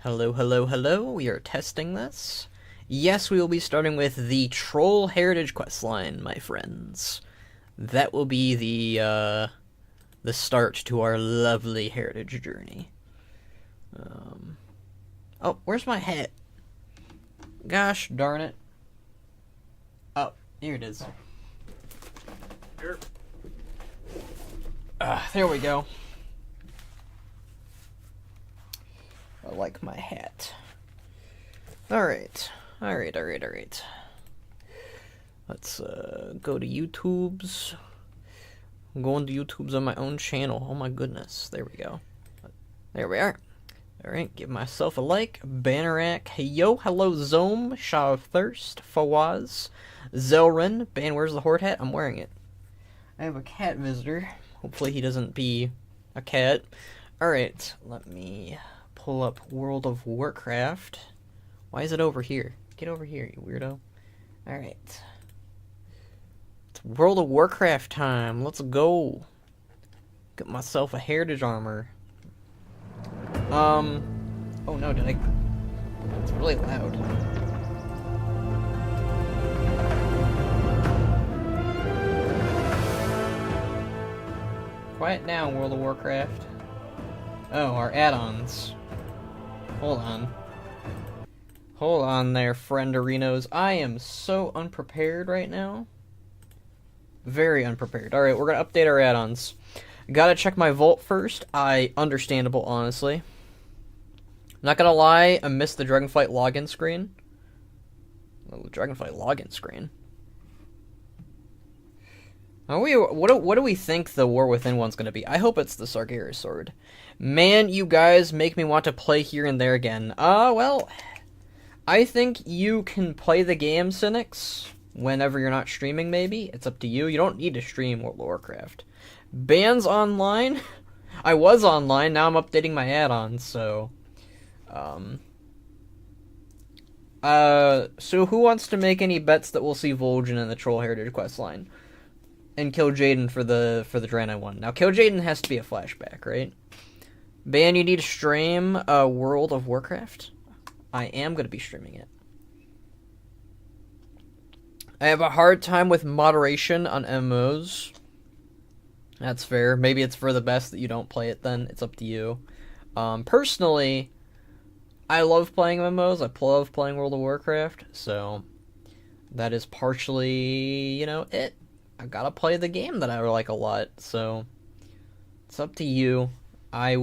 Hello, hello, hello. We are testing this. Yes, we will be starting with the Troll Heritage questline, my friends. That will be the start to our lovely heritage journey. Oh, where's my hat? Gosh darn it. Oh, here it is. Here. There we go. I like my hat. Alright. Let's go to YouTube's. I'm going to YouTube's on my own channel. Oh my goodness. There we go. There we are. Alright, give myself a like. Bannerack. Hey yo, hello Zome, Shaw of Thirst, Fawaz, Zelrin. Ban, where's the horde hat? I'm wearing it. I have a cat visitor. Hopefully he doesn't be a cat. Alright, let me pull up World of Warcraft. Why is it over here? Get over here, you weirdo. Alright. It's World of Warcraft time. Let's go. Get myself a heritage armor. Oh no, did I... It's really loud. Quiet down, World of Warcraft. Oh, our add-ons. Hold on. Hold on there, friendarinos. I am so unprepared right now. Very unprepared. Alright, we're gonna update our add-ons. Gotta check my vault first. Understandable, honestly. Not gonna lie, I missed the Dragonflight login screen. Oh, Dragonflight login screen. What do we think the War Within one's gonna be? I hope it's the Sargeras sword. Man, you guys make me want to play here and there again. Well, I think you can play the game, Cynics, whenever you're not streaming, maybe. It's up to you. You don't need to stream World of Warcraft. Bans online? I was online, now I'm updating my add-ons, so... So who wants to make any bets that we'll see Vol'jin in the Troll Heritage questline? And kill Jaden for the Draenei one. Now, kill Jaden has to be a flashback, right? Ban, you need to stream World of Warcraft? I am going to be streaming it. I have a hard time with moderation on MMOs. That's fair. Maybe it's for the best that you don't play it then. It's up to you. Personally, I love playing MMOs. I love playing World of Warcraft. So, that is partially, it. I gotta play the game that I like a lot. So, it's up to you. I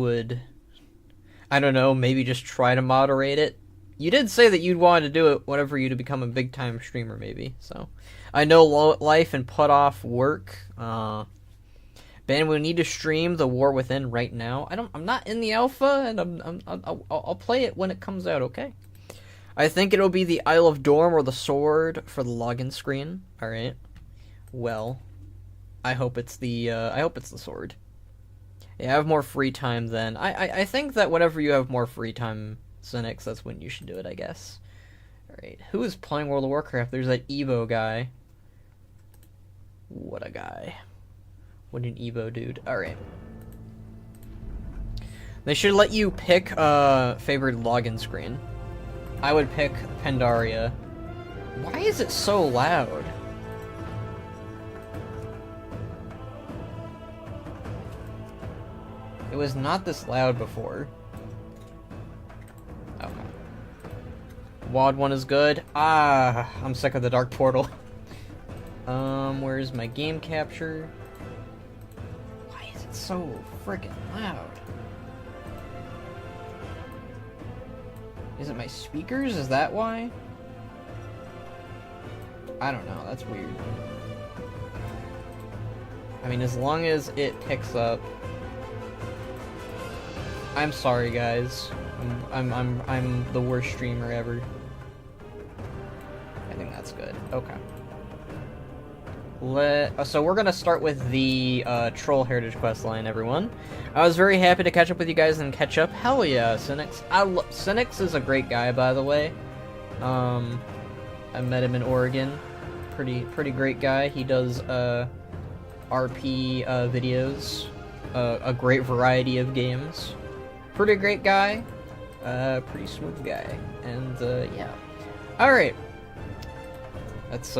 don't know, maybe just try to moderate it. You did say that you'd want to do it whenever you to become a big-time streamer, maybe. So, I know life and put off work. Ben, we need to stream the War Within right now. I'm not in the alpha, and I'll play it when it comes out. Okay. I think it'll be the Isle of Dorm or the Sword for the login screen. All right. Well, I hope it's the Sword. Yeah, I have more free time then. I think that whenever you have more free time, Cynics, that's when you should do it, I guess. Alright, who is playing World of Warcraft? There's that Evo guy. What a guy. What an Evo dude. Alright. They should let you pick a favorite login screen. I would pick Pandaria. Why is it so loud? It was not this loud before. Okay. WoD 1 is good. I'm sick of the Dark Portal. Where's my game capture? Why is it so freaking loud? Is it my speakers? Is that why? I don't know. That's weird. I mean, as long as it picks up. I'm sorry, guys. I'm the worst streamer ever. I think that's good. Okay. So we're gonna start with the Troll Heritage questline, everyone. I was very happy to catch up with you guys and catch up. Hell yeah, Cynics. Cynics is a great guy, by the way. I met him in Oregon. Pretty great guy. He does RP videos, a great variety of games. Pretty great guy. pretty smooth guy. And, yeah. Alright. That's,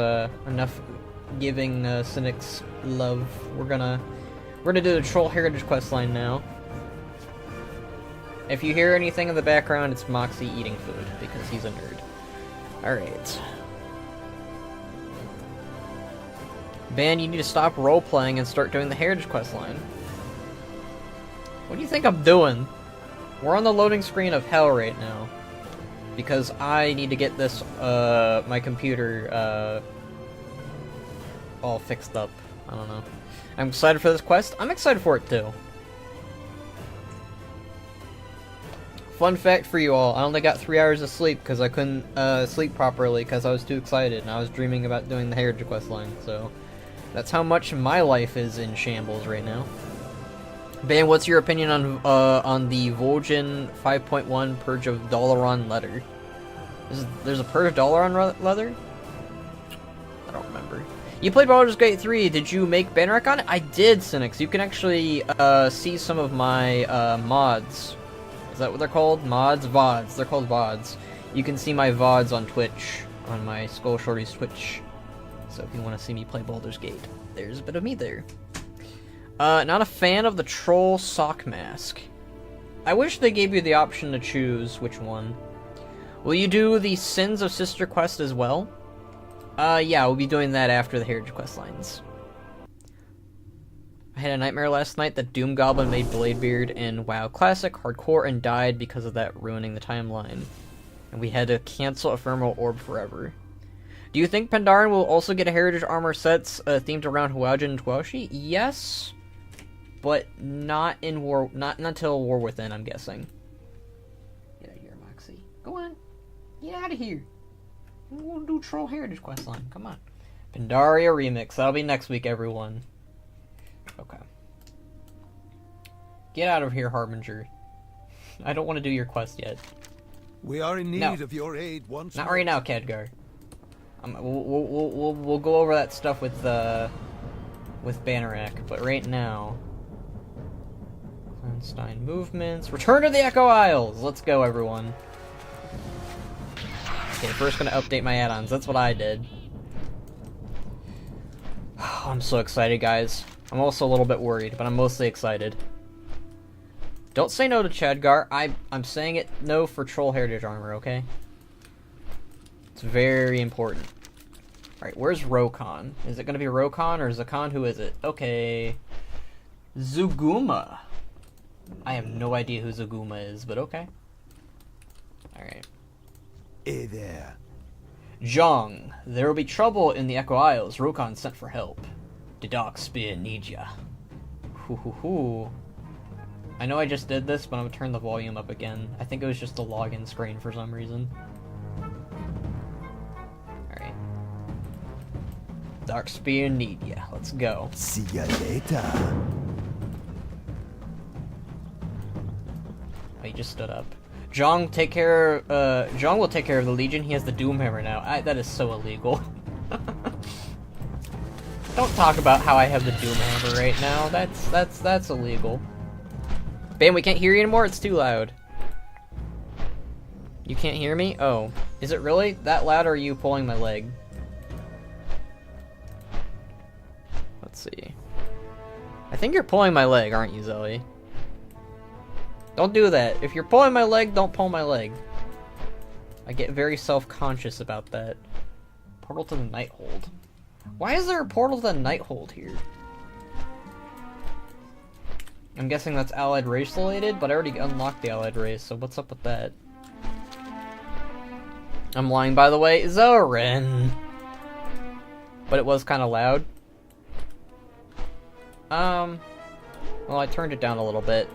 enough giving, Cynics love. We're gonna do the Troll Heritage questline now. If you hear anything in the background, it's Moxie eating food, because he's a nerd. Alright. Ben, you need to stop role-playing and start doing the Heritage questline. What do you think I'm doing? We're on the loading screen of hell right now. Because I need to get this, my computer, all fixed up. I don't know. I'm excited for this quest. I'm excited for it, too. Fun fact for you all, I only got 3 hours of sleep because I couldn't, sleep properly because I was too excited and I was dreaming about doing the Heritage questline, so... That's how much my life is in shambles right now. Ben, what's your opinion on the Vol'jin 5.1 Purge of Dalaran letter? There's a Purge of Dalaran leather? I don't remember. You played Baldur's Gate 3, did you make Bannerek on it? I did, Cynics. You can actually see some of my mods. Is that what they're called? Mods? VODs. They're called VODs. You can see my VODs on Twitch, on my Skull Shorty's Twitch. So if you want to see me play Baldur's Gate, there's a bit of me there. Not a fan of the Troll Sock Mask. I wish they gave you the option to choose which one. Will you do the Sins of Sister quest as well? Yeah, we'll be doing that after the Heritage questlines. I had a nightmare last night that Doom Goblin made Bladebeard in WoW Classic Hardcore and died because of that ruining the timeline. And we had to cancel Ephemeral Orb forever. Do you think Pandaren will also get a Heritage armor sets themed around Huaujin and Tuaoshi? Yes, but not in War. Not until War Within, I'm guessing. Get out of here, Moxie. Go on, get out of here. We'll do Troll Heritage questline. Come on, Pandaria remix. That'll be next week, everyone. Okay. Get out of here, Harbinger. I don't want to do your quest yet. We are in need of your aid once more. Not more. right now, Khadgar. We'll go over that stuff with Bannerek, but right now, Clanstein movements. Return to the Echo Isles. Let's go, everyone. Okay, first gonna update my add-ons. That's what I did. I'm so excited, guys. I'm also a little bit worried, but I'm mostly excited. Don't say no to Khadgar. I'm saying it no for Troll Heritage armor, okay? It's very important. Alright, where's Rokon? Is it going to be Rokon or Zakon? Who is it? Okay. Zuguma. I have no idea who Zuguma is, but okay. Alright. Hey there. Zhang. There will be trouble in the Echo Isles. Rokon sent for help. The Dark Spear needs ya. Hoo. I know I just did this, but I'm going to turn the volume up again. I think it was just the login screen for some reason. Dark Spear need ya. Let's go. See ya later. Oh, he just stood up. Zhang will take care of the Legion. He has the Doomhammer now. That is so illegal. Don't talk about how I have the Doomhammer right now. That's illegal. Bam, we can't hear you anymore? It's too loud. You can't hear me? Oh. Is it really that loud, or are you pulling my leg? Let's see. I think you're pulling my leg, aren't you, Zoe? Don't do that. If you're pulling my leg, don't pull my leg. I get very self-conscious about that. Portal to the Nighthold. Why is there a portal to the Nighthold here? I'm guessing that's Allied Race related, but I already unlocked the Allied Race, so what's up with that? I'm lying, by the way. Zorin! But it was kind of loud. Well, I turned it down a little bit.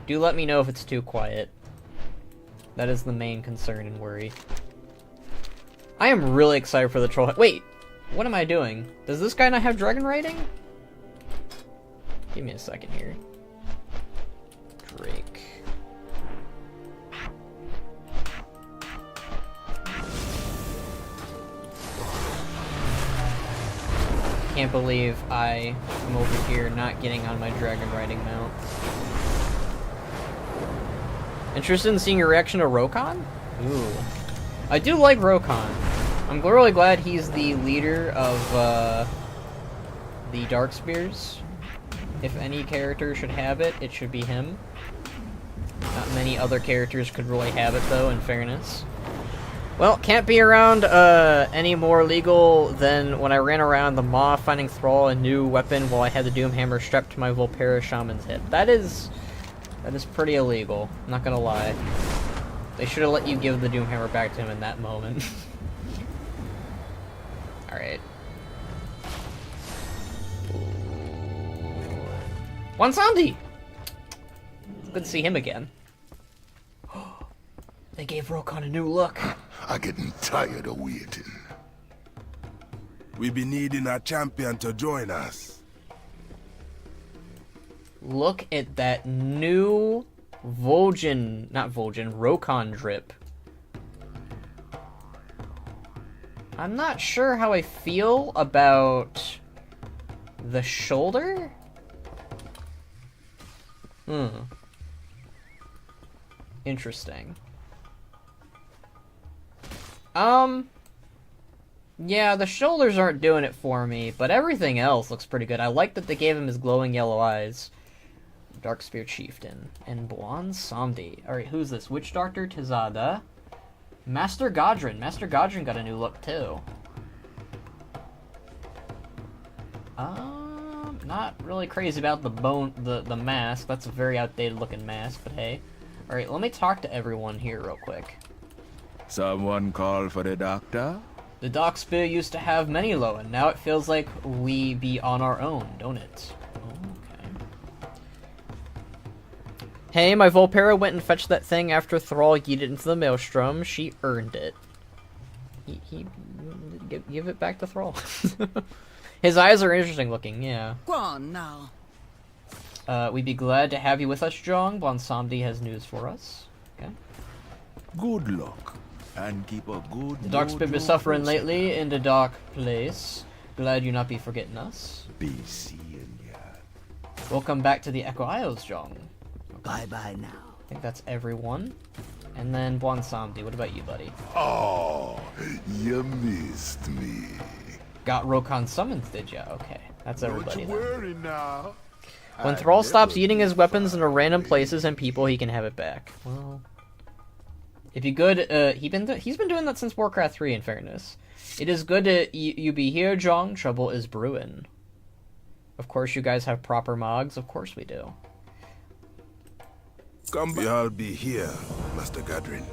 Do let me know if it's too quiet. That is the main concern and worry. I am really excited for the troll. Wait! What am I doing? Does this guy not have dragon riding? Give me a second here. Drake. Can't believe I am over here not getting on my dragon riding mount. Interested in seeing your reaction to Rokon? Ooh. I do like Rokon. I'm really glad he's the leader of the Darkspears. If any character should have it, it should be him. Not many other characters could really have it, though, in fairness. Well, can't be around any more legal than when I ran around the Maw finding Thrall a new weapon while I had the Doomhammer strapped to my Volpera Shaman's hip. That is pretty illegal, not gonna lie. They should have let you give the Doomhammer back to him in that moment. Alright. Bwonsamdi! It's good to see him again. They gave Rokon a new look. I'm getting tired of waiting. We be needing a champion to join us. Look at that new Rokon drip. I'm not sure how I feel about the shoulder. Interesting. Yeah, the shoulders aren't doing it for me, but everything else looks pretty good. I like that they gave him his glowing yellow eyes. Darkspear Chieftain. And Bwonsamdi. Alright, who's this? Witch Doctor Tizada. Master Godrin. Master Godrin got a new look, too. Not really crazy about the mask. That's a very outdated looking mask, but hey. Alright, let me talk to everyone here real quick. Someone call for the doctor? The Darkspear used to have many Loa. Now it feels like we be on our own, don't it? Okay. Hey, my Volpera went and fetched that thing after Thrall yeeted into the Maelstrom. She earned it. Give it back to Thrall. His eyes are interesting looking, yeah. Go on now. We'd be glad to have you with us, Jong. Bwonsamdi has news for us. Okay. Good luck. And keep a good... The Darkspear been suffering lately in the dark place. Glad you not be forgetting us. Be seeing ya. Welcome back to the Echo Isles, Jong. Bye-bye now. I think that's everyone. And then Bwonsamdi, what about you, buddy? Oh, you missed me. Got Rokon summons, did ya? Okay, that's everybody Don't you then. worry now. When Thrall stops eating his weapons in random places and people, he can have it back. Well, if you good, he's been doing that since Warcraft 3. In fairness, it is good to you be here, Jong. Trouble is brewing. Of course, you guys have proper mogs. Of course, we do. Come back. I'll be here, Master Godrin.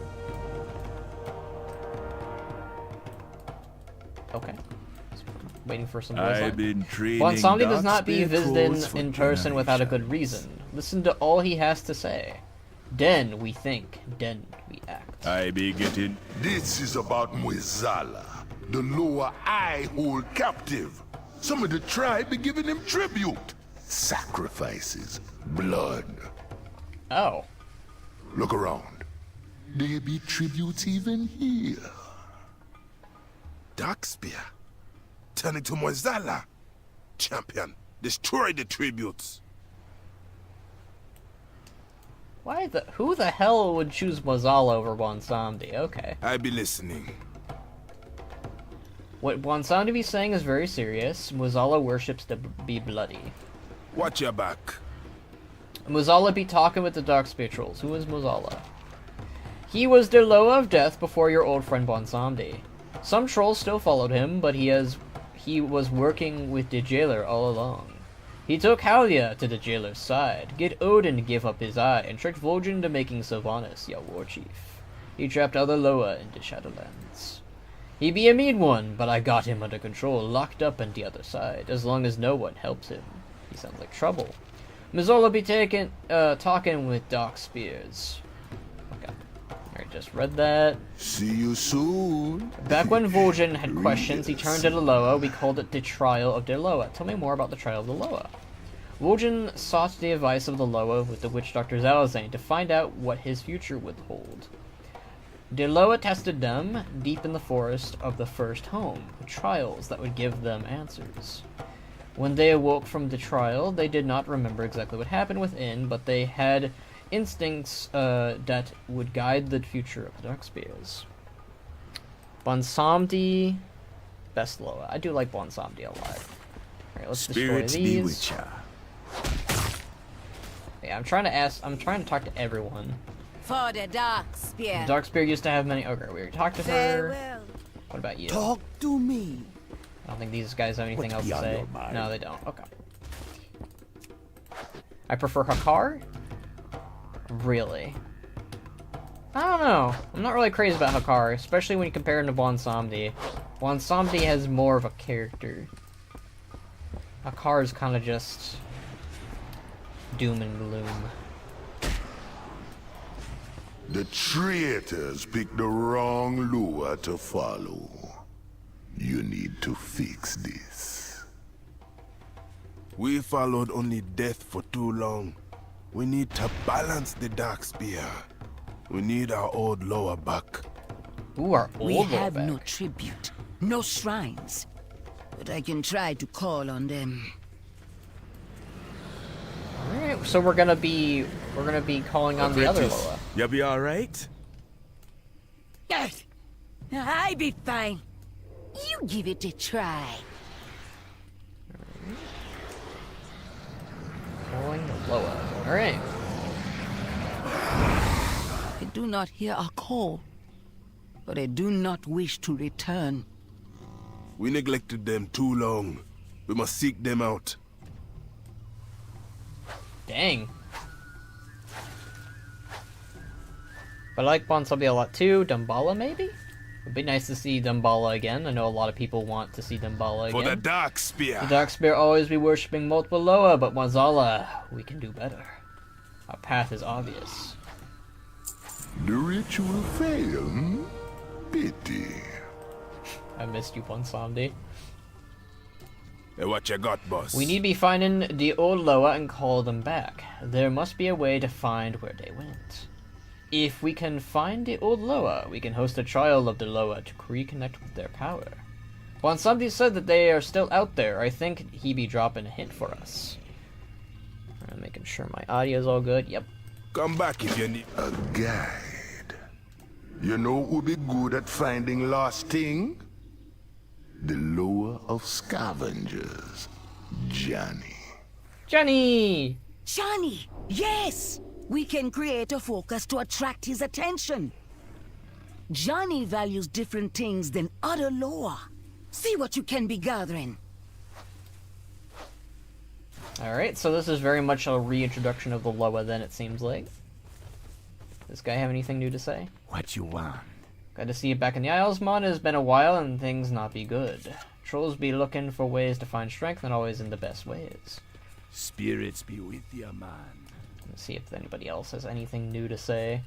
Okay. Waiting for some I've been training. Bwonsamdi does not be Darkspear visited trolls for in person without a good generations. reason. Listen to all he has to say. Then we think, then we act. I be getting... This is about Mzala, the lower I hold captive. Some of the tribe be giving him tribute. Sacrifices, blood. Oh. Look around. There be tributes even here. Darkspear. Turning to Mzala. Champion, destroy the tributes. Who the hell would choose Mzala over Bwonsamdi? Okay. I be listening. What Bwonsamdi be saying is very serious. Mzala worships to be bloody. Watch your back. Mzala be talking with the Darkspear trolls. Who is Mzala? He was the Loa of Death before your old friend Bwonsamdi. Some trolls still followed him, but he was working with the jailer all along. He took Halia to the jailer's side, get Odin to give up his eye, and tricked Vol'jin into making Sylvanas your war chief. He trapped other Loa into Shadowlands. He be a mean one, but I got him under control, locked up on the other side, as long as no one helps him. He sounds like trouble. Mzala be talking with Darkspears. Okay. Alright, just read that. See you soon. Back when Vol'jin had questions, he turned to the Loa. We called it the Trial of the Loa. Tell me more about the Trial of the Loa. Vol'jin sought the advice of the Loa with the witch doctor Xala'tath to find out what his future would hold. The Loa tested them deep in the forest of the first home, with trials that would give them answers. When they awoke from the trial, they did not remember exactly what happened within, but they had instincts that would guide the future of the Darkspears. Bwonsamdi, best Loa. I do like Bwonsamdi a lot. Alright, let's Spirits destroy be these. with ya. Yeah, I'm trying to talk to everyone. For the dark spear. The Darkspear used to have many. Okay, we already talked to Very her. well. What about you? Talk to me. I don't think these guys have anything else What's to on say. your mind? No, they don't. Okay. I prefer Hakar? Really? I don't know. I'm not really crazy about Hakar, especially when you compare him to Bwonsamdi. Bwonsamdi has more of a character. Hakar is kind of just doom and gloom. The traitors picked the wrong lure to follow. You need to fix this. We followed only death for too long. We need to balance the dark spear. We need our old lower back. Ooh, our We old have Lowback. no tribute, no shrines. But I can try to call on them. Alright, so we're gonna be calling on the other Apprentice, Loa. You be alright? Yes, I be fine. You give it a try. Calling the Loa. Alright. I do not hear a call, but I do not wish to return. We neglected them too long. We must seek them out. Dang. But I like Bwonsamdi a lot too. Dumbala, maybe? It'd be nice to see Dumbala again. I know a lot of people want to see Dumbala For the again. dark spear. The Darkspear always be worshipping multiple Loa, but Mzala, we can do better. Our path is obvious. The ritual failed? Pity. I missed you, Bwonsamdi. Hey, what you got, boss? We need to be finding the old Loa and call them back. There must be a way to find where they went. If we can find the old Loa, we can host a trial of the Loa to reconnect with their power. Bwonsamdi said that they are still out there. I think he be dropping a hint for us. I'm making sure my audio is all good. Yep. Come back if you need. A guide. You know who be good at finding lost thing? The lower of scavengers, Johnny. Johnny! Johnny, yes! We can create a focus to attract his attention. Johnny values different things than other Loa. See what you can be gathering. Alright, so this is very much a reintroduction of the Loa then, it seems like. This guy have anything new to say? What you want? Glad to see you back in the Isles, Mon. It has been a while and things not be good. Trolls be looking for ways to find strength and always in the best ways. Spirits be with ya, man. Let's see if anybody else has anything new to say.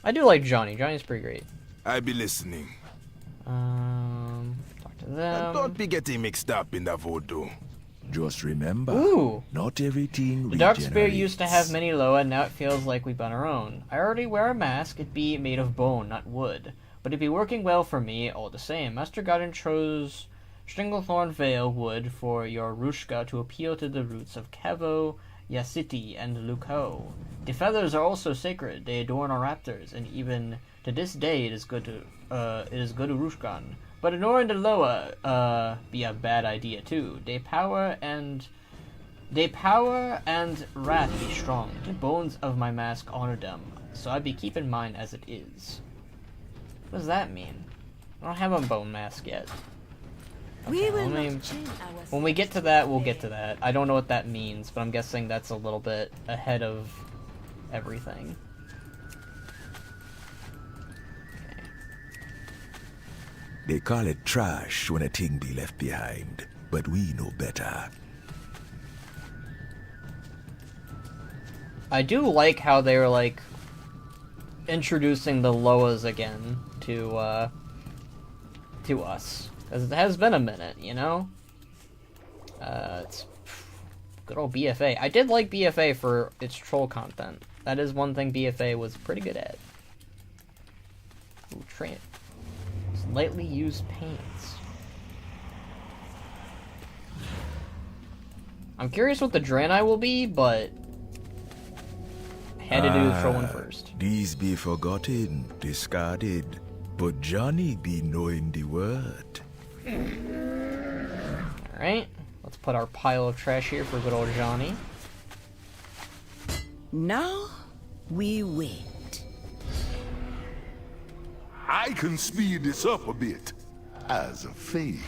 I do like Johnny. Johnny's pretty great. I be listening. Talk to And them. don't be getting mixed up in the voodoo. Just remember, Ooh! not everything The Darkspear regenerates. used to have many Loa, now it feels like we've done our own. I already wear a mask, it be made of bone, not wood. But it be working well for me, all the same. Master Garden chose Stringlethorn Veil wood for your Rushka to appeal to the roots of Kevo, Yasiti, and Luko. The feathers are also sacred, they adorn our raptors, and even to this day it is good to Rushkan. But ignoring the Loa, be a bad idea too. They power and wrath be strong. The bones of my mask honor them, so I be keeping mine as it is. What does that mean? I don't have a bone mask yet. We will let me- not chill our When we get to that, we'll get to that. I don't know what that means, but I'm guessing that's a little bit ahead of everything. They call it trash when a thing be left behind, but we know better. I do like how they were like introducing the Loas again to us, because it has been a minute, you know. It's good old BFA. I did like BFA for its troll content. That is one thing BFA was pretty good at. Ooh, train. Lightly used paints. I'm curious what the Draenei will be, but Had to do trolling first. These be forgotten, discarded, but Johnny be knowing the word. Alright, let's put our pile of trash here for good old Johnny. Now, we wait. I can speed this up a bit. As a favor.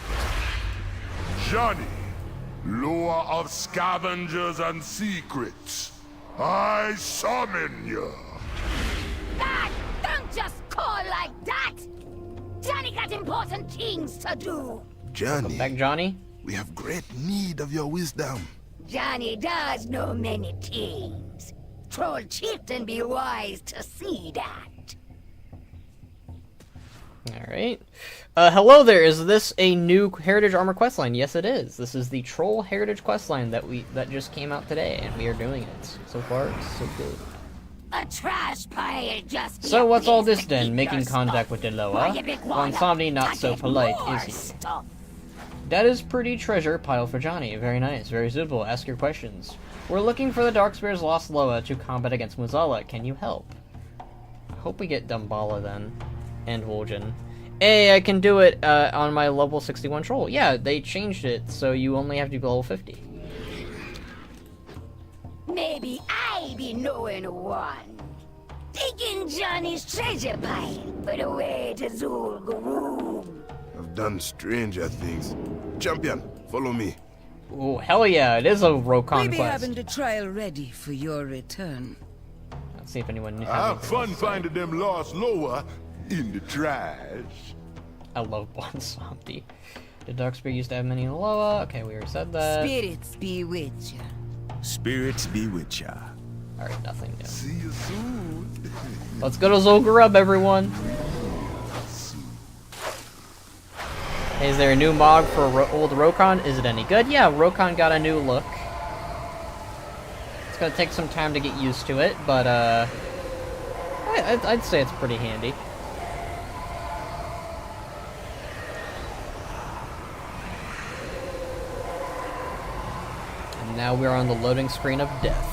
Johnny, Lore of Scavengers and Secrets, I summon you. Ah, don't just call like that! Johnny got important things to do. Johnny, Back, Johnny. we have great need of your wisdom. Johnny does know many things. Troll chieftain be wise to see that. Alright. Hello there, is this a new Heritage Armor questline? Yes it is. This is the Troll Heritage questline that just came out today, and we are doing it. So far, so good. A trash pile just. So what's all this to then? keep Making your contact stuff. with the Why Loa? you big wanna Bwonsamdi not to so get polite, more is he? stuff? That is pretty treasure pile for Johnny. Very nice, very suitable. Ask your questions. We're looking for the Darkspear's lost Loa to combat against Mzala. Can you help? I hope we get Dumbala then. And Vol'jin. Hey, I can do it on my level 61 troll. Yeah, they changed it, so you only have to be level 50. Maybe I be knowing one. Taking Johnny's treasure pile for the way to Zul'Gurub. I've done stranger things. Champion, follow me. Oh, hell yeah, it is a Rokon Maybe quest. having the trial ready for your return. Let's see if anyone has Have anything fun else to say. finding them lost Loa in the trash. I love Bwonsamdi. The Darkspear used to have many Loa. Okay, we already said that. Spirits be with you. Spirits be with ya. Alright, nothing new. See you soon. Let's go to Zul'Gurub, everyone. Hey, is there a new mod for old Rokon? Is it any good? Yeah, Rokon got a new look. It's gonna take some time to get used to it, but I'd say it's pretty handy. And now we're on the loading screen of death.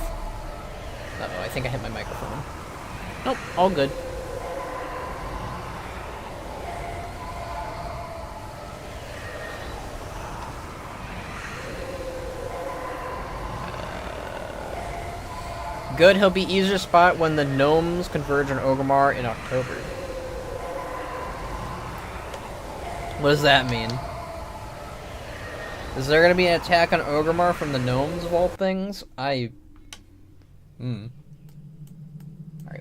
Uh-oh, I think I hit my microphone. Nope, all good. Good, he'll be easier to spot when the gnomes converge on Orgrimmar in October. What does that mean? Is there gonna be an attack on Orgrimmar from the gnomes of all things? Alright,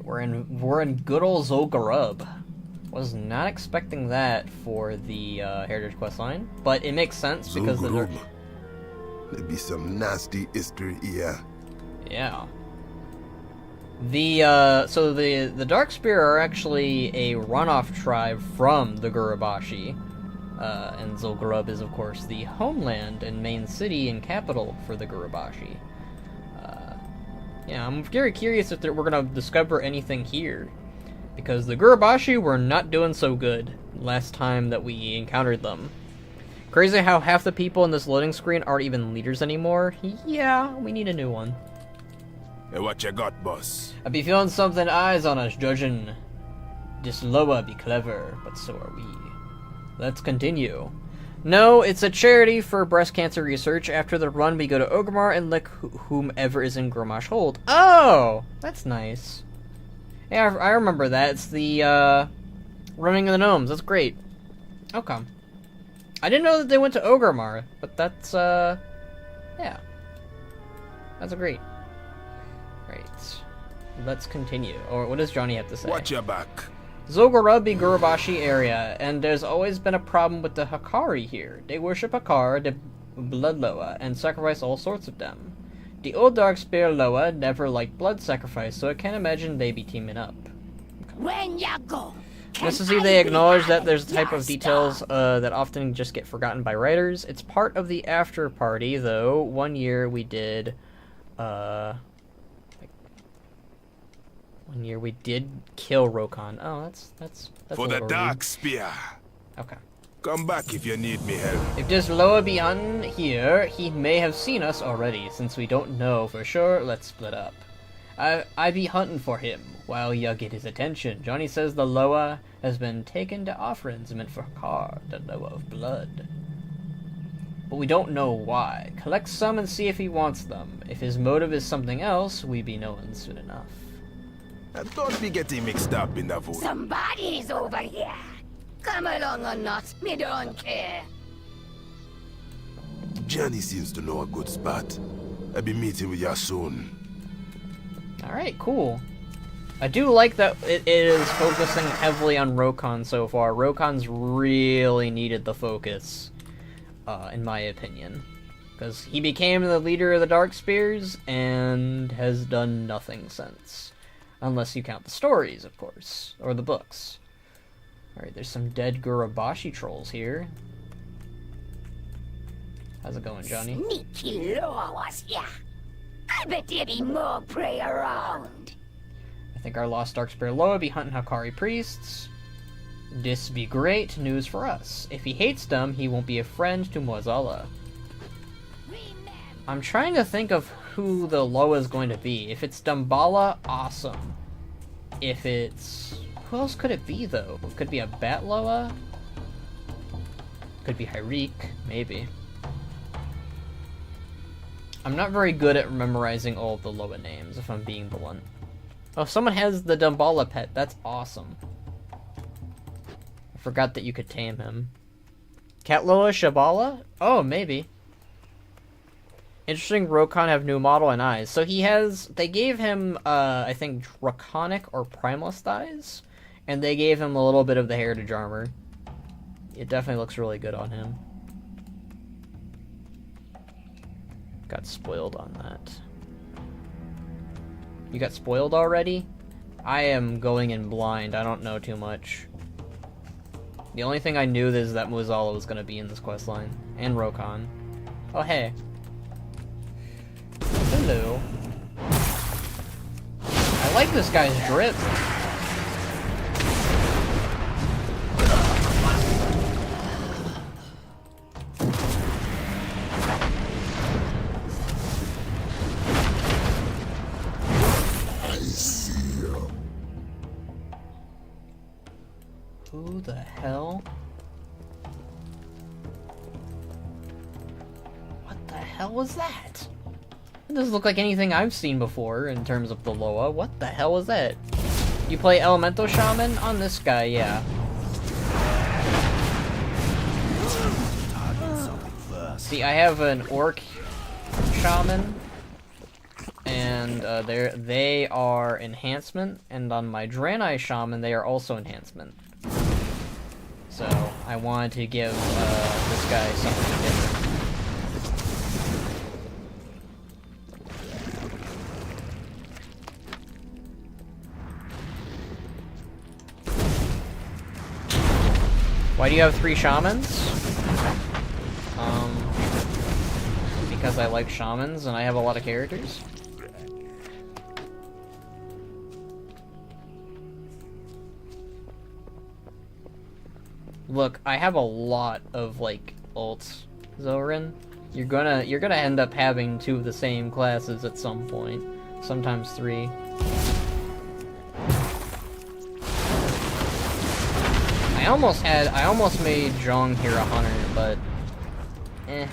we're in good old Zul'Gurub. Was not expecting that for the Heritage questline, but it makes sense because Zul'Gurub. There be some nasty history here. yeah. The Darkspear are actually a runoff tribe from the Gurubashi, and Zul'Gurub is of course the homeland and main city and capital for the Gurubashi. Yeah, I'm very curious if we're gonna discover anything here, because the Gurubashi were not doing so good last time that we encountered them. Crazy how half the people in this loading screen aren't even leaders anymore. Yeah, we need a new one. Hey, what you got, boss? I be feeling something eyes on us, judging. This Loa be clever, but so are we. Let's continue. No, it's a charity for breast cancer research. After the run, we go to Orgrimmar and lick whomever is in Grommash Hold. Oh! That's nice. Yeah, I remember that. It's the, running of the gnomes. That's great. Okay. I didn't know that they went to Orgrimmar, but that's, yeah. That's great. Right. Let's continue. Or what does Johnny have to say? Watch your back. Zul'Gurub be Gurubashi area, and there's always been a problem with the Hakari here. They worship Hakar, the blood Loa, and sacrifice all sorts of them. The old Darkspear Loa never liked blood sacrifice, so I can't imagine they be teaming up. When ya go? Just to see they acknowledge that there's a type of details that often just get forgotten by writers. It's part of the after party, though. One year we did kill Rokon. Oh, that's For a the little Dark Spear. rude. Okay. Come back if you need me help. If there's Loa beyond here, he may have seen us already. Since we don't know for sure, let's split up. I be hunting for him while ya get his attention. Johnny says the Loa has been taken to offerings meant for Har, the Loa of blood. But we don't know why. Collect some and see if he wants them. If his motive is something else, we be knowing soon enough. And don't be getting mixed up in the vote. Somebody's over here. Come along or not, me don't care. Johnny seems to know a good spot. I'll be meeting with ya soon. Alright, cool. I do like that it is focusing heavily on Rokon so far. Rokon's really needed the focus, in my opinion. Because he became the leader of the Dark Spears, and has done nothing since. Unless you count the stories, of course. Or the books. Alright, there's some dead Gurabashi trolls here. How's it going, Johnny? Sneaky Loa was here. I bet there be more prey around. I think our lost Darkspear Loa be hunting Hakari priests. This be great news for us. If he hates them, he won't be a friend to Mzala. I'm trying to think of who the Loa is going to be. If it's Damballa, awesome. If it's... Who else could it be, though? Could be a Bat Loa? Could be Hyreek, maybe. I'm not very good at memorizing all of the Loa names, if I'm being blunt. Oh, someone has the Damballa pet. That's awesome. I forgot that you could tame him. Cat Loa Shabala? Oh, maybe. Interesting, Rokon have new model and eyes. So he has... They gave him, I think, Draconic or Primalist eyes. And they gave him a little bit of the Heritage armor. It definitely looks really good on him. Got spoiled on that. You got spoiled already? I am going in blind. I don't know too much. The only thing I knew is that Mzala was going to be in this questline. And Rokon. Oh, hey. Hello. I like this guy's drip. Who the hell? What the hell was that? It doesn't look like anything I've seen before in terms of the Loa. What the hell was that? You play Elemental Shaman on this guy, yeah. See, I have an Orc Shaman, and they are enhancement, and on my Draenei Shaman, they are also enhancement. So, I wanted to give this guy something different. Why do you have 3 shamans? Because I like shamans and I have a lot of characters. Look, I have a lot of like ults, Zorin. You're gonna end up having 2 of the same classes at some point. Sometimes 3. I almost made Zhong here a hunter, but I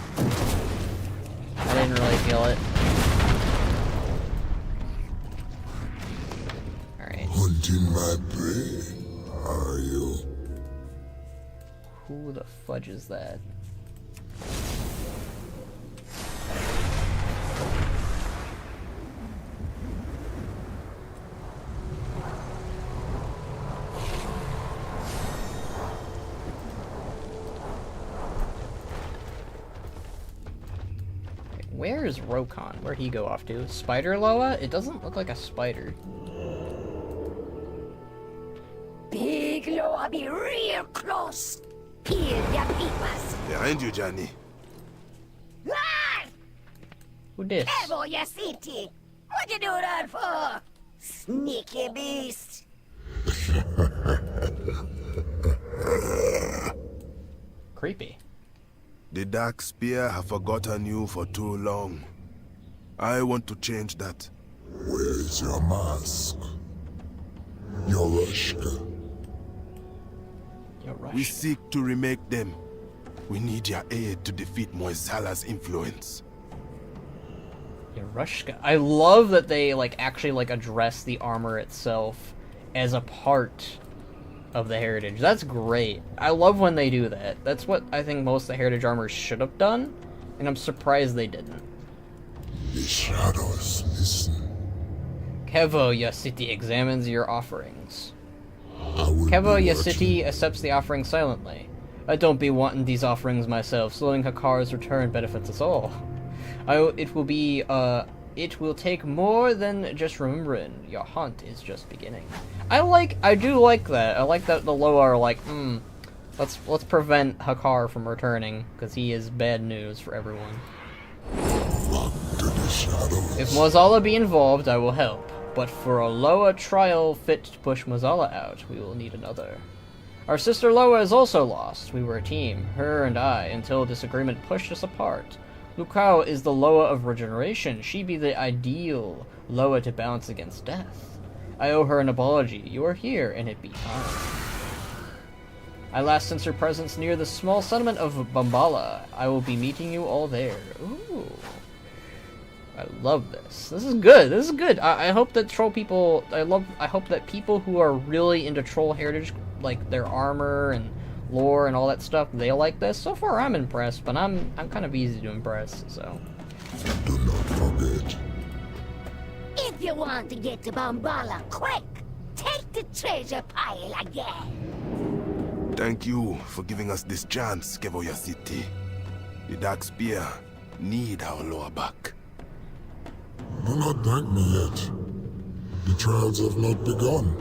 didn't really feel it. Alright. Hunting my prey, are you? Who the fudge is that? Where is Rokon? Where'd he go off to? Spider Loa? It doesn't look like a spider. Big Loa be real close. Peel your peepers. Behind you, Johnny. Ah! Who dis? Evo your city. What you do that for? Sneaky beast. Creepy. The Dark Spear have forgotten you for too long. I want to change that. Where is your mask? Yorushka. We seek to remake them. We need your aid to defeat Mzala's influence. Yarushka. I love that they actually address the armor itself as a part of the heritage. That's great. I love when they do that. That's what I think most of the heritage armors should have done, and I'm surprised they didn't. The shadows listen. Kevo Yasiti examines your offerings. I will Kevo be Yasiti watching. accepts the offering silently. I don't be wanting these offerings myself. Slowing Hakar's return benefits us all. It will take more than just remembering. Your hunt is just beginning. I do like that. I like that the Loa are like, let's prevent Hakar from returning, because he is bad news for everyone. Run to the shadows. If Mzala be involved, I will help. But for a Loa trial fit to push Mzala out, we will need another. Our sister Loa is also lost. We were a team, her and I, until disagreement pushed us apart. Lukao is the Loa of regeneration. She be the ideal Loa to balance against death. I owe her an apology. You are here, and it be time. I last sense her presence near the small settlement of Bambala. I will be meeting you all there. Ooh. I love this. This is good. This is good. I hope that troll people... I hope that people who are really into troll heritage, like their armor and lore and all that stuff, they like this. So far, I'm impressed, but I'm kind of easy to impress, so... Do not forget. If you want to get to Bambala quick, take the treasure pile again. Thank you for giving us this chance, Kevoya City. The Dark Spear need our Loa back. Do not thank me yet. The trials have not begun.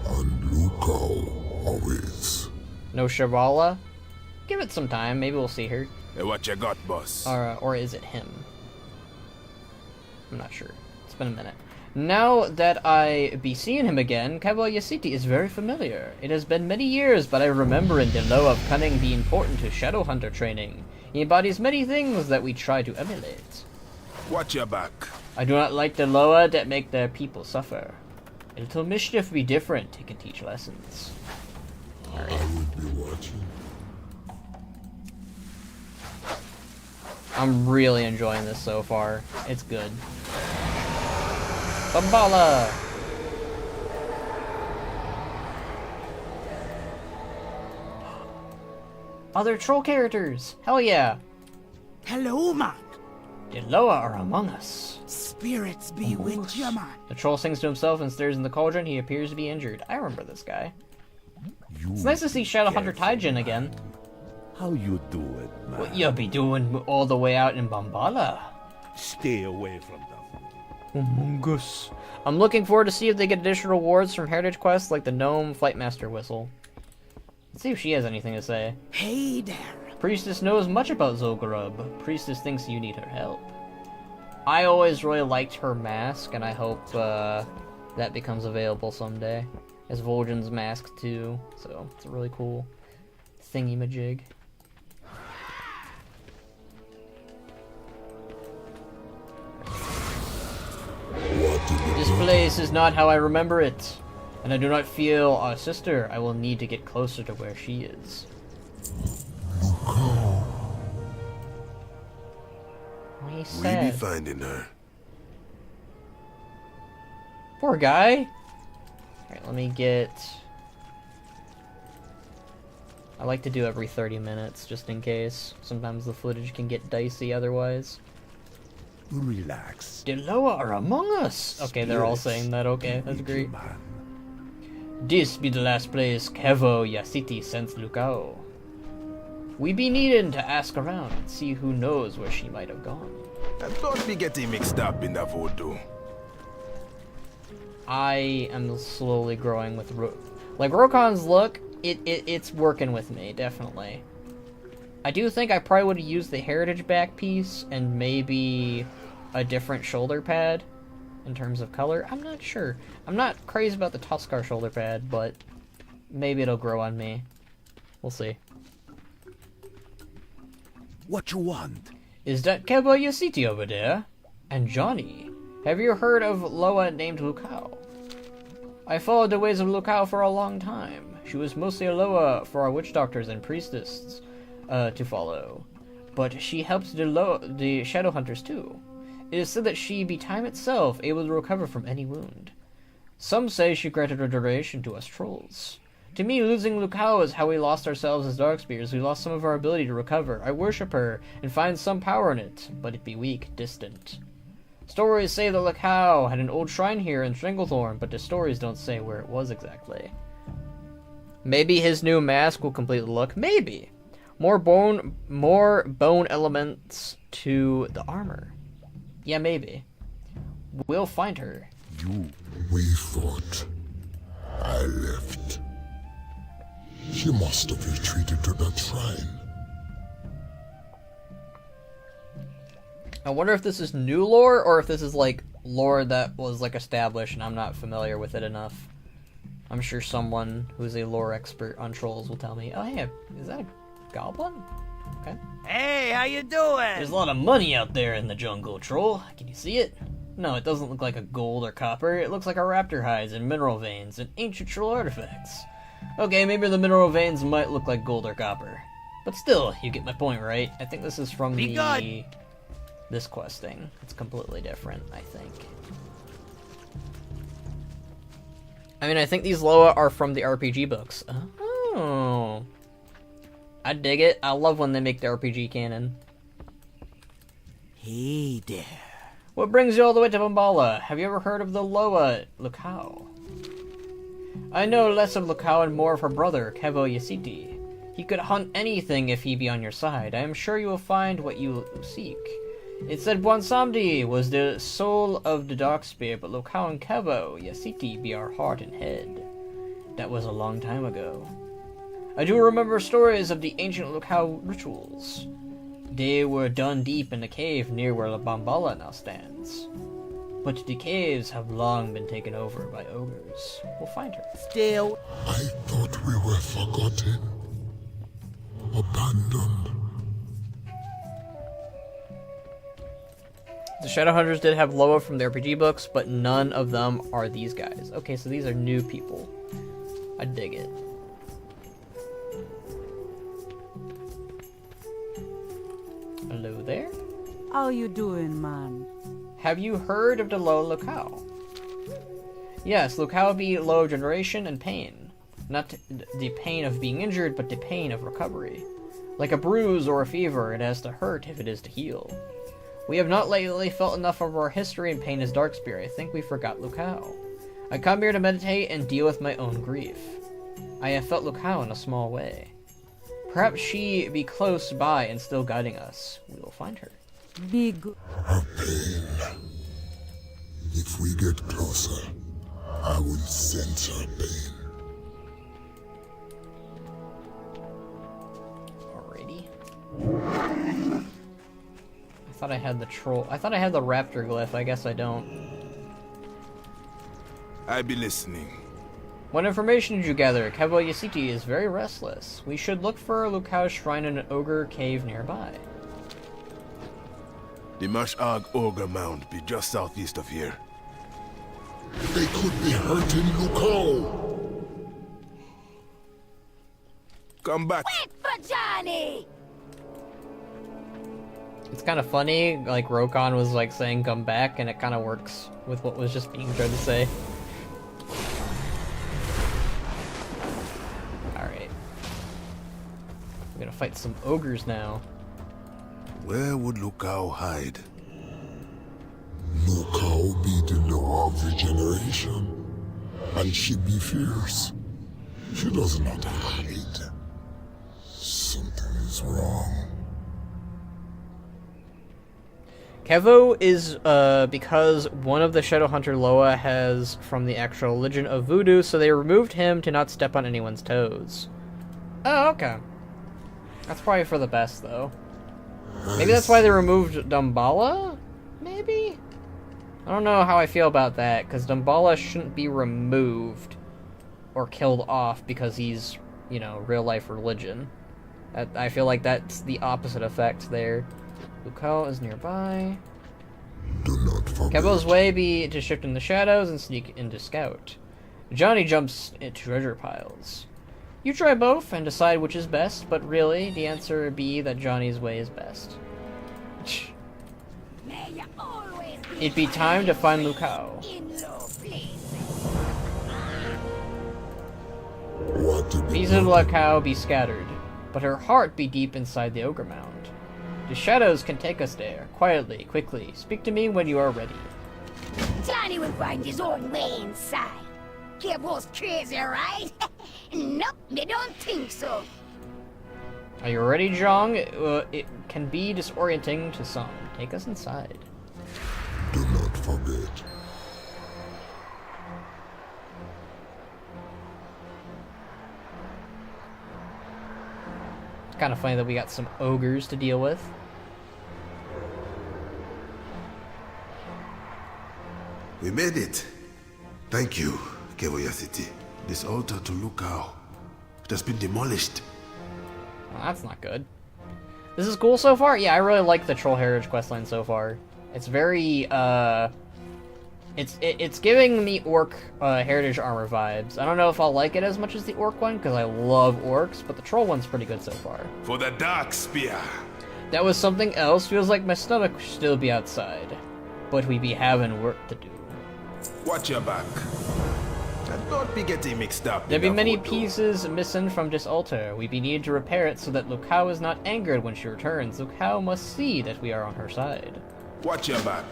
And Lukao always. No Shavala? Give it some time. Maybe we'll see her. Hey, what you got, boss? Or is it him? I'm not sure. It's been a minute. Now that I be seeing him again, Kevoya City is very familiar. It has been many years, but I remember in the Loa of Cunning be important to Shadow Hunter training. He embodies many things that we try to emulate. Watch your back. I do not like the Loa that make their people suffer. A little mischief be different, it can teach lessons. I will be watching. I'm really enjoying this so far. It's good. Bambala! Other troll characters! Hell yeah! Hello, man. The Loa are among us. Spirits be with you, man. The troll sings to himself and stares in the cauldron. He appears to be injured. I remember this guy. It's nice to see Shadowhunter Taijin again. How you do it, man? What you be doing all the way out in Bambala? Stay away from them. Among Us. I'm looking forward to see if they get additional rewards from Heritage quests like the Gnome Flightmaster Whistle. Let's see if she has anything to say. Hey there. Priestess knows much about Zul'Gurub. Priestess thinks you need her help. I always really liked her mask, and I hope that becomes available someday. As Vol'jin's mask too, so it's a really cool thingy-majig. This place is not how I remember it, and I do not feel our sister. I will need to get closer to where she is. He We be said, finding her. poor guy. Alright, let me get... I like to do every 30 minutes, just in case. Sometimes the footage can get dicey otherwise. Relax. The Loa are among us! Okay, they're all saying that, okay, that's great. This be the last place Kevo Yasiti sends Lukao. We be needing to ask around and see who knows where she might have gone. And don't be getting mixed up in the voodoo. I am slowly growing with like Rokon's look. It's working with me, definitely. I do think I probably would have used the heritage back piece and maybe a different shoulder pad in terms of color. I'm not sure. I'm not crazy about the Tuskar shoulder pad, but maybe it'll grow on me. We'll see. What you want? Is that Kevoya City over there? And Johnny? Have you heard of Loa named Lukao? I followed the ways of Lukao for a long time. She was mostly a Loa for our witch doctors and priestesses to follow. But she helped the shadow hunters too. It is said that she be time itself, able to recover from any wound. Some say she granted regeneration to us trolls. To me, losing Lukao is how we lost ourselves as Darkspears. We lost some of our ability to recover. I worship her and find some power in it, but it be weak, distant. Stories say that Lukao had an old shrine here in Stranglethorn, but the stories don't say where it was exactly. Maybe his new mask will complete the look. Maybe. More bone elements to the armor. Yeah, maybe. We'll find her. We fought. I left. She must have retreated to that shrine. I wonder if this is new lore, or if this is, like, lore that was, like, established and I'm not familiar with it enough. I'm sure someone who's a lore expert on trolls will tell me, oh, hey, is that a goblin? Okay. Hey, how you doing? There's a lot of money out there in the jungle, troll. Can you see it? No, it doesn't look like a gold or copper. It looks like a raptor hides and mineral veins and ancient troll artifacts. Okay, maybe the mineral veins might look like gold or copper. But still, you get my point, right? I think this is from this questing. It's completely different, I think. I mean, I think these Loa are from the RPG books. Oh. I dig it. I love when they make the RPG canon. Hey there. What brings you all the way to Mzala? Have you ever heard of the Loa Lukao? I know less of Lukao and more of her brother, Kevo Yasiti. He could hunt anything if he be on your side. I am sure you will find what you seek. It said Bwonsamdi was the soul of the Darkspear, but Lukao and Kevo Yasiti be our heart and head. That was a long time ago. I do remember stories of the ancient Lukao rituals. They were done deep in the cave near where Mzala now stands. But the caves have long been taken over by ogres. We'll find her. Still. I thought we were forgotten. Abandoned. The Shadowhunters did have Loa from the RPG books, but none of them are these guys. Okay, so these are new people. I dig it. Hello there. How you doing, man? Have you heard of the Loa Lukao? Yes, Lukao be low generation and pain. Not the pain of being injured, but the pain of recovery. Like a bruise or a fever, it has to hurt if it is to heal. We have not lately felt enough of our history and pain as Darkspear. I think we forgot Lukao. I come here to meditate and deal with my own grief. I have felt Lukao in a small way. Perhaps she be close by and still guiding us. We will find her. Big. Her pain. If we get closer, I will sense her pain. Alrighty. I thought I had the troll. I thought I had the raptor glyph. I guess I don't. I be listening. What information did you gather? Kevo Yasiti is very restless. We should look for a Lukao's shrine in an ogre cave nearby. The Mash'ag Ogre Mound be just southeast of here. They could be hurting Lukao. Come back. Wait for Johnny! It's kind of funny, like Rokon was like saying come back, and it kind of works with what was just being tried to say. Alright. We're gonna fight some ogres now. Where would Lukao hide? Lukao be the law of regeneration, and she be fierce. She does not hide. Something is wrong. Kevo is, because one of the Shadowhunter Loa has from the actual religion of voodoo, so they removed him to not step on anyone's toes. Oh, okay. That's probably for the best, though. Maybe that's why they removed Mzala? Maybe? I don't know how I feel about that, because Mzala shouldn't be removed or killed off because he's, you know, real-life religion. I feel like that's the opposite effect there. Lukao is nearby. Do not Kevo's way be to shift in the shadows and sneak into scout. Johnny jumps into treasure piles. You try both and decide which is best, but really, the answer would be that Johnny's way is best. May you always It'd be time to find Lukao. in low places. Pieces of Lukao be scattered, but her heart be deep inside the ogre mound. The shadows can take us there, quietly, quickly. Speak to me when you are ready. Johnny will find his own way inside. Kevo's crazy, right? Nope, they don't think so. Are you ready, Zhang? It can be disorienting to some. Take us inside. Do not forget. It's kind of funny that we got some ogres to deal with. We made it. Thank you, Kevoya City. This altar to Lukao, it has been demolished. Well, that's not good. This is cool so far? Yeah, I really like the Troll Heritage questline so far. It's very, It's giving me Orc Heritage Armor vibes. I don't know if I'll like it as much as the Orc one, because I love Orcs, but the Troll one's pretty good so far. For the Dark Spear. That was something else. Feels like my stomach should still be outside. But we be having work to do. Watch your back. And don't be getting mixed up. There in be the many photo. pieces missing from this altar. We be need to repair it so that Lukao is not angered when she returns. Lukao must see that we are on her side. Watch your back.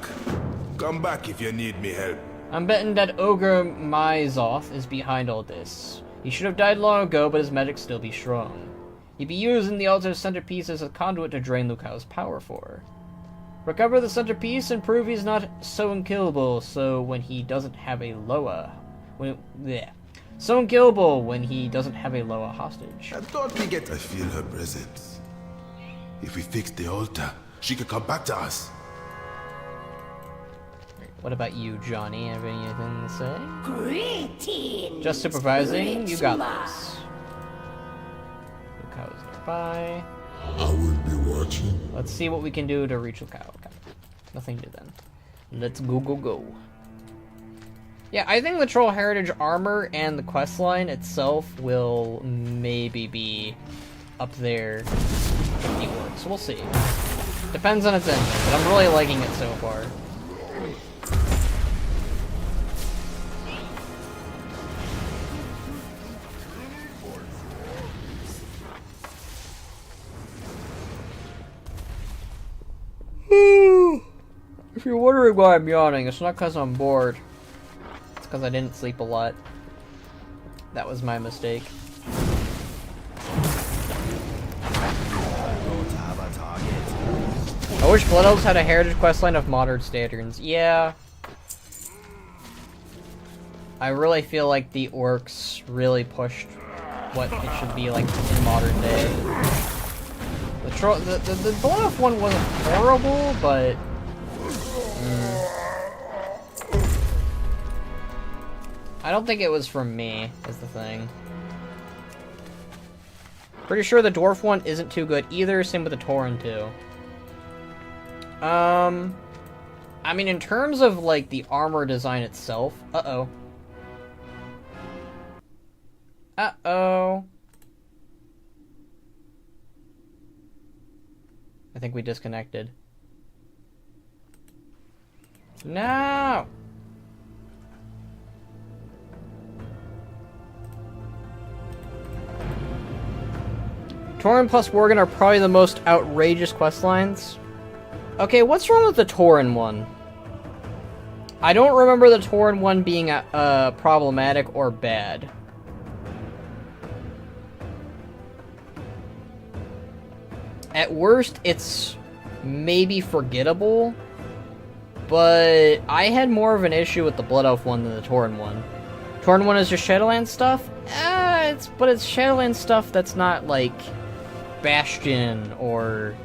Come back if you need me help. I'm betting that Ogre Myzoth is behind all this. He should have died long ago, but his magic still be strong. He be using the altar's centerpiece as a conduit to drain Lukao's power for. Recover the centerpiece and prove he's not so unkillable, so when he doesn't have a Loa... So unkillable when he doesn't have a Loa hostage. And don't forget, I feel her presence. If we fix the altar, she can come back to us. What about you, Johnny? Have anything to say? Greetings. Just supervising? You got Richma. this. Lukao's nearby. I will be watching. Let's see what we can do to reach Lukao. Okay. Nothing to do then. Let's go. Yeah, I think the Troll Heritage armor and the questline itself will maybe be up there with the orcs. We'll see. Depends on its ending, but I'm really liking it so far. If you're wondering why I'm yawning, it's not because I'm bored. It's because I didn't sleep a lot. That was my mistake. I wish Blood Elves had a heritage questline of modern standards. Yeah. I really feel like the orcs really pushed what it should be like in modern day. The Blood Elf one wasn't horrible, but I don't think it was from me, is the thing. Pretty sure the Dwarf one isn't too good either, same with the Tauren too. I mean, in terms of, like, the armor design itself... Uh-oh. Uh-oh. I think we disconnected. No! Tauren plus Worgen are probably the most outrageous questlines. Okay, what's wrong with the Tauren one? I don't remember the Tauren one being problematic or bad. At worst, it's maybe forgettable, but I had more of an issue with the Blood Elf one than the Tauren one. Tauren one is just Shadowlands stuff? But it's Shadowlands stuff that's not, like, Bastion or...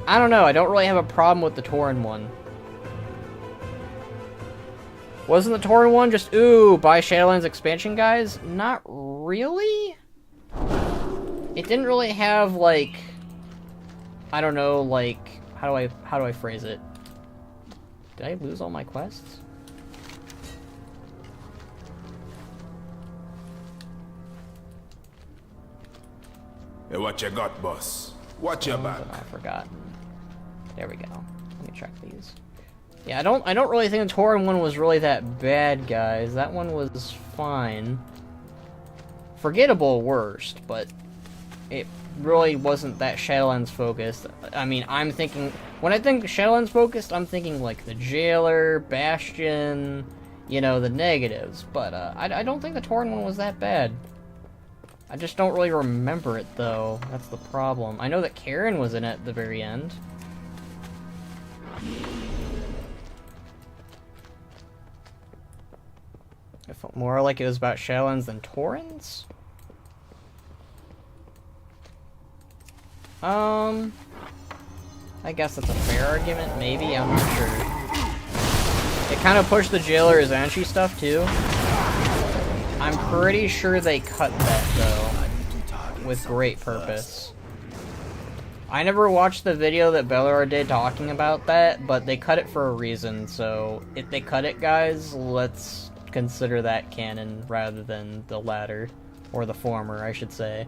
I don't know, I don't really have a problem with the Tauren one. Wasn't the Tauren one just, ooh, buy Shadowlands expansion, guys? Not really? It didn't really have, like... I don't know, like... How do I phrase it? Did I lose all my quests? Hey, what you got, boss? Watch your back. I forgot. There we go. Let me check these. Yeah, I don't really think the Tauren one was really that bad, guys. That one was fine. Forgettable worst, but it really wasn't that Shadowlands focused. I mean, I'm thinking, when I think Shadowlands focused, I'm thinking like the Jailer, Bastion, you know, the negatives. But I don't think the Tauren one was that bad. I just don't really remember it, though. That's the problem. I know that Karen was in it at the very end. I felt more like it was about Shadowlands than Taurens? I guess that's a fair argument, maybe, I'm not sure. It kind of pushed the Jailer Azanshi stuff, too. I'm pretty sure they cut that, though, with great purpose. I never watched the video that Bellar did talking about that, but they cut it for a reason, so if they cut it, guys, let's consider that canon rather than the latter, or the former, I should say.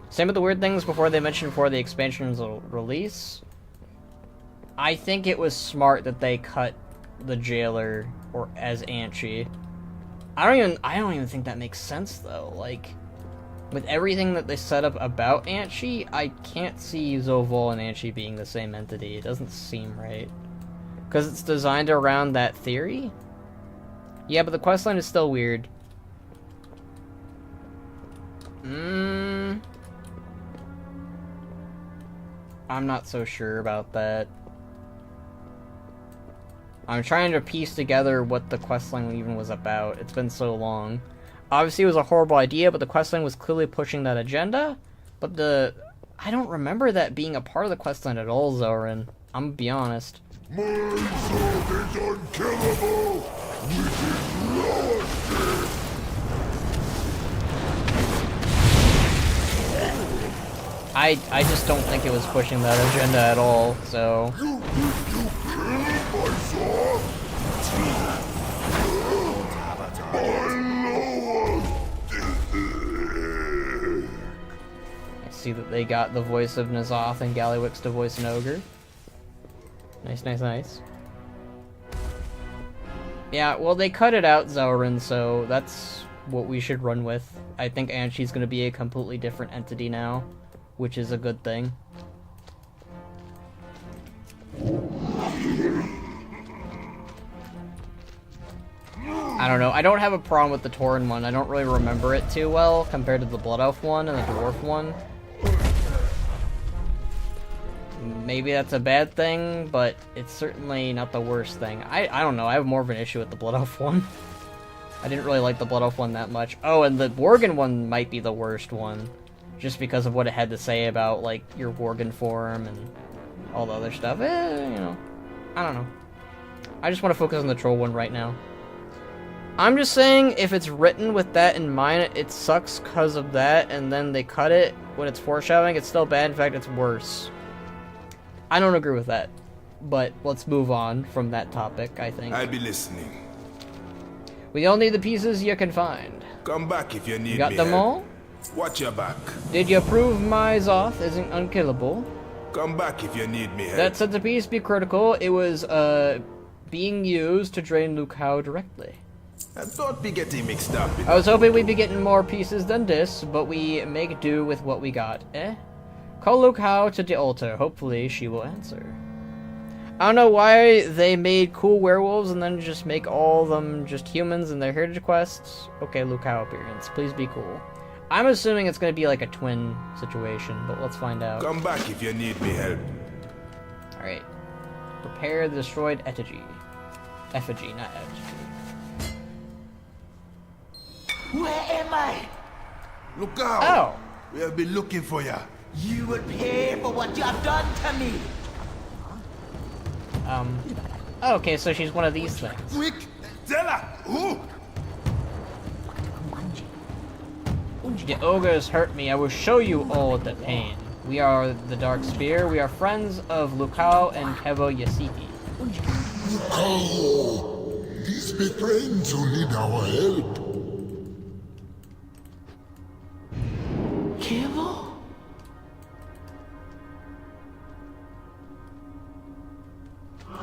Same with the weird things before they mentioned before the expansion's release. I think it was smart that they cut the Jailer or as Anchi. I don't even think that makes sense though. Like, with everything that they set up about Anchi, I can't see Zovol and Anchi being the same entity. It doesn't seem right. Because it's designed around that theory? Yeah, but the questline is still weird. I'm not so sure about that. I'm trying to piece together what the questline even was about. It's been so long. Obviously, it was a horrible idea, but the questline was clearly pushing that agenda. But I don't remember that being a part of the questline at all, Zoran. I'm gonna be honest. My sword is unkillable, which is lost. I just don't think it was pushing that agenda at all, so... You kill my sword? I see that they got the voice of N'Zoth and Gallywix to voice an ogre. Nice, nice, nice. Yeah, well, they cut it out, Zoran, so that's what we should run with. I think Anshi's gonna be a completely different entity now, which is a good thing. I don't know. I don't have a problem with the Tauren one. I don't really remember it too well compared to the Blood Elf one and the Dwarf one. Maybe that's a bad thing, but it's certainly not the worst thing. I don't know. I have more of an issue with the Blood Elf one. I didn't really like the Blood Elf one that much. Oh, and the Worgen one might be the worst one. Just because of what it had to say about, like, your Worgen form and all the other stuff. You know. I don't know. I just want to focus on the Troll one right now. I'm just saying, if it's written with that in mind, it sucks because of that, and then they cut it when it's foreshadowing. It's still bad. In fact, it's worse. I don't agree with that. But let's move on from that topic, I think. I'll be listening. We all need the pieces you can find. Come back if you need me. You got them all? Watch your back. Did you prove my Zoth isn't unkillable? Come back if you need me. That centerpiece be critical. It was being used to drain Liu Kang directly. And don't be getting mixed up. I was hoping we'd be getting more pieces than this, but we make do with what we got. Call Liu Kang to the altar. Hopefully she will answer. I don't know why they made cool werewolves and then just make all of them just humans in their heritage quests. Okay, Liu Kang appearance. Please be cool. I'm assuming it's going to be like a twin situation, but let's find out. Come back if you need me help. Alright. Prepare the destroyed effigy. Effigy, not effigy. Where am I? Look out! Oh! We have been looking for you. You will pay for what you have done to me. Oh, okay, so she's one of these things. Quick! Zella! Ooh! The ogres hurt me. I will show you all the pain. We are the Dark Spear. We are friends of Liu Kang and Kevo Yasiki. Oh, these be friends who need our help. Kevo?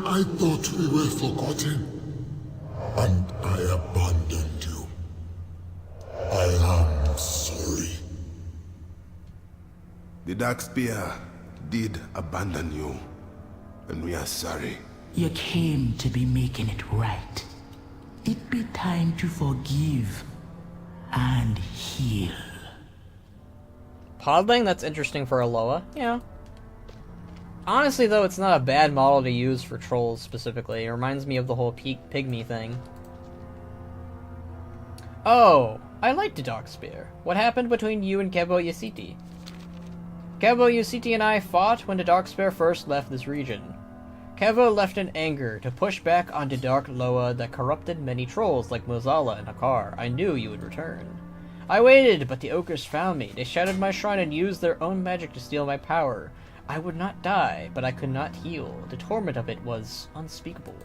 I thought we were forgotten, and I abandoned you. I am sorry. The Dark Spear did abandon you, and we are sorry. You came to be making it right. It be time to forgive and heal. Podling? That's interesting for a Loa. Yeah. Honestly, though, it's not a bad model to use for trolls specifically. It reminds me of the whole pygmy thing. Oh, I like the Dark Spear. What happened between you and Kevo Yasiti? Kevo Yasiti and I fought when the Dark Spear first left this region. Kevo left in anger to push back on the Dark Loa that corrupted many trolls like Mzala and Hakar. I knew you would return. I waited, but the Ogres found me. They shattered my shrine and used their own magic to steal my power. I would not die, but I could not heal. The torment of it was unspeakable.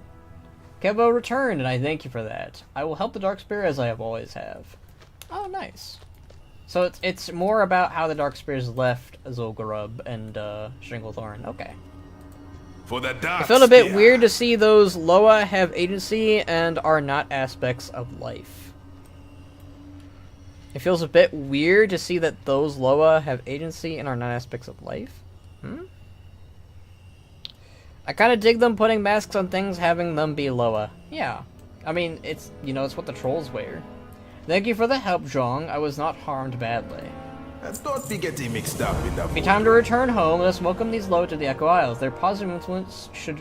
Kevo returned, and I thank you for that. I will help the Dark Spear as I have always have. Oh, nice. So it's more about how the Dark Spears left Zul'Gurub and Stranglethorn. Okay. For the Dark It felt a bit Spear. weird to see those Loa have agency and are not aspects of life. It feels a bit weird to see that those Loa have agency and are not aspects of life. I kind of dig them putting masks on things, having them be Loa. Yeah. I mean, it's, it's what the trolls wear. Thank you for the help, Zhong. I was not harmed badly. Let's not be getting mixed up in the Be time to return home. Let's welcome these Loa to the Echo Isles. Their positive influence should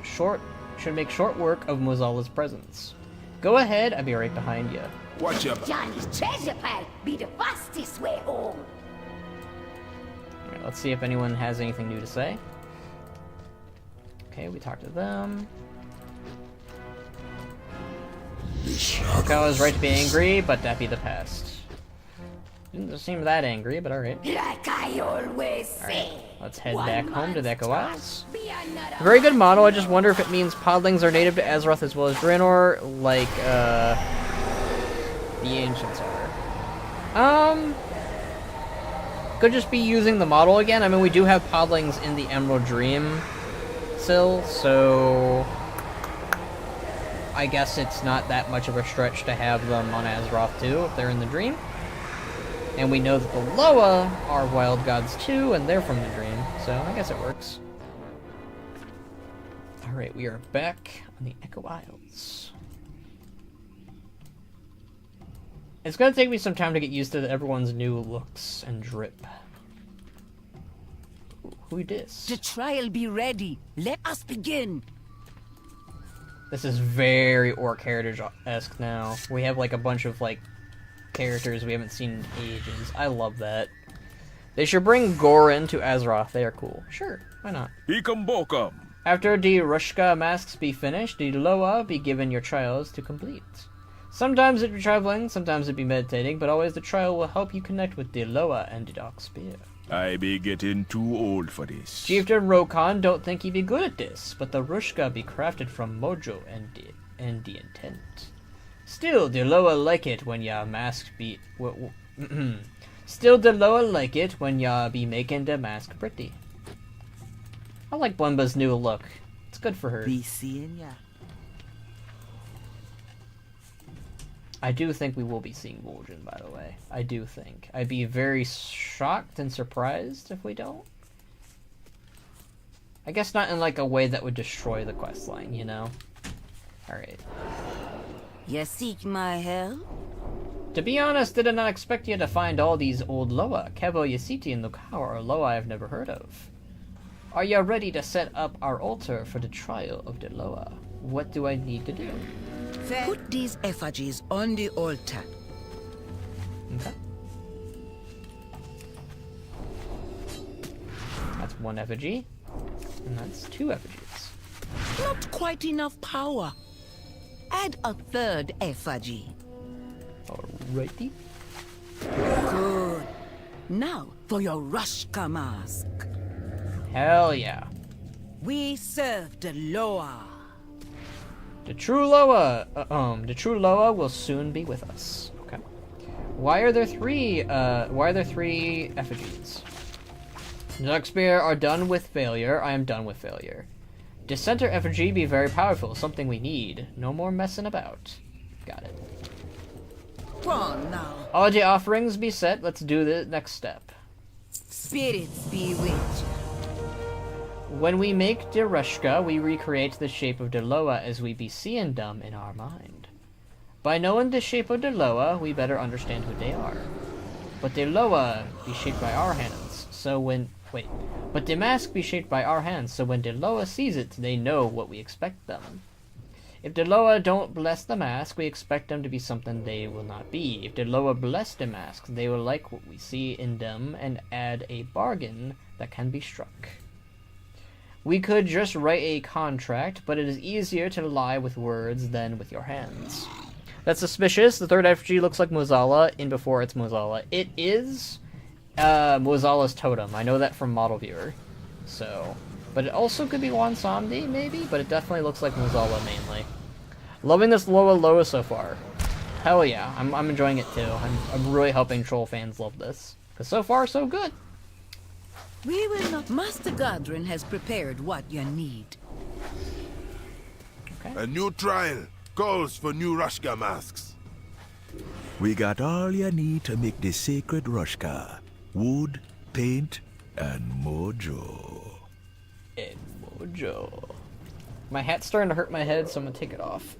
make short work of Mzala's presence. Go ahead, I'll be right behind you. Watch your Johnny's treasure pile be the fastest way home. Alright, let's see if anyone has anything new to say. Okay, we talked to them. Okay, I was right to be angry, but that be the past. Didn't seem that angry, but alright. Like I always say. Let's head back home to the Echo Isles. Be another Very good model, I just wonder if it means podlings are native to Azeroth as well as Draenor, like, the Ancients are. Could just be using the model again. I mean, we do have podlings in the Emerald Dream still, so I guess it's not that much of a stretch to have them on Azeroth too, if they're in the Dream. And we know that the Loa are wild gods too, and they're from the Dream, so I guess it works. Alright, we are back on the Echo Isles. It's gonna take me some time to get used to everyone's new looks and drip. Ooh, who dis? The trial be ready. Let us begin. This is very Orc Heritage-esque now. We have like a bunch of like characters we haven't seen in ages. I love that. They should bring Gorin to Azeroth. They are cool. Sure, why not? After the Rushka masks be finished, the Loa be given your trials to complete. Sometimes it be traveling, sometimes it be meditating, but always the trial will help you connect with the Loa and the Dark Spear. I be getting too old for this. Chieftain Rokon don't think he be good at this, but the Rushka be crafted from mojo and the intent. Still, the Loa like it when ya mask be... Still, the Loa like it when ya be making the mask pretty. I like Blemba's new look. It's good for her. Be seeing ya. I do think we will be seeing Vol'jin, by the way. I do think. I'd be very shocked and surprised if we don't. I guess not in like a way that would destroy the questline, you know? Alright. You seek my help? To be honest, did not expect you to find all these old Loa. Kevo Yasiti and Lukawa are Loa I've never heard of. Are you ready to set up our altar for the trial of the Loa? What do I need to do? Put these effigies on the altar. Okay. That's one effigy. And that's two effigies. Not quite enough power. Add a third effigy. Alrighty. Good. Now for your Rushka mask. Hell yeah. We serve the Loa. The true Loa will soon be with us. Okay. Why are there three effigies? The Darkspear are done with failure. I am done with failure. Dissenter effigy be very powerful, something we need. No more messing about. Got it. Go on now. All the offerings be set. Let's do the next step. Spirits bewitch. When we make Derushka, we recreate the shape of Deloa as we be seeing them in our mind. By knowing the shape of Deloa, we better understand who they are. But Deloa be shaped by our hands, so when... Wait. But the mask be shaped by our hands, so when Deloa sees it, they know what we expect them. If Deloa don't bless the mask, we expect them to be something they will not be. If Deloa bless the mask, they will like what we see in them and add a bargain that can be struck. We could just write a contract, but it is easier to lie with words than with your hands. That's suspicious. The third effigy looks like Mzala in before it's Mzala. It is Mzala's totem. I know that from Model Viewer. So, but it also could be Bwonsamdi, maybe, but it definitely looks like Mzala mainly. Loving this Loa so far. Hell yeah, I'm enjoying it too. I'm really hoping troll fans love this. Because so far, so good. We will not. Master Godrin has prepared what you need. Okay. A new trial calls for new Rushka masks. We got all you need to make the sacred Rushka. Wood, paint, and mojo. And mojo. My hat's starting to hurt my head, so I'm gonna take it off.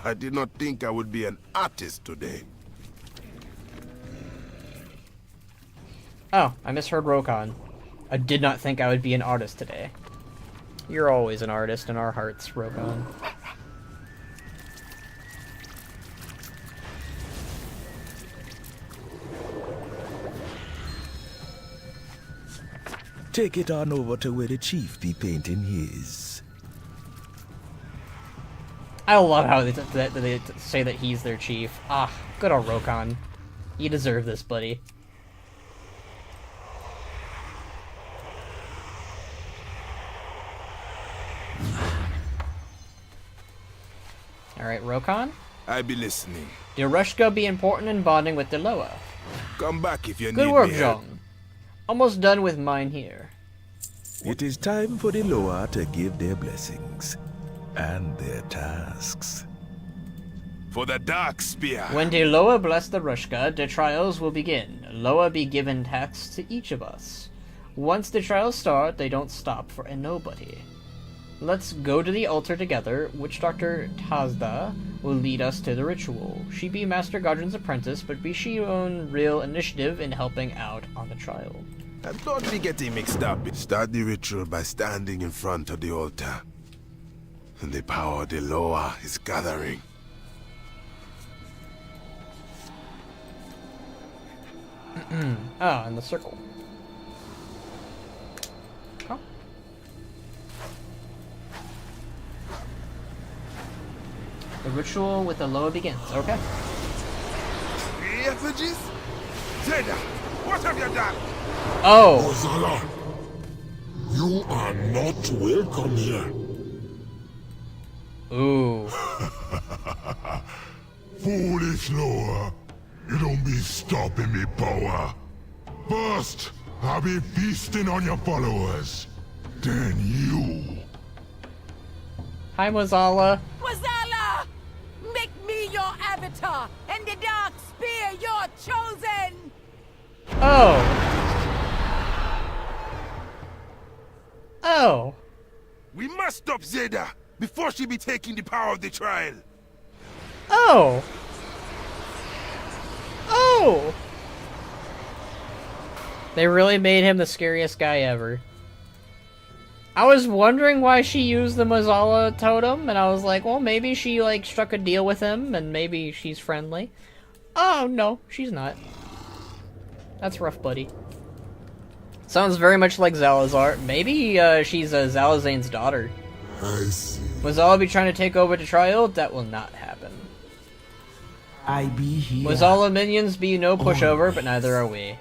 I did not think I would be an artist today. Oh, I misheard Rokon. I did not think I would be an artist today. You're always an artist in our hearts, Rokon. Take it on over to where the chief be painting his. I love how they say that he's their chief. Ah, good old Rokon. You deserve this, buddy. Alright, Rokon? I be listening. Derushka be important in bonding with Deloa. Come back if you need Good me. work, help. Jong. Almost done with mine here. It is time for the Loa to give their blessings and their tasks. For the Dark Spear. When Deloa bless the Rushka, the trials will begin. Loa be given tasks to each of us. Once the trials start, they don't stop for a nobody. Let's go to the altar together. Witch Doctor Tazda will lead us to the ritual. She be Master Godrin's apprentice, but be she own real initiative in helping out on the trial. And don't be getting mixed up. Start the ritual by standing in front of the altar. And the power of the Loa is gathering. Ah, in the circle. Huh? The ritual with the Loa begins. Okay. Effigies? Zeda, what have you done? Oh! Mzala, you are not welcome here. Ooh. Foolish Loa, you don't be stopping me power. First, I'll be feasting on your followers. Then you. Hi, Mzala. Mzala! Make me your avatar, and the Dark Spear your chosen! Oh. Oh. We must stop Zeda before she be taking the power of the trial. Oh. Oh. They really made him the scariest guy ever. I was wondering why she used the Mzala totem, and I was like, well, maybe she, like, struck a deal with him, and maybe she's friendly. Oh, no, she's not. That's rough, buddy. Sounds very much like Zalazar. Maybe, she's Zalazane's daughter. I see. Mzala be trying to take over the trial? That will not happen. I be here. Mzala minions be no pushover, but neither are we.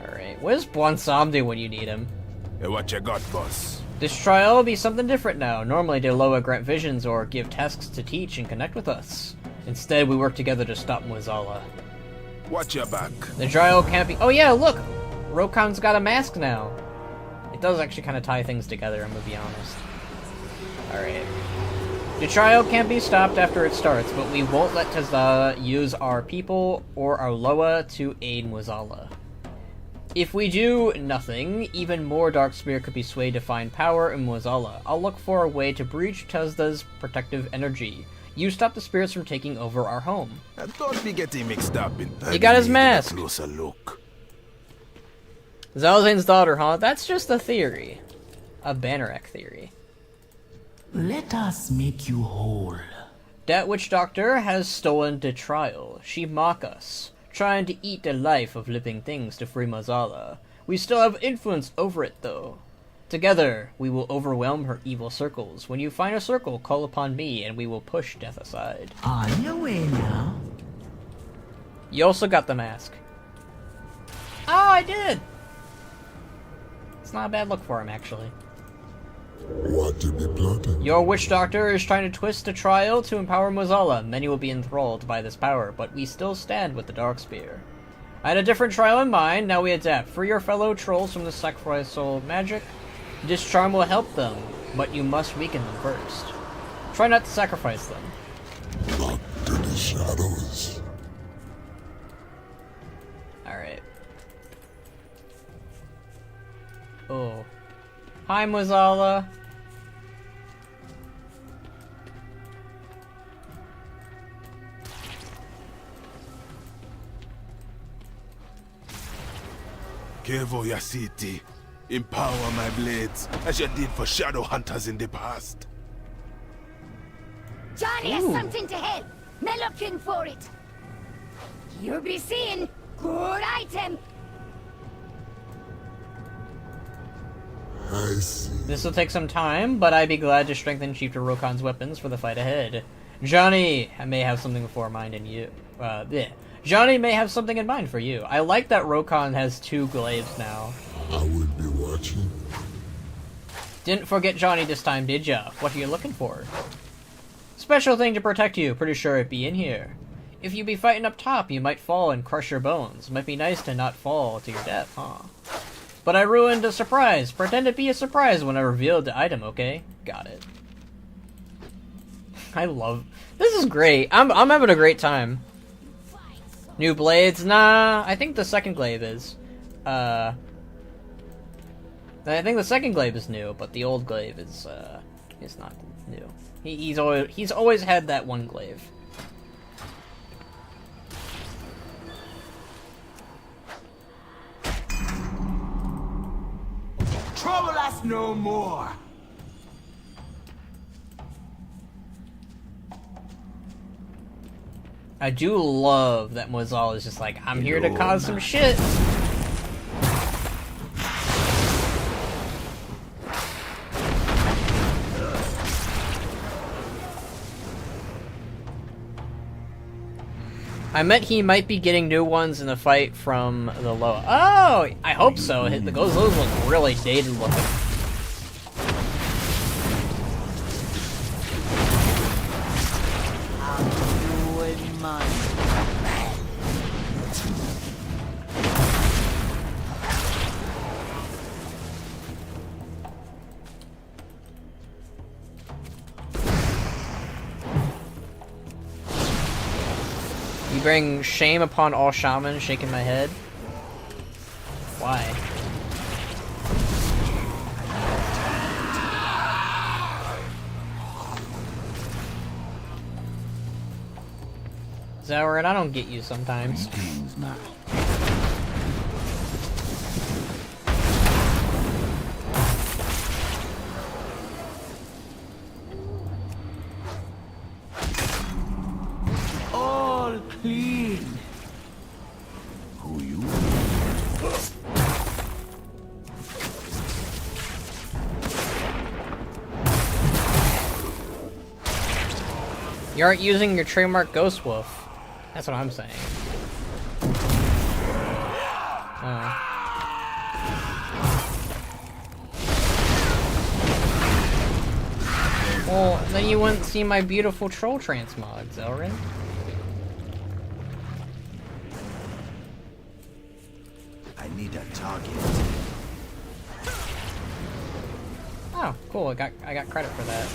Alright, where's Bwonsamdi when you need him? Hey, what you got, boss? This trial will be something different now. Normally, Deloa grant visions or give tasks to teach and connect with us. Instead, we work together to stop Mzala. Watch your back. The trial can't be— oh yeah, look! Rokan's got a mask now. It does actually kind of tie things together, I'm gonna be honest. Alright. The trial can't be stopped after it starts, but we won't let Mzala use our people or our Loa to aid Mzala. If we do nothing, even more Darkspear could be swayed to find power in Mzala. I'll look for a way to breach Tezda's protective energy. You stop the spirits from taking over our home. Don't be getting mixed up in. He got his mask. A closer look. Zal'Zain's daughter, huh? That's just a theory. A Banneret theory. Let us make you whole. That witch doctor has stolen the trial. She mock us, trying to eat the life of living things to free Mzala. We still have influence over it, though. Together, we will overwhelm her evil circles. When you find a circle, call upon me, and we will push death aside. On your way now. You also got the mask. Oh, I did! It's not a bad look for him, actually. What to be plotting? Your witch doctor is trying to twist the trial to empower Mzala. Many will be enthralled by this power, but we still stand with the Darkspear. I had a different trial in mind, now we adapt. Free your fellow trolls from the sacrificial magic. This charm will help them, but you must weaken them first. Try not to sacrifice them. Not to the shadows. Alright. Oh. Hi, Mzala. Kevo Yasiti. Empower my blades, as you did for shadow hunters in the past. Johnny has something to help. Me looking for it. You'll be seeing good item. I see. This will take some time, but I'd be glad to strengthen Chief Rokan's weapons for the fight ahead. Johnny may have something for mind in you. Johnny may have something in mind for you. I like that Rokan has 2 glaives now. I will be watching. Didn't forget Johnny this time, did ya? What are you looking for? Special thing to protect you. Pretty sure it'd be in here. If you be fighting up top, you might fall and crush your bones. Might be nice to not fall to your death, huh? But I ruined a surprise. Pretend to be a surprise when I revealed the item, okay? Got it. I love... This is great. I'm having a great time. New blades? Nah, I think the second glaive is. I think the second glaive is new, but the old glaive is not new. He's always had that one glaive. Trouble us no more. I do love that Mzala is just like, I'm here to cause some shit. I meant he might be getting new ones in the fight from the Loa. Oh, I hope so. Those look really dated looking. You bring shame upon all shamans, shaking my head. Why? Zaurin, I don't get you sometimes. All clean. Who you? You aren't using your trademark Ghost Wolf. That's what I'm saying. Well, then you wouldn't see my beautiful troll transmog, Zelrin. I need a target. Oh, cool. I got credit for that.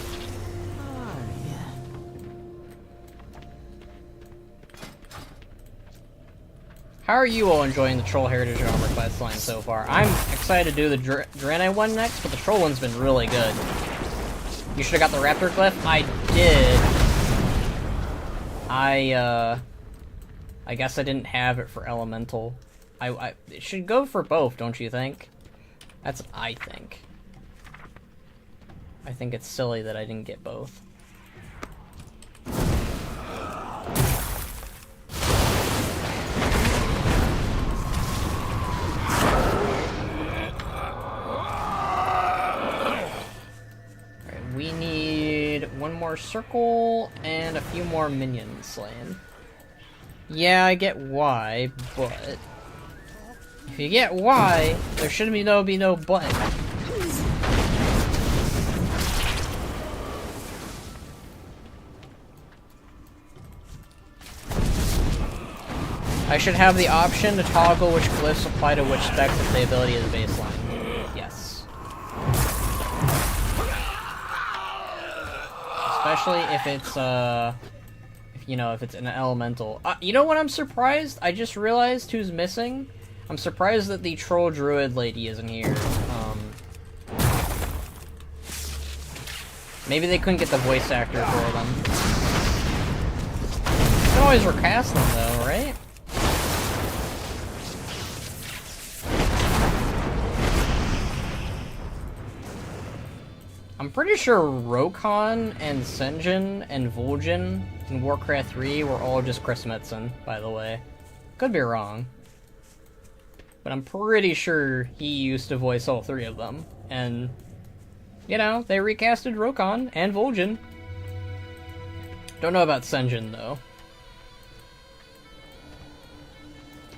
How are you all enjoying the Troll Heritage Armor questline so far? I'm excited to do the Draenei one next, but the Troll one's been really good. You should have got the Raptor Glyph? I did. I guess I didn't have it for Elemental. It should go for both, don't you think? That's what I think. I think it's silly that I didn't get both. We need one more circle and a few more minions slain. Yeah, I get why, but if you get why, there shouldn't be no but. I should have the option to toggle which glyphs apply to which specs if the ability is baseline. Yes. Especially if it's, if it's an elemental. You know what I'm surprised? I just realized who's missing. I'm surprised that the troll druid lady isn't here. Maybe they couldn't get the voice actor for them. You can always recast them though, right? I'm pretty sure Rokhan and Senjin and Vol'jin in Warcraft 3 were all just Chris Metzen, by the way. Could be wrong. But I'm pretty sure he used to voice all three of them. And, you know, they recasted Rokhan and Vol'jin. Don't know about Senjin, though.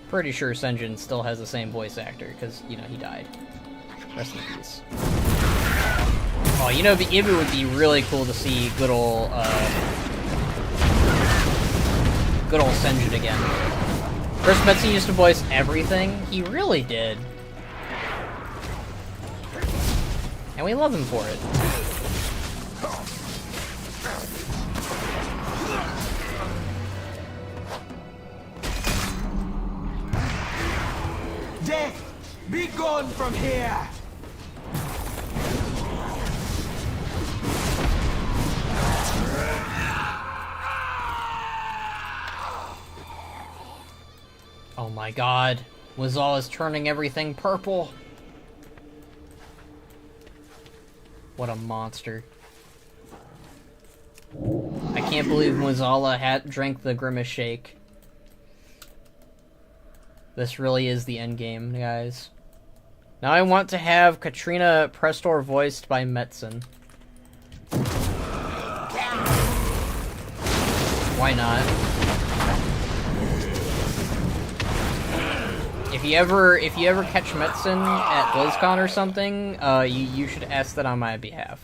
Pretty sure Senjin still has the same voice actor, because, you know, he died. Rest in peace. Oh, you know, it would be really cool to see good old Senjin again. Chris Metzen used to voice everything. He really did. And we love him for it. Death, be gone from here! Oh my god. Mzala is turning everything purple. What a monster. I can't believe Mzala drank the Grimace Shake. This really is the endgame, guys. Now I want to have Katrina Prestor voiced by Metzen. Why not? If you ever catch Metzen at BlizzCon or something, you should ask that on my behalf.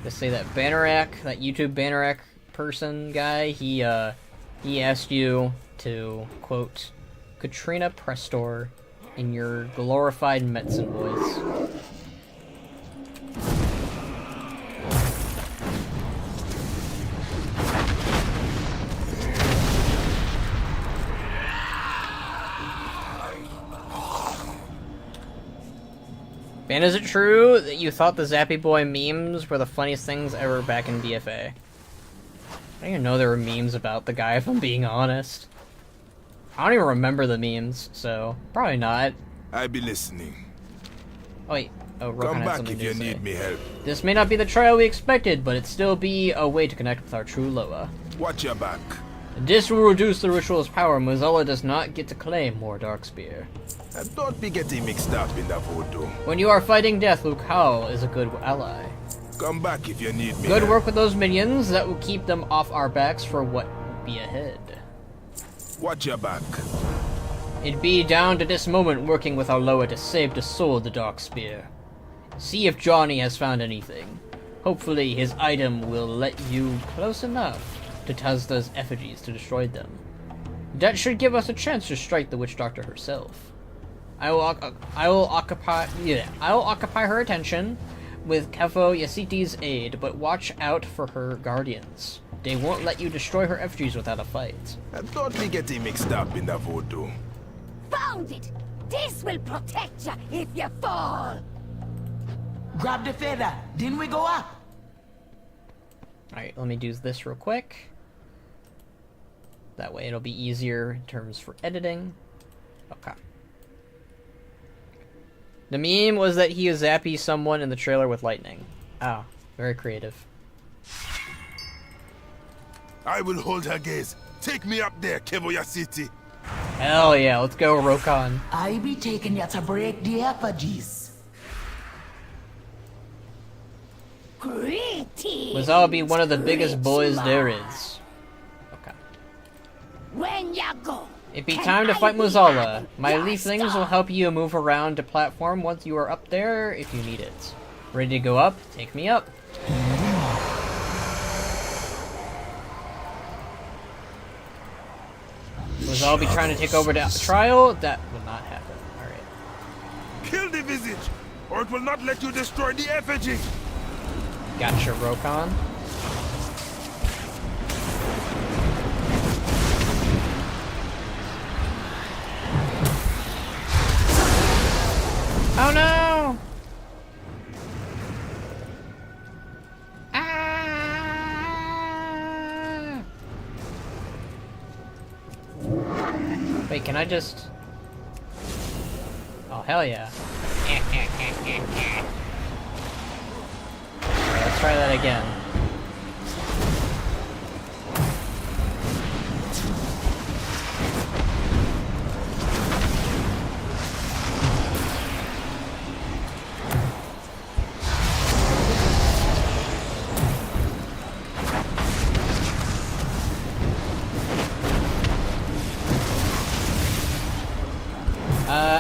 Just say that Bannerack, that YouTube Bannerack person guy, he asked you to quote Katrina Prestor in your glorified Metzen voice. Man, is it true that you thought the Zappy Boy memes were the funniest things ever back in BFA? I didn't even know there were memes about the guy, if I'm being honest. I don't even remember the memes, so probably not. I be listening. Oh wait, Rokhan Come had back something if to you say. need me help. This may not be the trial we expected, but it still be a way to connect with our true Loa. Watch your back. This will reduce the ritual's power. Mzala does not get to claim more Darkspear. And don't be getting mixed up in that voodoo. When you are fighting death, Luke Howell is a good ally. Come back if you need me. Good work with those minions. That will keep them off our backs for what will be ahead. Watch your back. It be down to this moment working with our Loa to save the soul of the Darkspear. See if Johnny has found anything. Hopefully his item will let you close enough to Tazda's effigies to destroy them. That should give us a chance to strike the Witch Doctor herself. I will occupy her attention with Kefo Yasiti's aid, but watch out for her guardians. They won't let you destroy her effigies without a fight. I thought we getting mixed up in the voodoo. Found it! This will protect you if you fall! Grab the feather, then we go up. Alright, let me do this real quick. That way it'll be easier in terms for editing. Okay. The meme was that he is zappy someone in the trailer with lightning. Oh, very creative. I will hold her gaze. Take me up there, Kevoya City. Hell yeah, let's go, Rokon. I be taking you to break the effigies. Greetings! Mzala be one of the biggest boys there is. Okay. When you go, It be time to fight Mzala. My leaflings will help you move around the platform once you are up there if you need it. Ready to go up? Take me up. Mzala be trying to take over the trial? That will not happen. Alright. Kill the visage, or it will not let you destroy the effigy. Gotcha, Rokon. Oh no! Ah! Wait, can I just... Oh, hell yeah. Alright, let's try that again.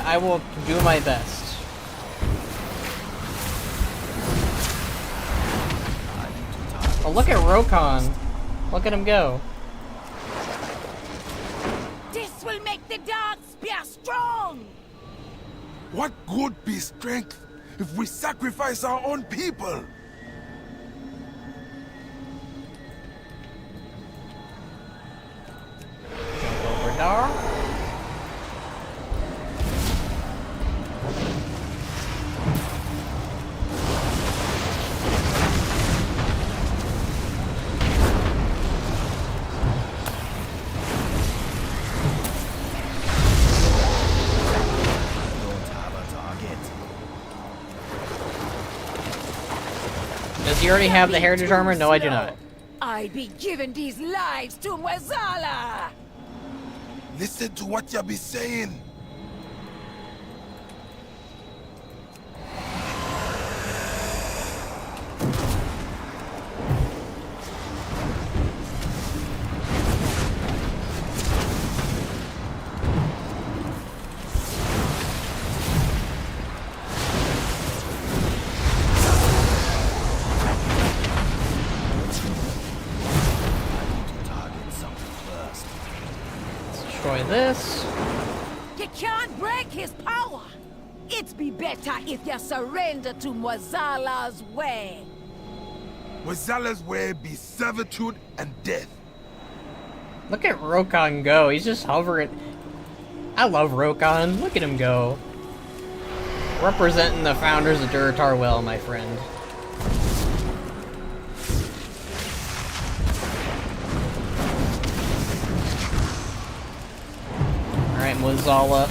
I will do my best. Oh, look at Rokon. Look at him go. This will make the dark spear strong! What good be strength if we sacrifice our own people? Jump over there. Does he already have the heritage armor? No, I do not. I'd be giving these lives to Mzala! Listen to what you be saying. Destroy this. You can't break his power! It'd be better if you surrender to Mzala's way! Mzala's way be servitude and death. Look at Rokon go. He's just hovering. I love Rokon. Look at him go. Representing the founders of Durotar well, my friend. Alright, Mzala.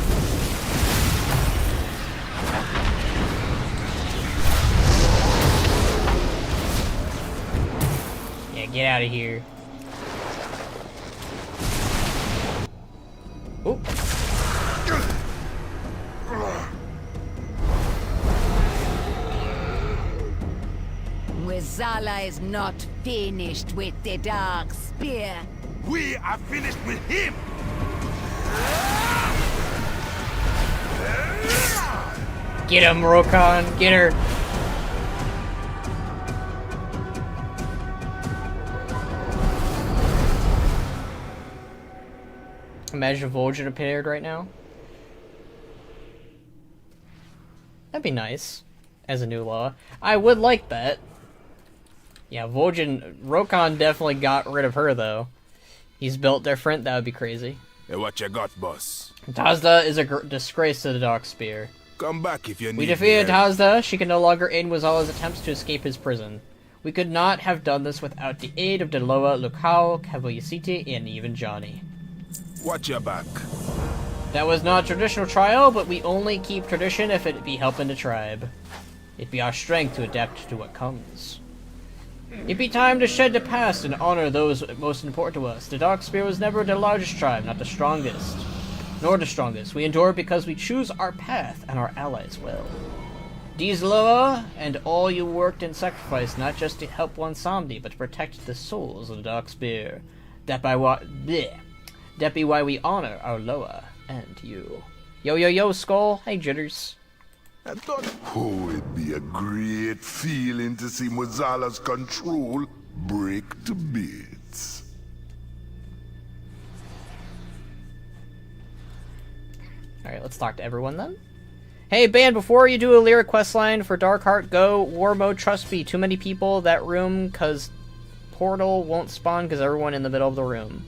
Yeah, get out of here. Oop. Mzala is not finished with the dark spear. We are finished with him. Get him, Rokon. Get her. Imagine if Vol'jin appeared right now. That'd be nice. As a new Loa. I would like that. Yeah, Vol'jin... Rokon definitely got rid of her, though. He's built different. That would be crazy. Hey, what you got, boss? Tazda is a disgrace to the Dark Spear. Come back if you need We me. defeated Tazda. She can no longer aid Mzala's attempts to escape his prison. We could not have done this without the aid of Deloa, Lukao, Kavuyasiti, and even Johnny. Watch your back. That was not a traditional trial, but we only keep tradition if it be helping the tribe. It be our strength to adapt to what comes. It be time to shed the past and honor those most important to us. The Dark Spear was never the largest tribe, not the strongest. Nor the strongest. We endure because we choose our path, and our allies will. These Loa, and all you worked and sacrificed, not just to help Bwonsamdi, but to protect the souls of the Dark Spear. That be why we honor our Loa, and you. Yo, yo, yo, Skull. Hey, Jitters. Oh, it'd be a great feeling to see Mzala's control break to bits. Alright, let's talk to everyone then. Hey, band, before you do a lyric questline for Darkheart, go war mode, trust me. Too many people, that room, cause portal won't spawn because everyone in the middle of the room.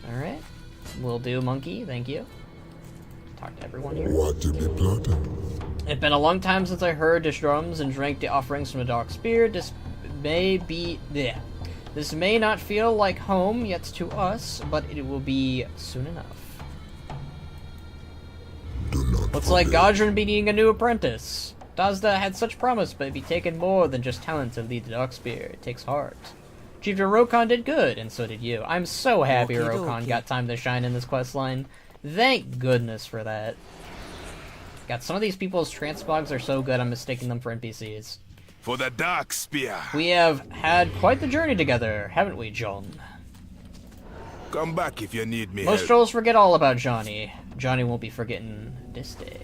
Alright. Will do, monkey. Thank you. Talk to everyone here. What you be plotting? It's been a long time since I heard the drums and drank the offerings from the Dark Spear. This may be... Bleh. This may not feel like home yet to us, but it will be soon enough. Looks like Godrin be needing a new apprentice. Tazda had such promise, but it'd be taken more than just talent to lead the Dark Spear. It takes heart. Chieftain Rokon did good, and so did you. I'm so happy Rokon got time to shine in this questline. Thank goodness for that. God, some of these people's transmogs are so good I'm mistaking them for NPCs. For the Dark Spear. We have had quite the journey together, haven't we, John? Come back if you need me. Most trolls forget all about Johnny. Johnny won't be forgetting this day.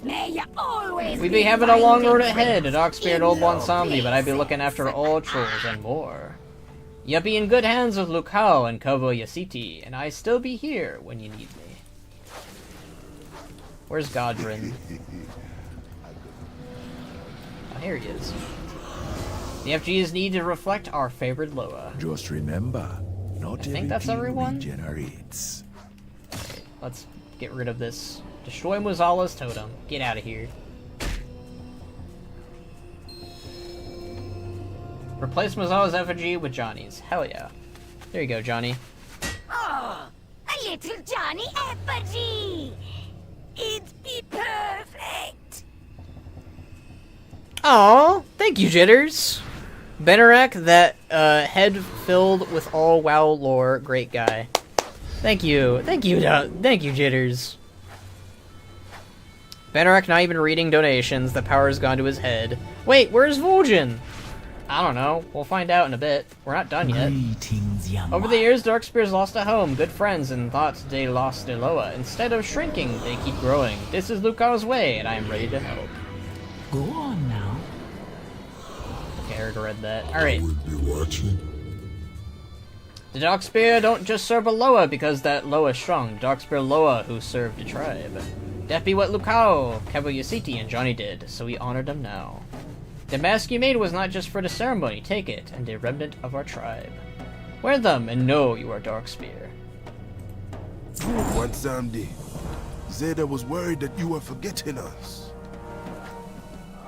May you always We'd be having a long road ahead, a Dark Spear and old Bwonsamdi, but I'd be looking after all trolls and more. You'll be in good hands with Lukao and Kavuyasiti, and I still be here when you need me. Where's Godrin? Oh, here he is. The FGs need to reflect our favored Loa. Just remember, not I think that's everyone. Regenerates. Let's get rid of this. Destroy Mzala's totem. Get out of here. Replace Mzala's effigy with Johnny's. Hell yeah. There you go, Johnny. Oh, a little Johnny effigy. It'd be perfect. Aw, thank you, Jitters. Benarak, that head filled with all WoW lore, great guy. Thank you, Jitters. Benarak not even reading donations, the power's gone to his head. Wait, where's Vol'jin? I don't know, we'll find out in a bit. We're not done yet. Greetings, young Over the years, Darkspear's lost a home, good friends, and thought they lost their Loa. Instead of shrinking, they keep growing. This is Lucao's way, and I am ready to help. Go on now. Okay, I already read that. Alright. We'll be watching. The Darkspear don't just serve a Loa because that Loa is strong. Darkspear Loa who served the tribe. That be what Lukao, Kavuyasiti, and Johnny did, so we honored them now. The mask you made was not just for the ceremony, take it, and a remnant of our tribe. Wear them, and know you are Darkspear. Bwonsamdi, Zeta was worried that you were forgetting us.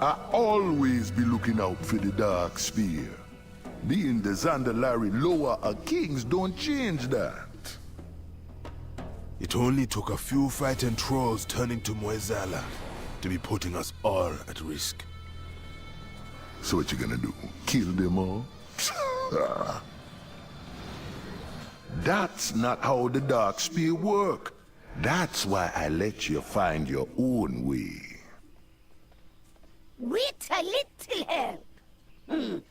I always be looking out for the Dark Spear. Being the Xandalari Loa of Kings don't change that. It only took a few frightened trolls turning to Mzala to be putting us all at risk. So what you gonna do? Kill them all? That's not how the Dark Spear work. That's why I let you find your own way. With a little help.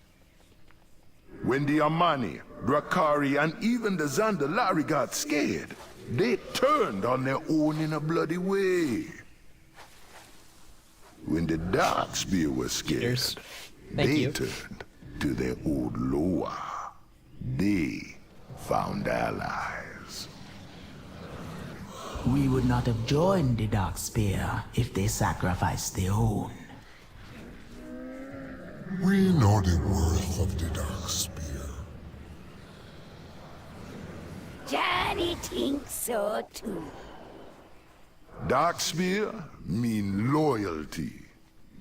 When the Amani, Drakari, and even the Xandalari got scared, they turned on their own in a bloody way. When the Dark Spear was scared, they turned to their old Loa. They found allies. We would not have joined the Dark Spear if they sacrificed their own. We know the worth of the Dark Spear. Johnny thinks so too. Dark Spear mean loyalty.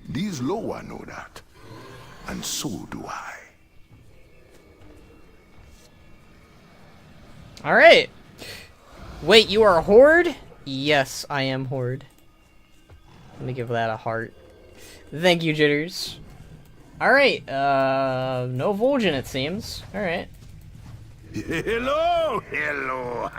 These Loa know that. And so do I. Alright. Wait, you are a Horde? Yes, I am Horde. Let me give that a heart. Thank you, Jitters. Alright, no Vol'jin it seems. Alright. Hello, hello.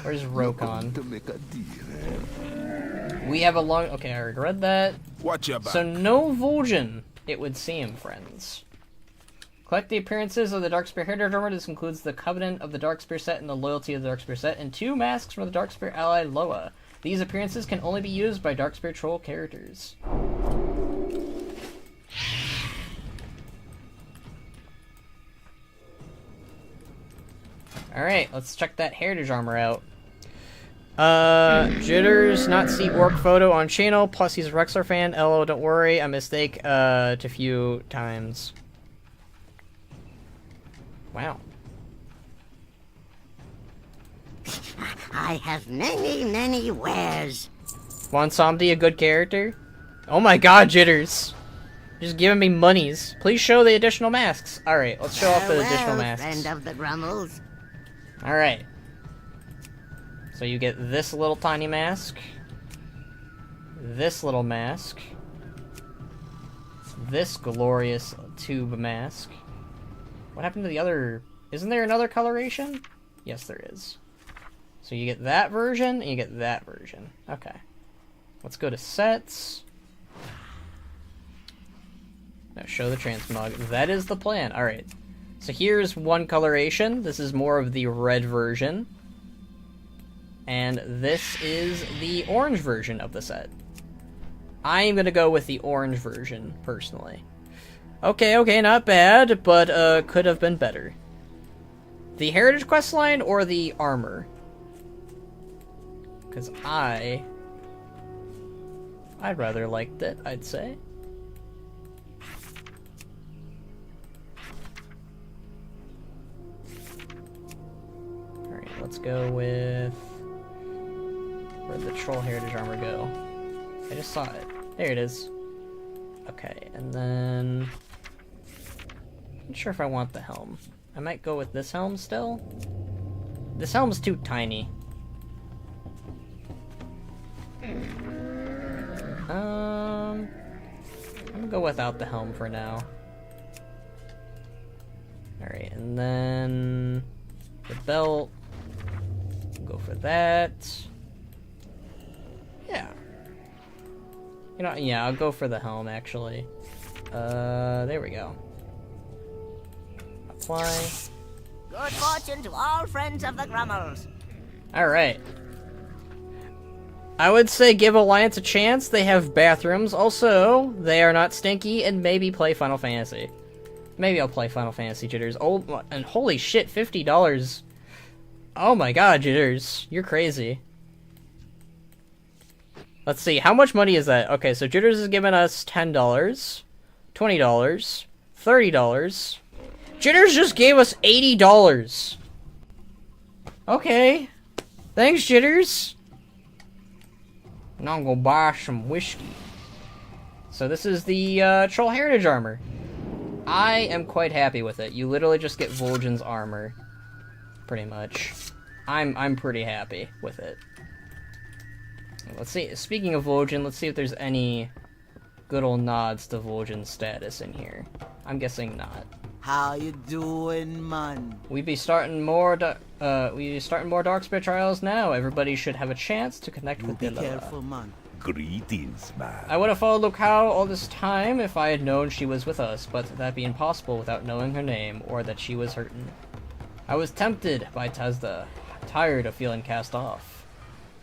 Where's Rokon? To make a deal, We have a long... Okay, I already read that. Watch your back. So no Vol'jin, it would seem, friends. Collect the appearances of the Darkspear Heritage Armor. This includes the Covenant of the Darkspear set and the Loyalty of the Darkspear set, and 2 masks from the Darkspear ally Loa. These appearances can only be used by Darkspear Troll characters. Alright, let's check that Heritage Armor out. Jitters, not see orc photo on channel, plus he's a Rexler fan. LO, don't worry, a mistake, to few times. Wow. I have many wares. Bwonsamdi, a good character? Oh my god, Jitters! Just giving me monies. Please show the additional masks. Alright, let's show off the additional masks. Friend of the Grummels. Alright. So you get this little tiny mask. This little mask. This glorious tube mask. What happened to the other... Isn't there another coloration? Yes, there is. So you get that version, and you get that version. Okay. Let's go to sets. Now show the transmog. That is the plan. Alright. So here's one coloration. This is more of the red version. And this is the orange version of the set. I am going to go with the orange version, personally. Okay, not bad, but could have been better. The Heritage Questline or the armor? Because I'd rather liked it, I'd say. Alright, let's go with... Where'd the Troll Heritage Armor go? I just saw it. There it is. Okay, and then... I'm not sure if I want the helm. I might go with this helm still. This helm's too tiny. I'm gonna go without the helm for now. Alright, and then... the belt. Go for that. Yeah. You know, yeah, I'll go for the helm, actually. There we go. Apply. Good fortune to all friends of the Grummels. Alright. I would say give Alliance a chance. They have bathrooms. Also, they are not stinky, and maybe play Final Fantasy. Maybe I'll play Final Fantasy, Jitters. Oh, and holy shit, $50. Oh my god, Jitters. You're crazy. Let's see, how much money is that? Okay, so Jitters has given us $10, $20, $30. Jitters just gave us $80. Okay. Thanks, Jitters. Now I'm gonna buy some whiskey. So this is the Troll Heritage Armor. I am quite happy with it. You literally just get Vol'jin's armor. Pretty much. I'm pretty happy with it. Let's see, speaking of Vol'jin, let's see if there's any good old nods to Vol'jin's status in here. I'm guessing not. How you doing, man? We be starting more Darkspear trials now. Everybody should have a chance to connect with Be Dilla. careful, man. Greetings, man. I would have followed Lukao all this time if I had known she was with us, but that'd be impossible without knowing her name or that she was hurting. I was tempted by Tezda, tired of feeling cast off.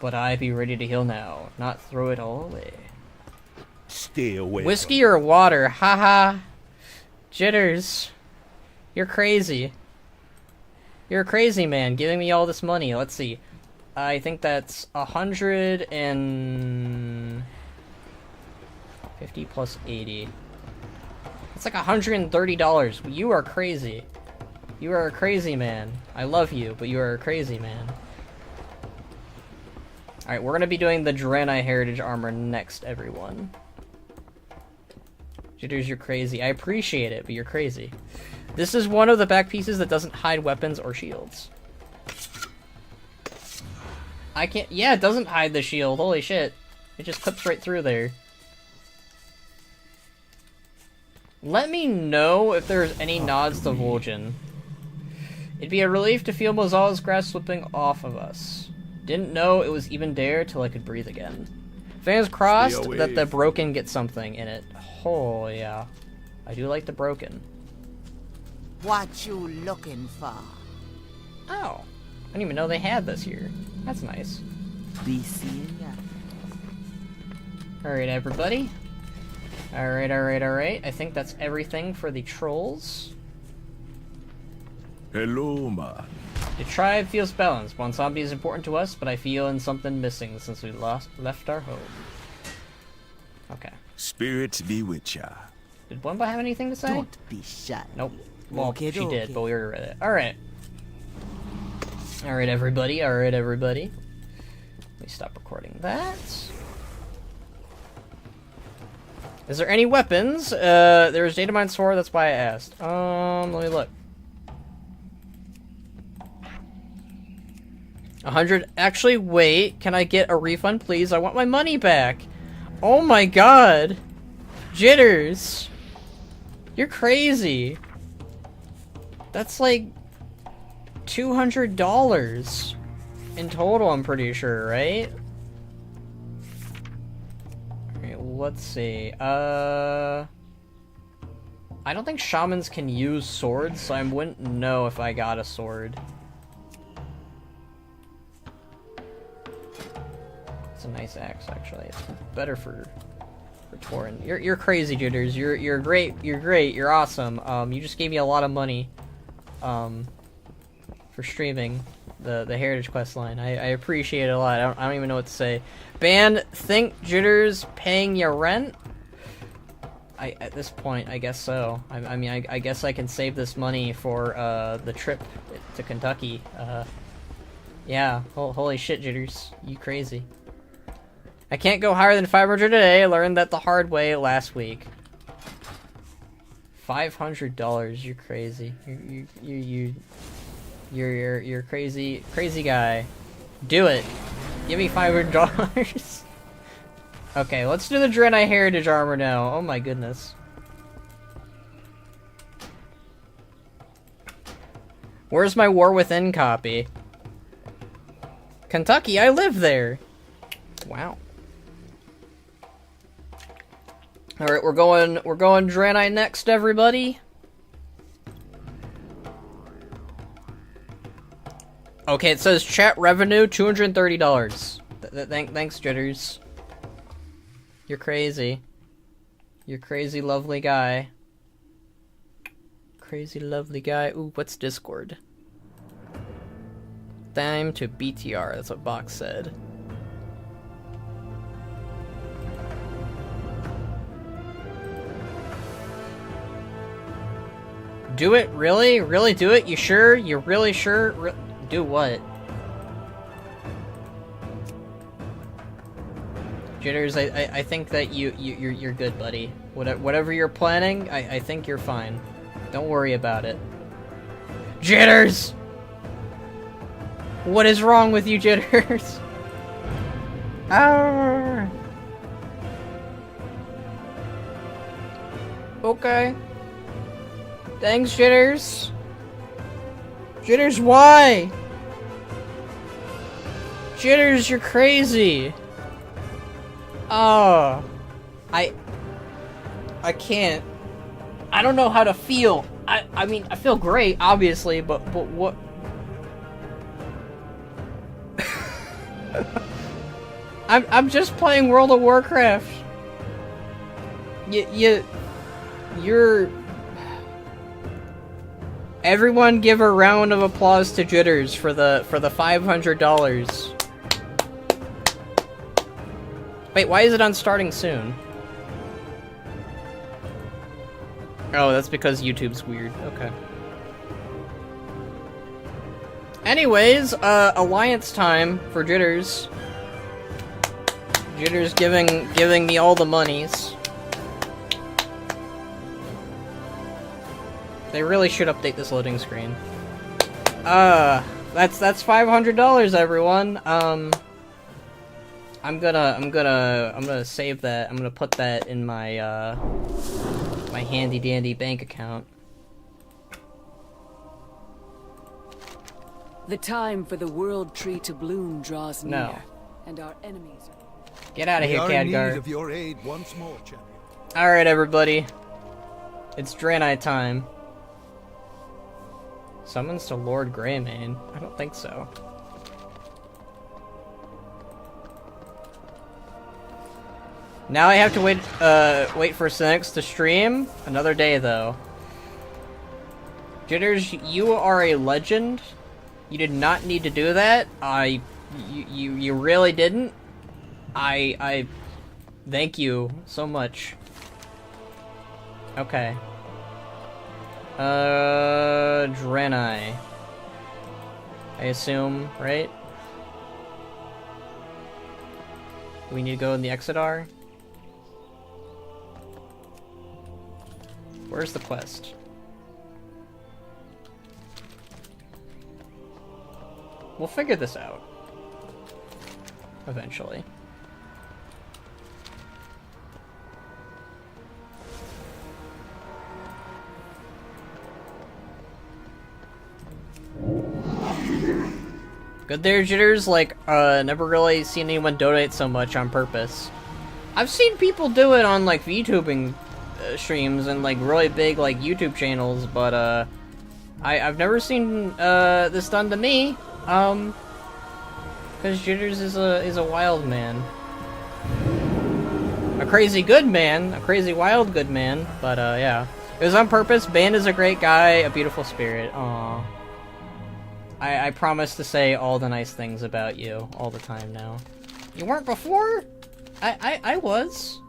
But I be ready to heal now, not throw it all away. Stay away. Whiskey or water? Haha. Jitters. You're crazy. You're a crazy man, giving me all this money. Let's see. I think that's 150 plus 80. It's like $130. You are crazy. You are a crazy man. I love you, but you are a crazy man. Alright, we're gonna be doing the Draenei Heritage Armor next, everyone. Jitters, you're crazy. I appreciate it, but you're crazy. This is one of the back pieces that doesn't hide weapons or shields. I can't... Yeah, it doesn't hide the shield. Holy shit. It just clips right through there. Let me know if there's any nods to Vol'jin. It'd be a relief to feel Mzala's grasp slipping off of us. Didn't know it was even there till I could breathe again. Fingers crossed that the broken get something in it. Oh, yeah. I do like the broken. What you looking for? Oh. I didn't even know they had this here. That's nice. Be seeing ya. Alright, everybody. Alright. I think that's everything for the trolls. Hello, ma. The tribe feels balanced. Bwonsamdi is important to us, but I feel in something missing since we left our home. Okay. Spirits be with ya. Did Bwonba have anything to say? Don't be shy. Nope. Well, Okay, she okay. did, but we already read it. Alright. Alright, everybody. Let me stop recording that. Is there any weapons? There's data mine sword, that's why I asked. Let me look. 100. Actually, wait. Can I get a refund, please? I want my money back. Oh my god. Jitters. You're crazy. That's like $200 in total, I'm pretty sure, right? Alright, let's see. I don't think shamans can use swords, so I wouldn't know if I got a sword. It's a nice axe, actually. It's better for Tauren. You're crazy, Jitters. You're great. You're awesome. You just gave me a lot of money, for streaming the Heritage Questline. I appreciate it a lot. I don't even know what to say. Ban, think Jitters paying your rent? At this point, I guess so. I mean, I guess I can save this money for the trip to Kentucky. Yeah. Holy shit, Jitters. You crazy. I can't go higher than 500 today. I learned that the hard way last week. $500. You're crazy. You're crazy guy. Do it. Give me $500. Okay, let's do the Draenei Heritage Armor now. Oh my goodness. Where's my War Within copy? Kentucky, I live there. Wow. Alright, we're going Draenei next, everybody. Okay, it says chat revenue $230. Thanks, Jitters. You're crazy. You're crazy, lovely guy. Crazy, lovely guy. Ooh, what's Discord? Time to BTR. That's what Box said. Do it? Really? Really do it? You sure? You're really sure? Do what? Jitters, I think that you're good, buddy. Whatever you're planning, I think you're fine. Don't worry about it. Jitters! What is wrong with you, Jitters? Ah. Okay. Thanks, Jitters. Jitters, why? Jitters, you're crazy. Oh. I can't. I don't know how to feel. I mean, I feel great, obviously, but what? I'm just playing World of Warcraft. You're... Everyone give a round of applause to Jitters for the $500. Wait, why is it on starting soon? Oh, that's because YouTube's weird. Okay. Anyways, alliance time for Jitters. Jitters giving me all the monies. They really should update this loading screen. That's $500, everyone. I'm gonna save that. I'm gonna put that in my my handy dandy bank account. The time for the world tree to bloom draws near, No. and our enemies are... Get out of here, We are in need Khadgar. of your aid once more, champion. Alright, everybody. It's Draenei time. Summons to Lord Greymane? I don't think so. Now I have to wait for Cynics to stream. Another day, though. Jitters, you are a legend. You did not need to do that. You really didn't. I thank you so much. Okay. Draenei. I assume, right? We need to go in the Exodar. Where's the quest? We'll figure this out. Eventually. Good there, Jitters. Like, never really seen anyone donate so much on purpose. I've seen people do it on, like, VTubing streams and, like, really big, like, YouTube channels, but, I've never seen, this done to me. Because Jitters is a wild man. A crazy good man. A crazy wild good man. But, yeah. It was on purpose. Band is a great guy. A beautiful spirit. Aww. I promise to say all the nice things about you all the time now. You weren't before? I was.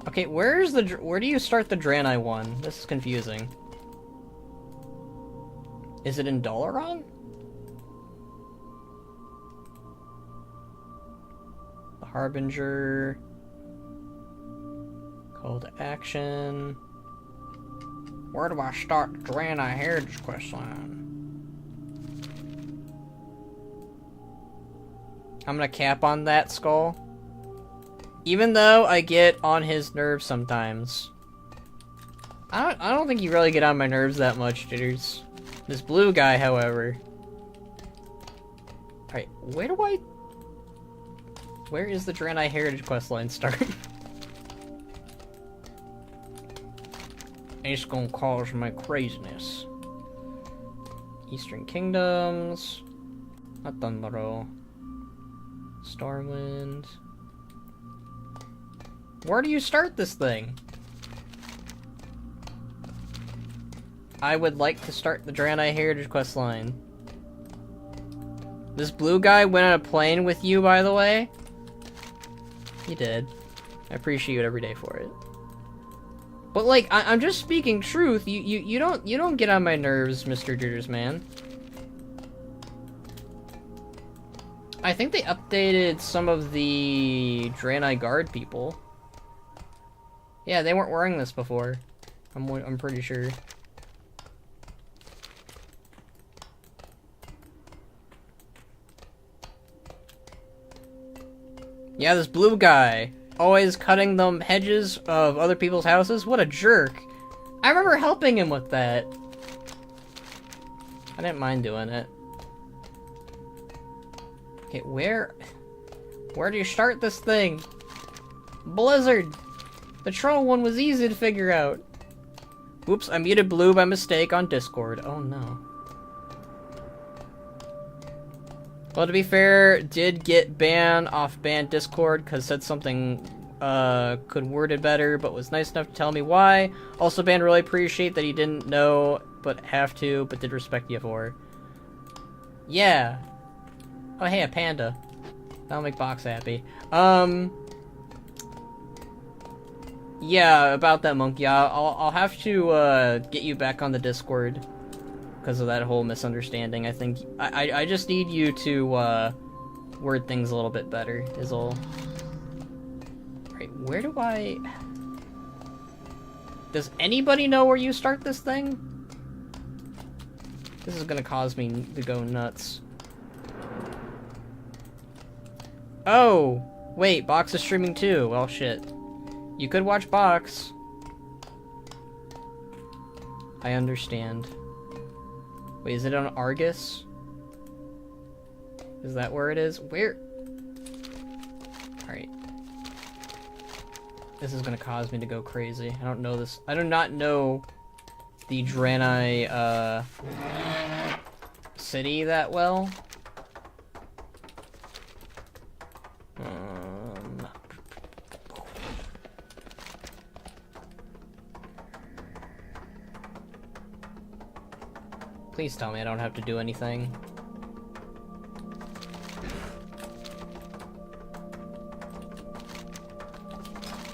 Okay, where do you start the Draenei one? This is confusing. Is it in Dalaran? The Harbinger. Call to action. Where do I start the Draenei Heritage questline? I'm gonna cap on that skull. Even though I get on his nerves sometimes. I don't think you really get on my nerves that much, Jitters. This blue guy, however. Alright, where is the Draenei Heritage questline start? It's gonna cause my craziness. Eastern Kingdoms. Hataru. Stormwind. Where do you start this thing? I would like to start the Draenei Heritage questline. This blue guy went on a plane with you, by the way. He did. I appreciate you every day for it. But like, I'm just speaking truth. You don't get on my nerves, Mr. Jitters, man. I think they updated some of the Draenei Guard people. Yeah, they weren't wearing this before. I'm pretty sure. Yeah, this blue guy. Always cutting the hedges of other people's houses? What a jerk. I remember helping him with that. I didn't mind doing it. Okay, where do you start this thing? Blizzard! The troll one was easy to figure out. Oops, I muted Blue by mistake on Discord. Oh no. Well, to be fair, did get banned off banned Discord because said something could word it better, but was nice enough to tell me why. Also, banned really appreciate that he didn't know but have to, but did respect you for. Yeah. Oh hey, a panda. That'll make Box happy. Yeah, about that monkey. I'll have to get you back on the Discord because of that whole misunderstanding. I think I just need you to word things a little bit better. Is all. Right, where do I? Does anybody know where you start this thing? This is gonna cause me to go nuts. Oh, wait, Box is streaming too. Well, shit. You could watch Box. I understand. Wait, is it on Argus? Is that where it is? Where? Alright. This is gonna cause me to go crazy. I don't know this. I do not know the Draenei, city that well. Please tell me I don't have to do anything.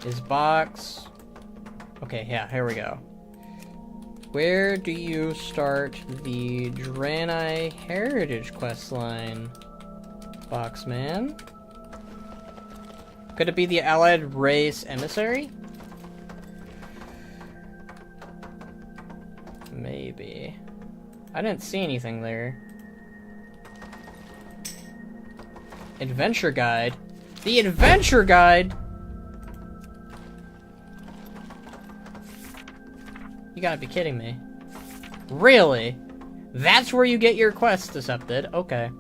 Is Box... Okay, yeah, here we go. Where do you start the Draenei Heritage questline, Boxman? Could it be the Allied Race Emissary? Maybe. I didn't see anything there. Adventure Guide? The Adventure Guide?! You gotta be kidding me. Really? That's where you get your quests accepted? Okay.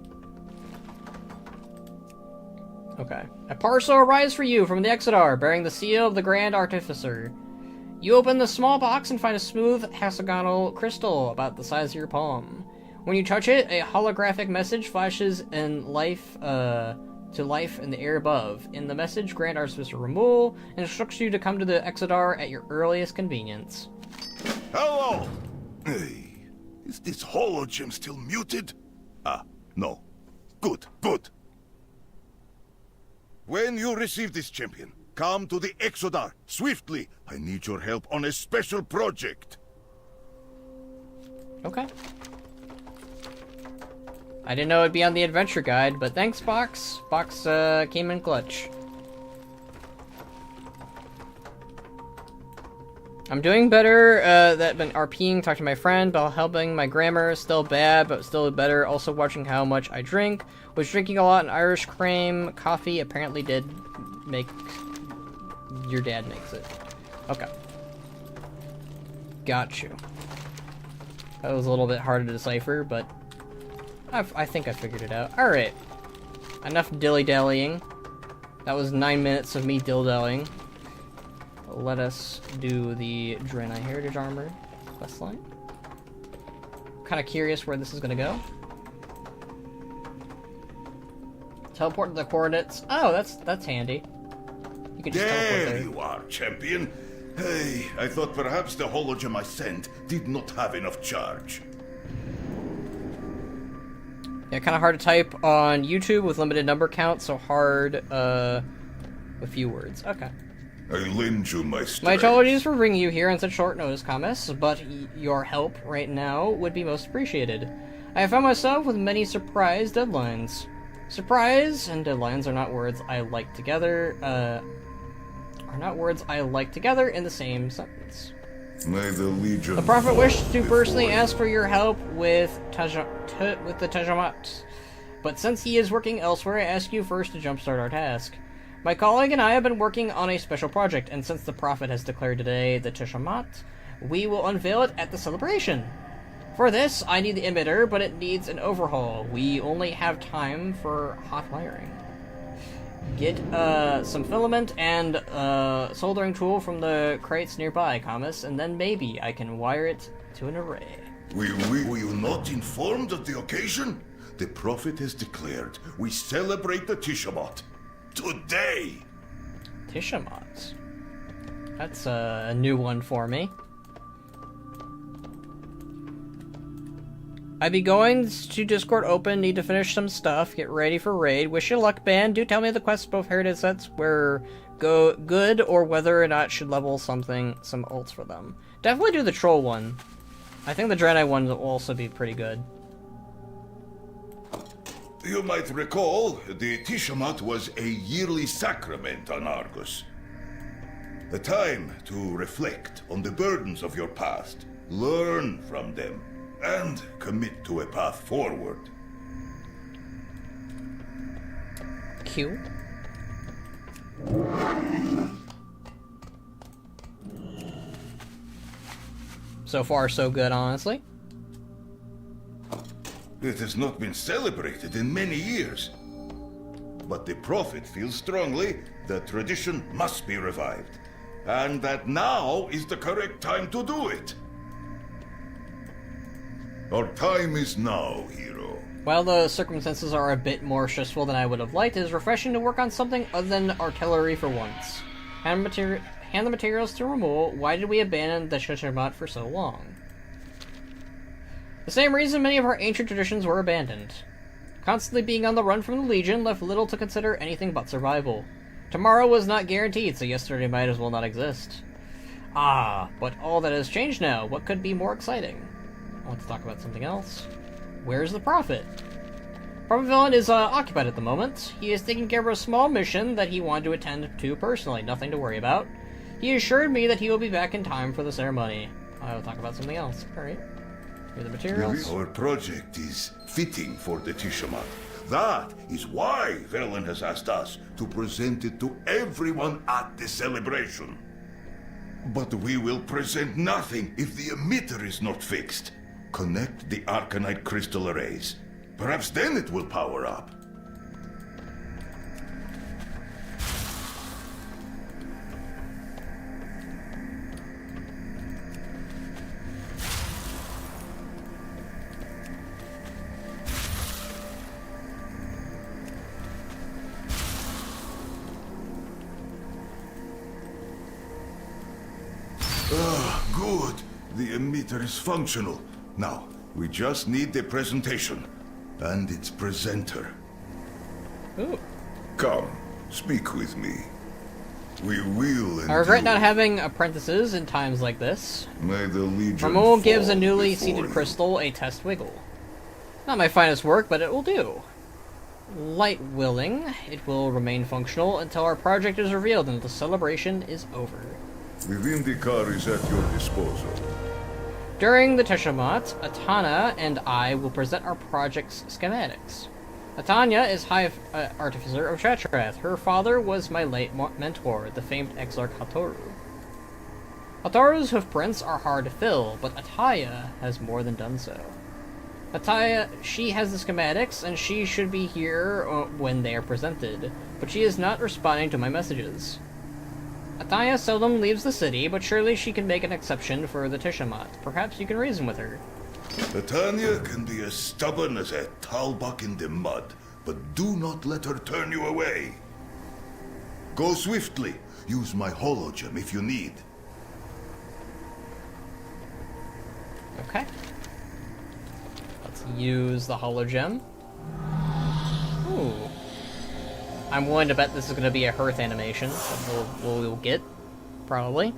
Okay. A parcel arrives for you from the Exarch, bearing the seal of the Grand Artificer. You open the small box and find a smooth hexagonal crystal about the size of your palm. When you touch it, a holographic message flashes in life, to life in the air above. In the message, Grand Artificer Ramul instructs you to come to the Exarch at your earliest convenience. Hello! Hey, is this hologem still muted? Ah, no. Good, good. When you receive this champion, come to the Exodar, swiftly. I need your help on a special project. Okay. I didn't know it'd be on the adventure guide, but thanks, Box. Box, came in clutch. I'm doing better, been RPing, talking to my friend, but helping my grammar, still bad, but still better. Also watching how much I drink. Was drinking a lot in Irish cream. Coffee apparently did make... Your dad makes it. Okay. Got you. That was a little bit harder to decipher, but... I think I figured it out. Alright. Enough dilly-dallying. That was 9 minutes of me dilly-dallying. Let us do the Draenei Heritage Armor questline. Kind of curious where this is going to go. Teleport to the coordinates. Oh, that's handy. You can just teleport there. You are, champion. Hey, I thought perhaps the hologem I sent did not have enough charge. Yeah, kind of hard to type on YouTube with limited number count, so hard with few words. Okay. I lend you my strength. My apologies for bringing you here on such short notice, Kamis, but your help right now would be most appreciated. I have found myself with many surprise deadlines. Surprise and deadlines are not words I like together, in the same sentence. May the Legion... The Prophet wished to personally ask for your help with the Tajamat, but since he is working elsewhere, I ask you first to jumpstart our task. My colleague and I have been working on a special project, and since the Prophet has declared today the Tishamat, we will unveil it at the celebration. For this, I need the emitter, but it needs an overhaul. We only have time for hot wiring. Get some filament and soldering tool from the crates nearby, Kamis, and then maybe I can wire it to an array. Were you not informed of the occasion? The Prophet has declared we celebrate the Tishamat. Today! Tishamat? That's a new one for me. I be going to Discord open, need to finish some stuff, get ready for raid. Wish you luck, band. Do tell me the quests both heritage sets were good or whether or not should level some ults for them. Definitely do the troll one. I think the Draenei one will also be pretty good. You might recall, the Tishamat was a yearly sacrament on Argus. A time to reflect on the burdens of your past, learn from them, and commit to a path forward. Q. So far, so good, honestly. It has not been celebrated in many years. But the Prophet feels strongly that tradition must be revived, and that now is the correct time to do it. Our time is now, hero. While the circumstances are a bit more stressful than I would have liked, it is refreshing to work on something other than artillery for once. Hand the materials to Ramul. Why did we abandon the Shashamat for so long? The same reason many of our ancient traditions were abandoned. Constantly being on the run from the Legion left little to consider anything but survival. Tomorrow was not guaranteed, so yesterday might as well not exist. Ah, but all that has changed now. What could be more exciting? I want to talk about something else. Where's the Prophet? Prophet Villain is occupied at the moment. He is taking care of a small mission that he wanted to attend to personally. Nothing to worry about. He assured me that he will be back in time for the ceremony. I will talk about something else. Alright. Here are the materials. Our project is fitting for the Tishamat. That is why Velen has asked us to present it to everyone at the celebration. But we will present nothing if the emitter is not fixed. Connect the Arcanite crystal arrays. Perhaps then it will power up. Good. The emitter is functional. Now, we just need the presentation. And its presenter. Ooh. Come, speak with me. We will I regret not having apprentices in times like this. May the Legion Ramul gives a fall newly before seeded you. crystal a test wiggle. Not my finest work, but it will do. Light willing, it will remain functional until our project is revealed and the celebration is over. The Vindicar is at your disposal. During the Teshamat, Atana and I will present our project's schematics. Atanya is High Artificer of Xala'tath. Her father was my late mentor, the famed Exarch Hataru. Hataru's hoofprints are hard to fill, but Ataya has more than done so. Ataya, she has the schematics, and she should be here when they are presented, but she is not responding to my messages. Ataya seldom leaves the city, but surely she can make an exception for the Tishamat. Perhaps you can reason with her. Atanya can be as stubborn as a talbuck in the mud, but do not let her turn you away. Go swiftly. Use my hologem if you need. Okay. Let's use the hologem. Ooh. I'm willing to bet this is going to be a Hearth animation that we'll get, probably.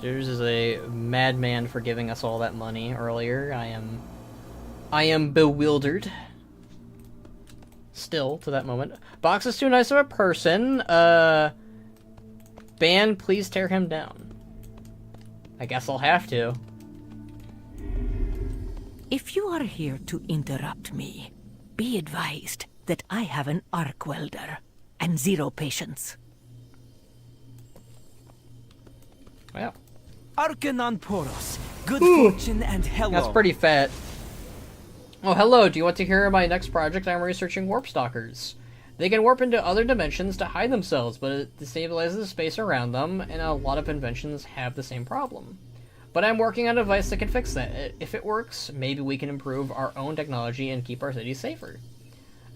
Yours is a madman for giving us all that money earlier. I am bewildered. Still, to that moment. Box is too nice of a person. Ban, please tear him down. I guess I'll have to. If you are here to interrupt me, be advised that I have an arc welder and 0 patience. Wow. Arcanon Poros, good fortune and hello. That's pretty fat. Oh, hello. Do you want to hear my next project? I'm researching warp stalkers. They can warp into other dimensions to hide themselves, but it destabilizes the space around them, and a lot of inventions have the same problem. But I'm working on a device that can fix that. If it works, maybe we can improve our own technology and keep our cities safer.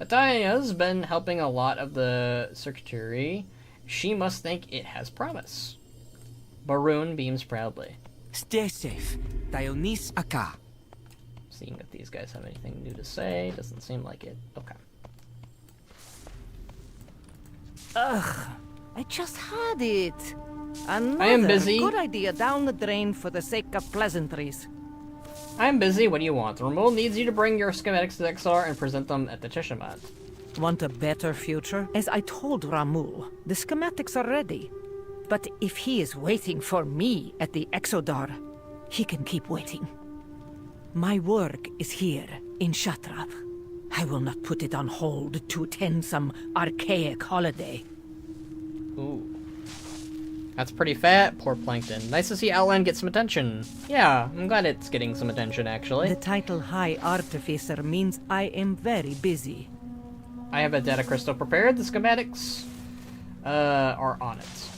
Ataya's been helping a lot of the circuitry. She must think it has promise. Barun beams proudly. Stay safe. Dionis Aka. Seeing if these guys have anything new to say. Doesn't seem like it. Okay. Ugh, I just had it. Another I am busy. good idea down the drain for the sake of pleasantries. I'm busy. What do you want? Ramul needs you to bring your schematics to XR and present them at the Tishamat. Want a better future? As I told Ramul, the schematics are ready. But if he is waiting for me at the Exodar, he can keep waiting. My work is here, in Xala'tath. I will not put it on hold to attend some archaic holiday. Ooh. That's pretty fat. Poor Plankton. Nice to see Outland get some attention. Yeah, I'm glad it's getting some attention, actually. The title High Artificer means I am very busy. I have a data crystal prepared. The schematics are on it.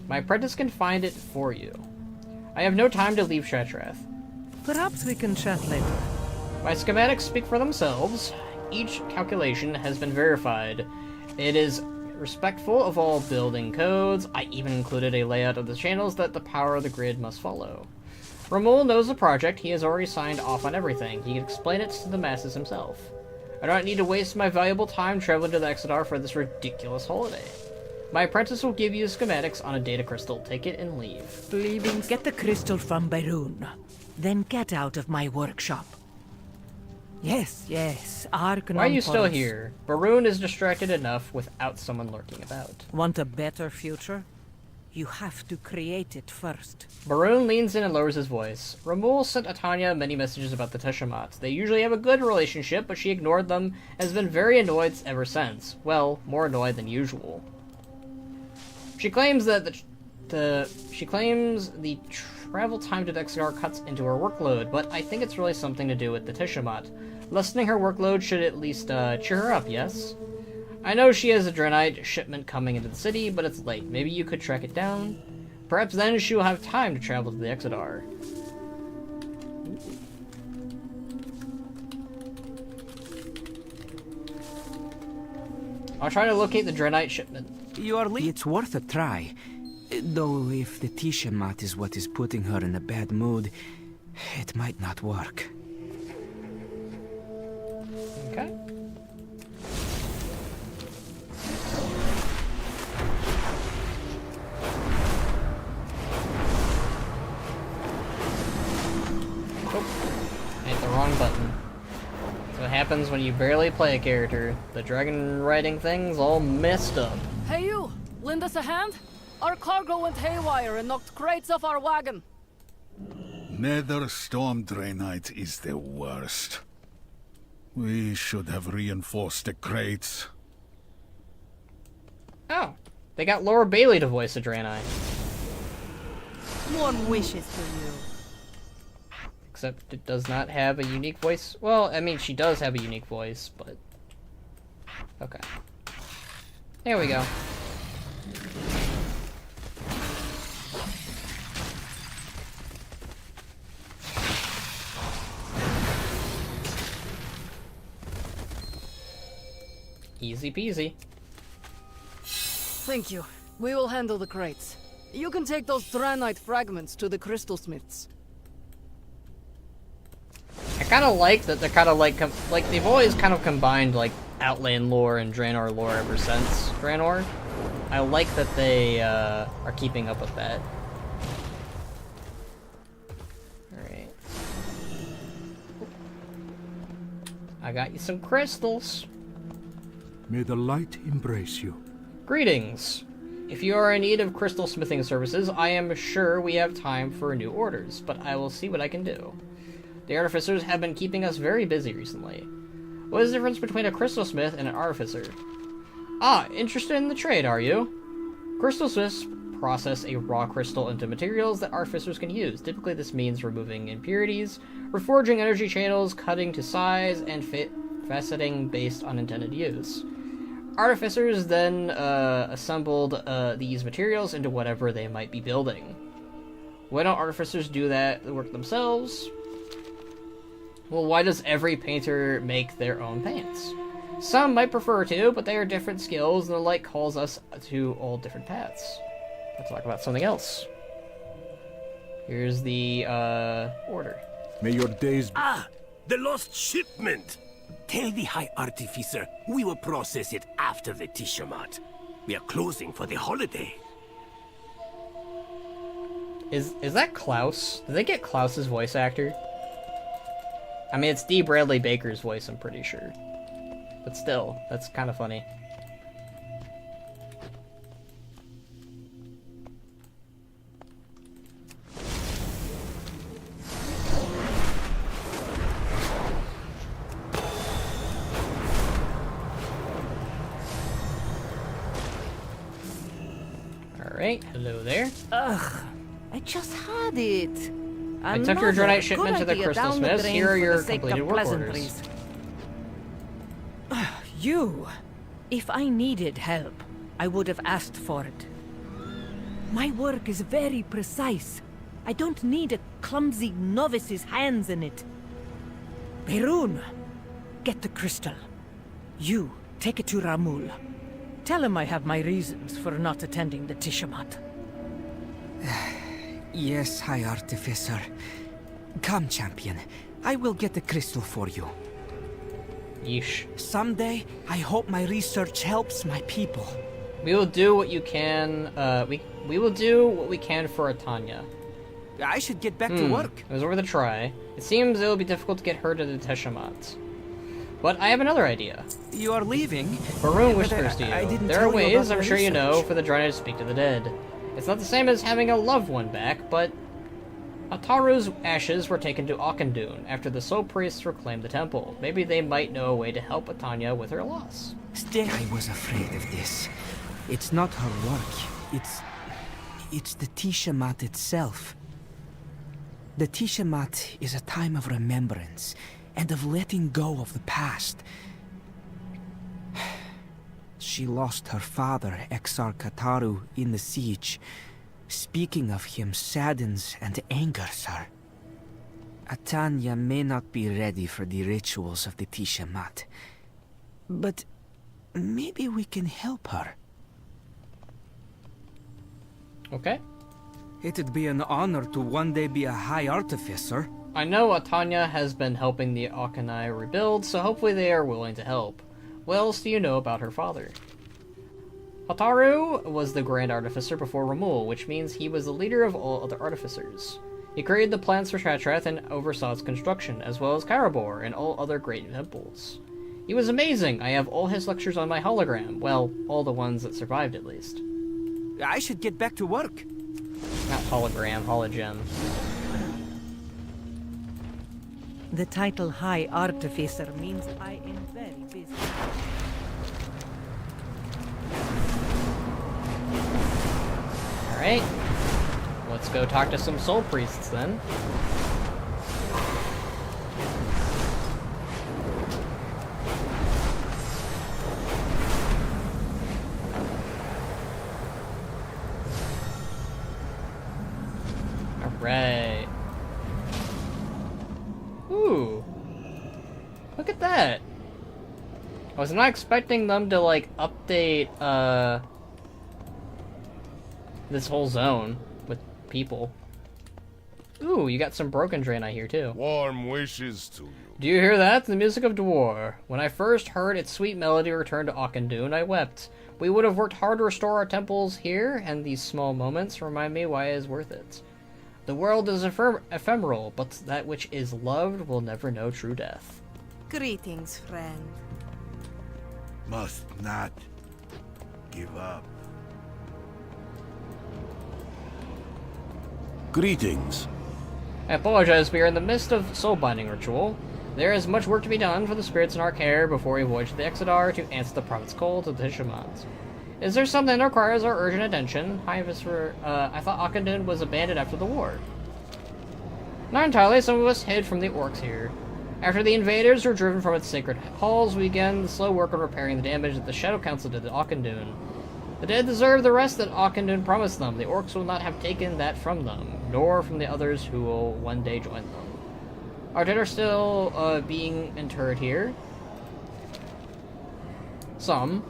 My apprentice can find it for you. I have no time to leave Xala'tath. Perhaps we can chat later. My schematics speak for themselves. Each calculation has been verified. It is respectful of all building codes. I even included a layout of the channels that the power of the grid must follow. Ramul knows the project. He has already signed off on everything. He can explain it to the masses himself. I don't need to waste my valuable time traveling to the Exodar for this ridiculous holiday. My apprentice will give you schematics on a data crystal. Take it and leave. Leaving. Get the crystal from Berun. Then get out of my workshop. Yes, Ark. Why are you still here? Barun is distracted enough without someone lurking about. Want a better future? You have to create it first. Barun leans in and lowers his voice. Ramul sent Atanya many messages about the Teshamat. They usually have a good relationship, but she ignored them and has been very annoyed ever since. Well, more annoyed than usual. She claims that the travel time to Dexgar cuts into her workload, but I think it's really something to do with the Tishamat. Lessening her workload should at least cheer her up, yes? I know she has a Draenei shipment coming into the city, but it's late. Maybe you could track it down? Perhaps then she will have time to travel to the Exodar. I'll try to locate the Draenei shipment. It's worth a try. Though if the Tishamat is what is putting her in a bad mood, it might not work. Okay. Oh, hit the wrong button. That's what happens when you barely play a character. The dragon riding thing's all messed up. Hey you! Lend us a hand? Our cargo went haywire and knocked crates off our wagon. Nether Storm Draenei is the worst. We should have reinforced the crates. Oh, they got Laura Bailey to voice the Draenei. One wishes for you. Except it does not have a unique voice. Well, I mean, she does have a unique voice, but... Okay. There we go. Easy peasy. Thank you. We will handle the crates. You can take those Draenei fragments to the crystal smiths. I kind of like that they're kind of like they've always kind of combined like Outland lore and Draenor lore ever since Draenor. I like that they are keeping up with that. Alright. I got you some crystals. May the light embrace you. Greetings. If you are in need of crystal smithing services, I am sure we have time for new orders, but I will see what I can do. The artificers have been keeping us very busy recently. What is the difference between a crystal smith and an artificer? Ah, interested in the trade, are you? Crystal smiths process a raw crystal into materials that artificers can use. Typically this means removing impurities, reforging energy channels, cutting to size, and faceting based on intended use. Artificers then assembled these materials into whatever they might be building. Why don't artificers do that work themselves? Well, why does every painter make their own paints? Some might prefer to, but they are different skills, and the light calls us to all different paths. Let's talk about something else. Here's the order. May your days... Ah! The lost shipment! Tell the High Artificer we will process it after the Tiamat. We are closing for the holiday. Is that Klaus? Did they get Klaus's voice actor? I mean, it's D. Bradley Baker's voice, I'm pretty sure. But still, that's kind of funny. Alright, hello there. Ugh, I just had it. I took your Draenei shipment to the Crystal Smiths. Here are your completed work orders. You! If I needed help, I would have asked for it. My work is very precise. I don't need a clumsy novice's hands in it. Perun, get the crystal. You, take it to Ramul. Tell him I have my reasons for not attending the Tiamat. Yes, High Artificer. Come, champion. I will get the crystal for you. Yeesh. Someday, I hope my research helps my people. We will do what you can, we will do what we can for Atanya. I should get back to work. It was worth a try. It seems it will be difficult to get her to the Tiamat. But I have another idea. You are leaving? Varun whispers to you. There are ways, I'm sure you know, for the Draenei to speak to the dead. It's not the same as having a loved one back, but Hataru's ashes were taken to Auchindoun after the Soul Priests reclaimed the temple. Maybe they might know a way to help Atanya with her loss. I was afraid of this. It's not her work. It's the Tiamat itself. The Tiamat is a time of remembrance and of letting go of the past. She lost her father, Exarch Hataru, in the siege. Speaking of him saddens and angers her. Atanya may not be ready for the rituals of the Tiamat, but maybe we can help her. Okay. It'd be an honor to one day be a High Artificer. I know Atanya has been helping the Auchinai rebuild, so hopefully they are willing to help. What else do you know about her father? Hataru was the Grand Artificer before Ramul, which means he was the leader of all other artificers. He created the plans for Xala'tath and oversaw its construction, as well as Karabor and all other great temples. He was amazing! I have all his lectures on my hologram. Well, all the ones that survived, at least. I should get back to work. Not hologram, hologem. The title High Artificer means I am very busy. Alright. Let's go talk to some soul priests then. Alright. Ooh. Look at that. I was not expecting them to, like, update, this whole zone with people. Ooh, you got some broken Draenei here, too. Warm wishes to you. Do you hear that? The music of Dwar. When I first heard its sweet melody return to Auchindoun, I wept. We would have worked hard to restore our temples here, and these small moments remind me why it is worth it. The world is ephemeral, but that which is loved will never know true death. Greetings, friend. Must not give up. Greetings. I apologize, we are in the midst of soul-binding ritual. There is much work to be done for the spirits in our care before we voyage to the Exodar to answer the prophet's call to the Tiamat. Is there something that requires our urgent attention? I thought Auchindoun was abandoned after the war. Not entirely, some of us hid from the orcs here. After the invaders were driven from its sacred halls, we began the slow work on repairing the damage that the Shadow Council did to Auchindoun. The dead deserve the rest that Auchindoun promised them. The orcs will not have taken that from them, nor from the others who will one day join them. Our dead are still being interred here. Some.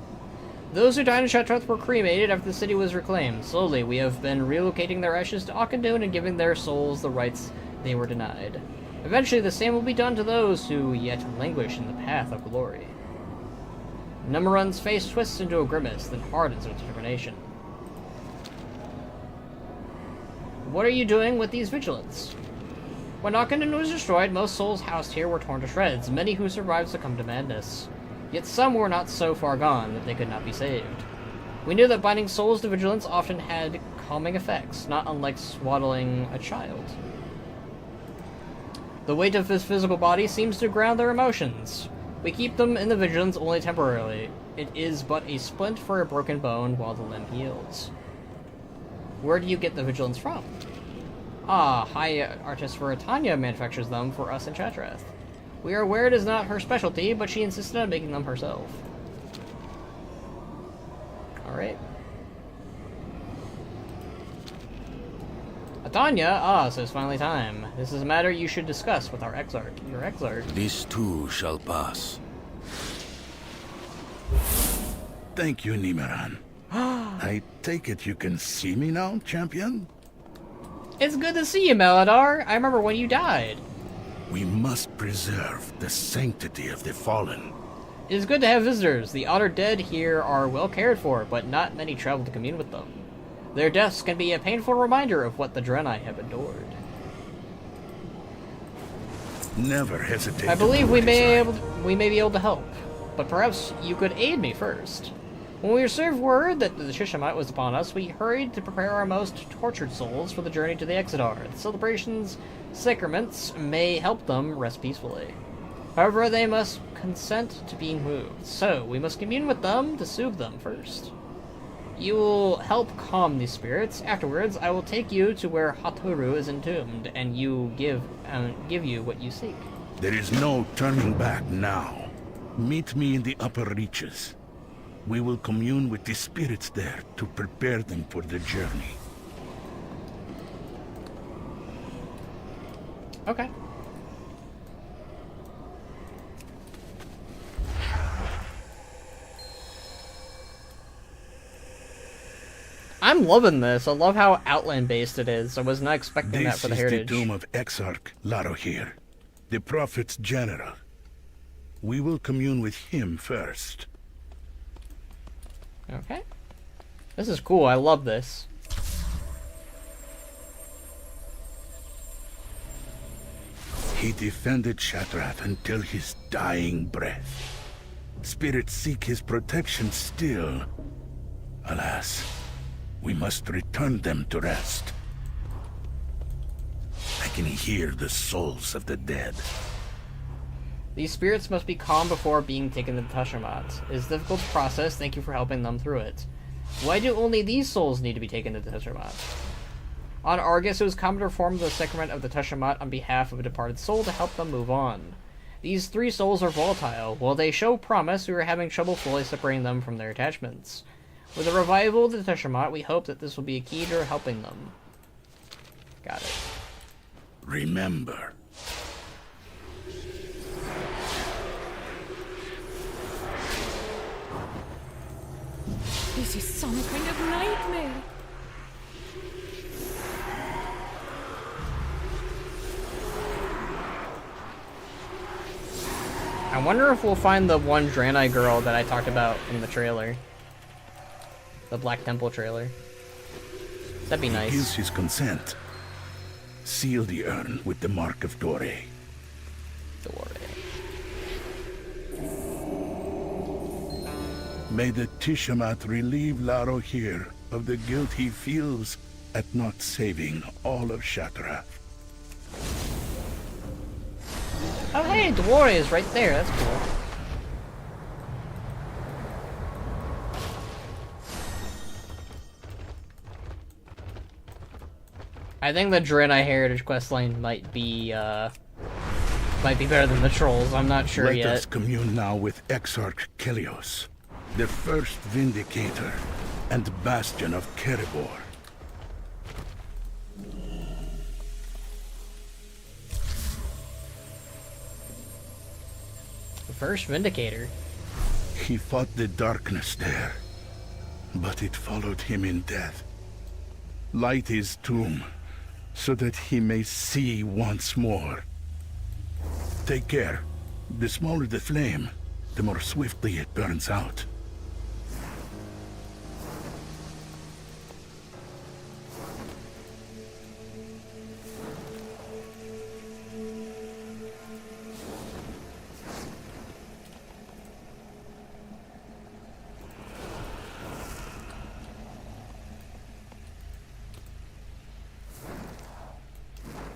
Those who died in Xala'tath were cremated after the city was reclaimed. Slowly, we have been relocating their ashes to Akandun and giving their souls the rights they were denied. Eventually, the same will be done to those who yet languish in the path of glory. Numurun's face twists into a grimace, then hardens with determination. What are you doing with these vigilants? When Akandun was destroyed, most souls housed here were torn to shreds. Many who survived succumbed to madness. Yet some were not so far gone that they could not be saved. We knew that binding souls to vigilance often had calming effects, not unlike swaddling a child. The weight of his physical body seems to ground their emotions. We keep them in the vigilance only temporarily. It is but a splint for a broken bone while the limb heals. Where do you get the vigilance from? Ah, High Artist for Tanya manufactures them for us in Xala'tath. We are aware it is not her specialty, but she insisted on making them herself. Alright. Tanya, so it's finally time. This is a matter you should discuss with our Exarch. Your Exarch. This too shall pass. Thank you, Nimeran. I take it you can see me now, champion? It's good to see you, Maladar. I remember when you died. We must preserve the sanctity of the fallen. It is good to have visitors. The honored dead here are well cared for, but not many travel to commune with them. Their deaths can be a painful reminder of what the Draenei have endured. Never hesitate. I believe we may be able to help, but perhaps you could aid me first. When we received word that the Tishamat was upon us, we hurried to prepare our most tortured souls for the journey to the Exodar. The celebration's sacraments may help them rest peacefully. However, they must consent to being moved, so we must commune with them to soothe them first. You will help calm these spirits. Afterwards, I will take you to where Hataru is entombed, and give you what you seek. There is no turning back now. Meet me in the upper reaches. We will commune with the spirits there to prepare them for the journey. Okay. I'm loving this. I love how Outland-based it is. I was not expecting that for the Heritage. This is the tomb of Exarch Larohir, the Prophet's general. We will commune with him first. Okay. This is cool. I love this. He defended Xala'tath until his dying breath. Spirits seek his protection still. Alas, we must return them to rest. I can hear the souls of the dead. These spirits must be calm before being taken to the Tishamat. It is difficult to process. Thank you for helping them through it. Why do only these souls need to be taken to the Tishamat? On Argus, it was common to perform the sacrament of the Tishamat on behalf of a departed soul to help them move on. These three souls are volatile. While they show promise, we are having trouble fully separating them from their attachments. With a revival of the Tishamat, we hope that this will be a key to helping them. Got it. Remember. This is some kind of nightmare. I wonder if we'll find the one Draenei girl that I talked about in the trailer. The Black Temple trailer. That'd be nice. He gives his consent. Seal the urn with the mark of Dore. May the Tishamat relieve Larohir of the guilt he feels at not saving all of Xala'tath. Oh hey, Dwore is right there. That's cool. I think the Draenei Heritage questline might be better than the Trolls. I'm not sure yet. Let us commune now with Exarch Kelios, the first Vindicator and Bastion of Kerebor. The first Vindicator. He fought the darkness there, but it followed him in death. Light his tomb, so that he may see once more. Take care. The smaller the flame, the more swiftly it burns out.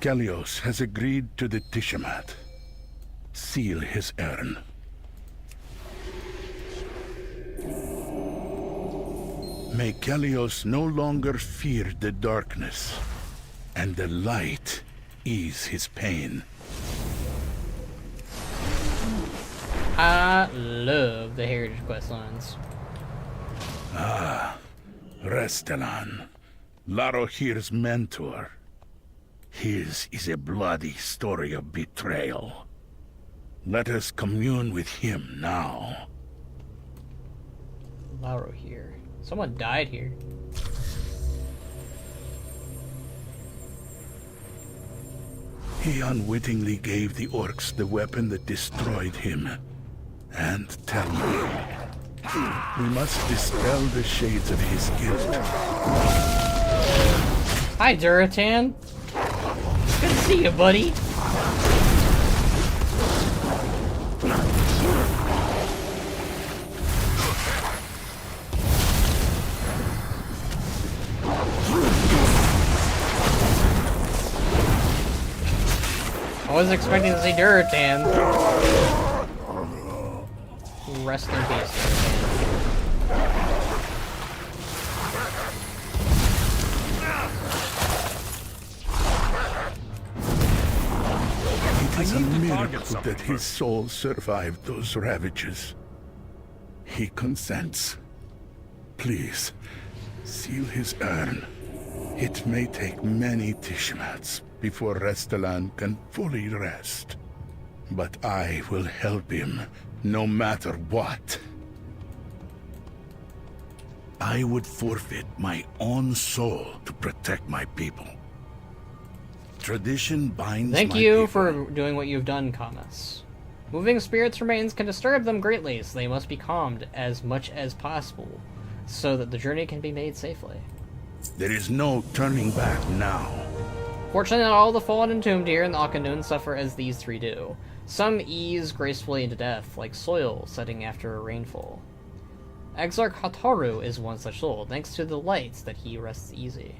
Kalios has agreed to the Tiamat. Seal his urn. May Kalios no longer fear the darkness, and the light ease his pain. I love the Heritage Questlines. Ah, Restelan, Larohir's mentor. His is a bloody story of betrayal. Let us commune with him now. Larohir. Someone died here. He unwittingly gave the orcs the weapon that destroyed him. And tell me, we must dispel the shades of his guilt. Hi, Duratan. Good to see you, buddy. I wasn't expecting to see Duratan. Rest in peace, It is a miracle that his soul survived those ravages. He consents. Please, seal his urn. It may take many Tiamats before Restelan can fully rest. But I will help him, no matter what. I would forfeit my own soul to protect my people. Tradition binds Thank my you people. for doing what you've done, Kamas. Moving spirits' remains can disturb them greatly, so they must be calmed as much as possible, so that the journey can be made safely. There is no turning back now. Fortunately, not all the fallen entombed here in the Akhanun suffer as these three do. Some ease gracefully into death, like soil setting after a rainfall. Exarch Hataru is one such soul, thanks to the lights that he rests easy.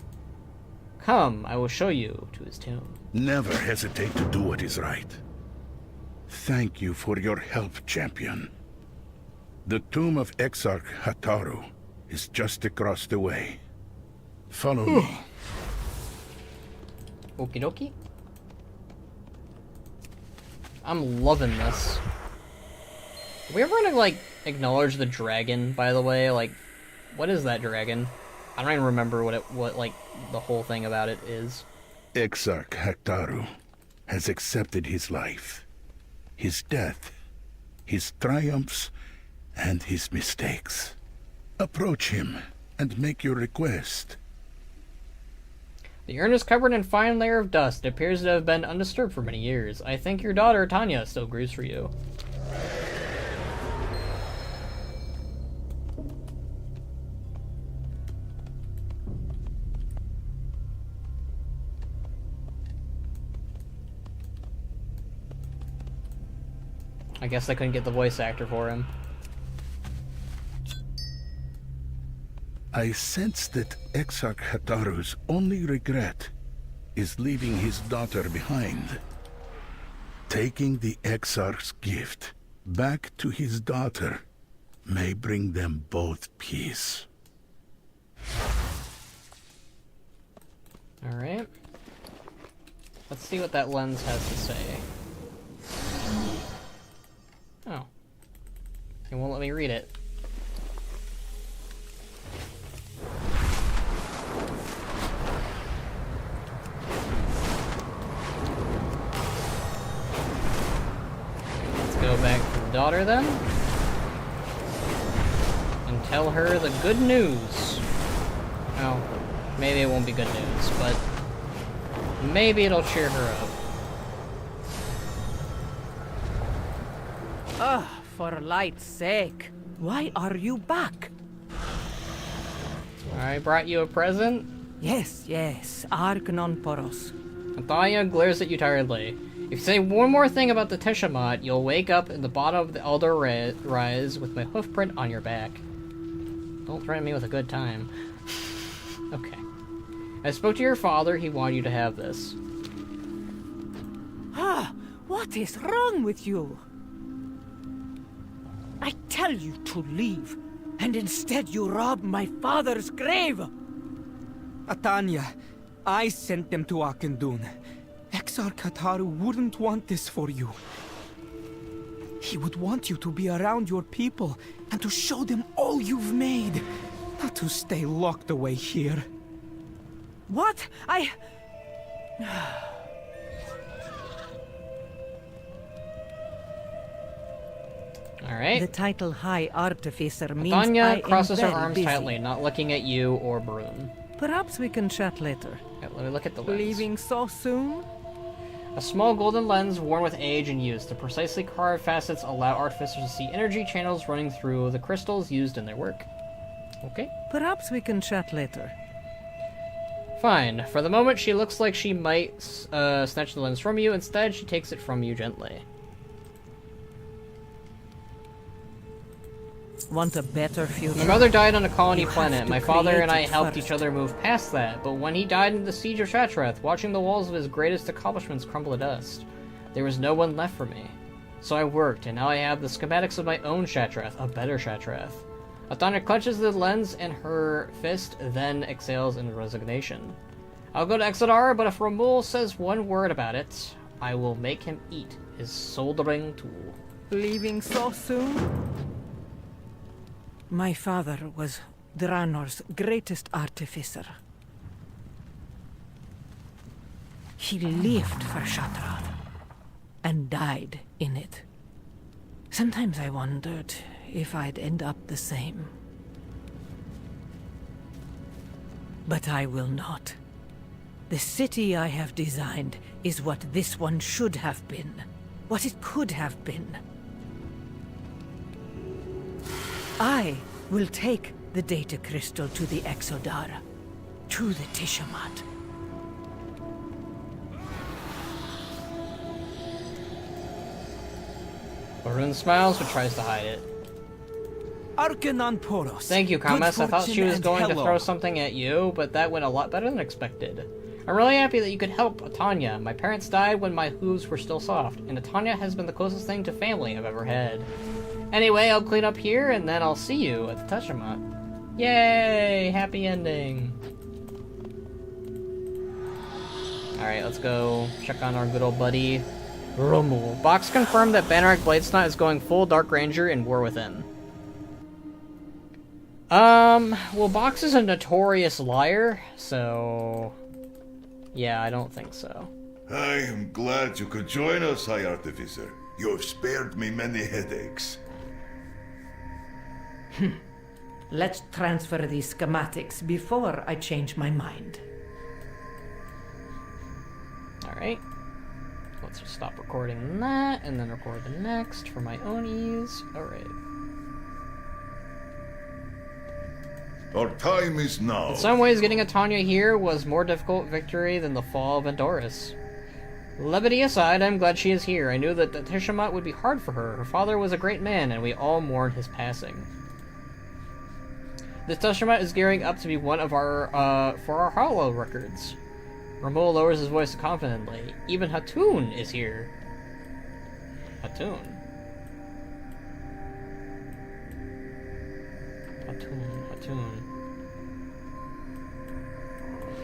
Come, I will show you to his tomb. Never hesitate to do what is right. Thank you for your help, champion. The tomb of Exarch Hataru is just across the way. Follow me. Okie dokie. I'm loving this. Are we ever gonna, like, acknowledge the dragon, by the way? Like, what is that dragon? I don't even remember what like, the whole thing about it is. Exarch Hataru has accepted his life, his death, his triumphs, and his mistakes. Approach him and make your request. The urn is covered in a fine layer of dust. It appears to have been undisturbed for many years. I think your daughter, Tanya, still grieves for you. I guess I couldn't get the voice actor for him. I sense that Exarch Hataru's only regret is leaving his daughter behind. Taking the Exarch's gift back to his daughter may bring them both peace. Alright. Let's see what that lens has to say. Oh. It won't let me read it. Let's go back to the daughter then. And tell her the good news. Well, maybe it won't be good news, but maybe it'll cheer her up. Ah, for light's sake. Why are you back? I brought you a present? Yes, Ark non poros. Natalia glares at you tiredly. If you say one more thing about the Tiamat, you'll wake up in the bottom of the Elder Rise with my hoofprint on your back. Don't threaten me with a good time. Okay. I spoke to your father, he wanted you to have this. Ah, what is wrong with you? I tell you to leave, and instead you rob my father's grave! Atanya, I sent them to Akendun. Exarch Hataru wouldn't want this for you. He would want you to be around your people and to show them all you've made, not to stay locked away here. What? Alright. The title High Artificer means Tanya I crosses her am very arms busy. tightly, not looking at you or Brune. Perhaps we can chat later. Okay, let me look at the lens. Leaving so soon? A small golden lens worn with age and use. The precisely carved facets allow artificers to see energy channels running through the crystals used in their work. Okay. Perhaps we can chat later. Fine. For the moment, she looks like she might snatch the lens from you. Instead, she takes it from you gently. Want a better future? My mother died on a colony You have planet. to My father create and I it helped first. each other move past that, but when he died in the siege of Xala'tath, watching the walls of his greatest accomplishments crumble to dust, there was no one left for me. So I worked, and now I have the schematics of my own Xala'tath, a better Xala'tath. Atanya clutches the lens in her fist, then exhales in resignation. I'll go to Exodar, but if Ramul says one word about it, I will make him eat his soldering tool. Leaving so soon? My father was Draenor's greatest artificer. He lived for Xala'tath and died in it. Sometimes I wondered if I'd end up the same. But I will not. The city I have designed is what this one should have been, what it could have been. I will take the data crystal to the Exodar, to the Tiamat. Barun smiles but tries to hide it. Arcanon Poros. Thank you, Kamas. I thought she was going to hello. throw something at you, but that went a lot better than expected. I'm really happy that you could help Atanya. My parents died when my hooves were still soft, and Atanya has been the closest thing to family I've ever had. Anyway, I'll clean up here, and then I'll see you at the Tiamat. Yay! Happy ending. Alright, let's go check on our good old buddy, Romul. Box confirmed that Bannerak Bladesnot is going full Dark Ranger in War Within. Well, Box is a notorious liar, so... yeah, I don't think so. I am glad you could join us, High Artificer. You have spared me many headaches. Let's transfer these schematics before I change my mind. Alright. Let's just stop recording that, and then record the next for my own ease. Alright. Our time is now. In some ways, getting Atanya here was more difficult victory than the fall of Andoris. Levity aside, I'm glad she is here. I knew that the Tiamat would be hard for her. Her father was a great man, and we all mourn his passing. The Tiamat is gearing up to be one of our, for our Hollow records. Ramul lowers his voice confidently. Even Hatun is here. Hatun.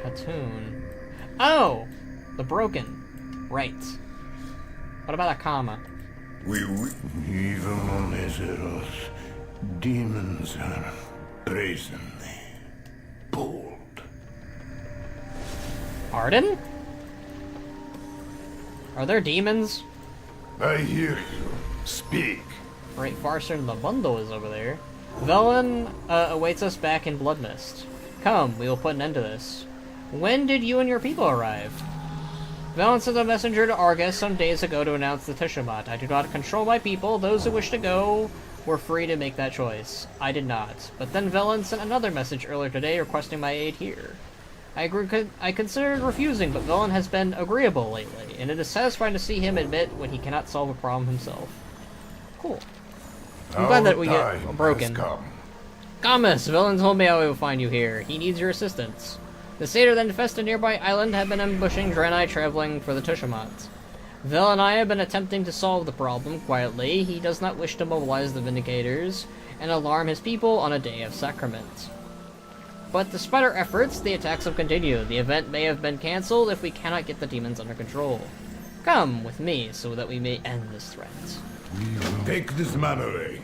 Hatun. Oh! The broken. Right. What about a comma? Even on Azeroth, demons are brazenly bold. Pardon? Are there demons? I hear you. Speak. Great Farser and the bundle is over there. Velen awaits us back in Bloodmist. Come, we will put an end to this. When did you and your people arrive? Velen sent a messenger to Argus some days ago to announce the Tiamat. I do not control my people. Those who wish to go were free to make that choice. I did not. But then Velen sent another message earlier today requesting my aid here. I considered refusing, but Velen has been agreeable lately, and it is satisfying to see him admit when he cannot solve a problem himself. Cool. I'm glad that we get broken. Camus, Velen told me I will find you here. He needs your assistance. The satyr that infested a nearby island had been ambushing Draenei traveling for the Tiamat. Velen and I have been attempting to solve the problem quietly. He does not wish to mobilize the Vindicators and alarm his people on a day of sacrament. But despite our efforts, the attacks have continued. The event may have been cancelled if we cannot get the demons under control. Come with me so that we may end this threat. Take this man away.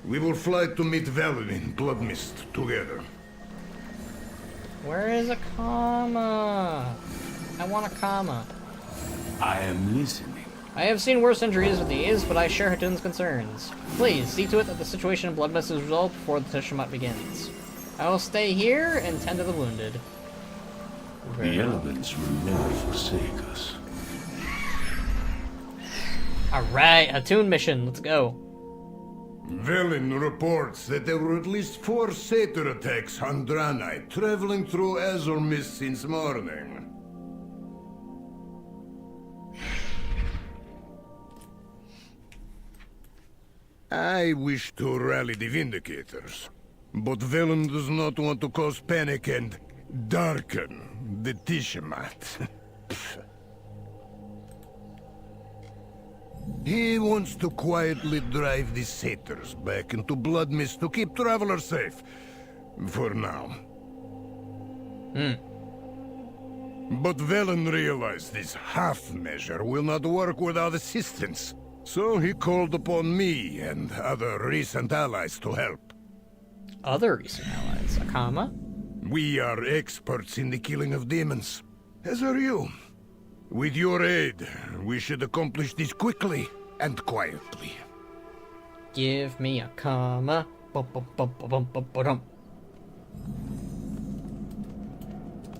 We will fly to meet Velen in Bloodmist together. Where is a comma? I want a comma. I am listening. I have seen worse injuries with these, but I share Hatun's concerns. Please, see to it that the situation in Bloodmist is resolved before the Tiamat begins. I will stay here and tend to the wounded. The elements will never forsake us. Alright, Hatun mission, let's go. Velen reports that there were at least 4 satyr attacks on Draenei traveling through Azure Mist since morning. I wish to rally the Vindicators, but Velen does not want to cause panic and darken the Tiamat. He wants to quietly drive the satyrs back into Bloodmist to keep travelers safe. For now. But Velen realized this half measure will not work without assistance. So he called upon me and other recent allies to help. Other recent allies? A comma? We are experts in the killing of demons, as are you. With your aid, we should accomplish this quickly and quietly. Give me a comma.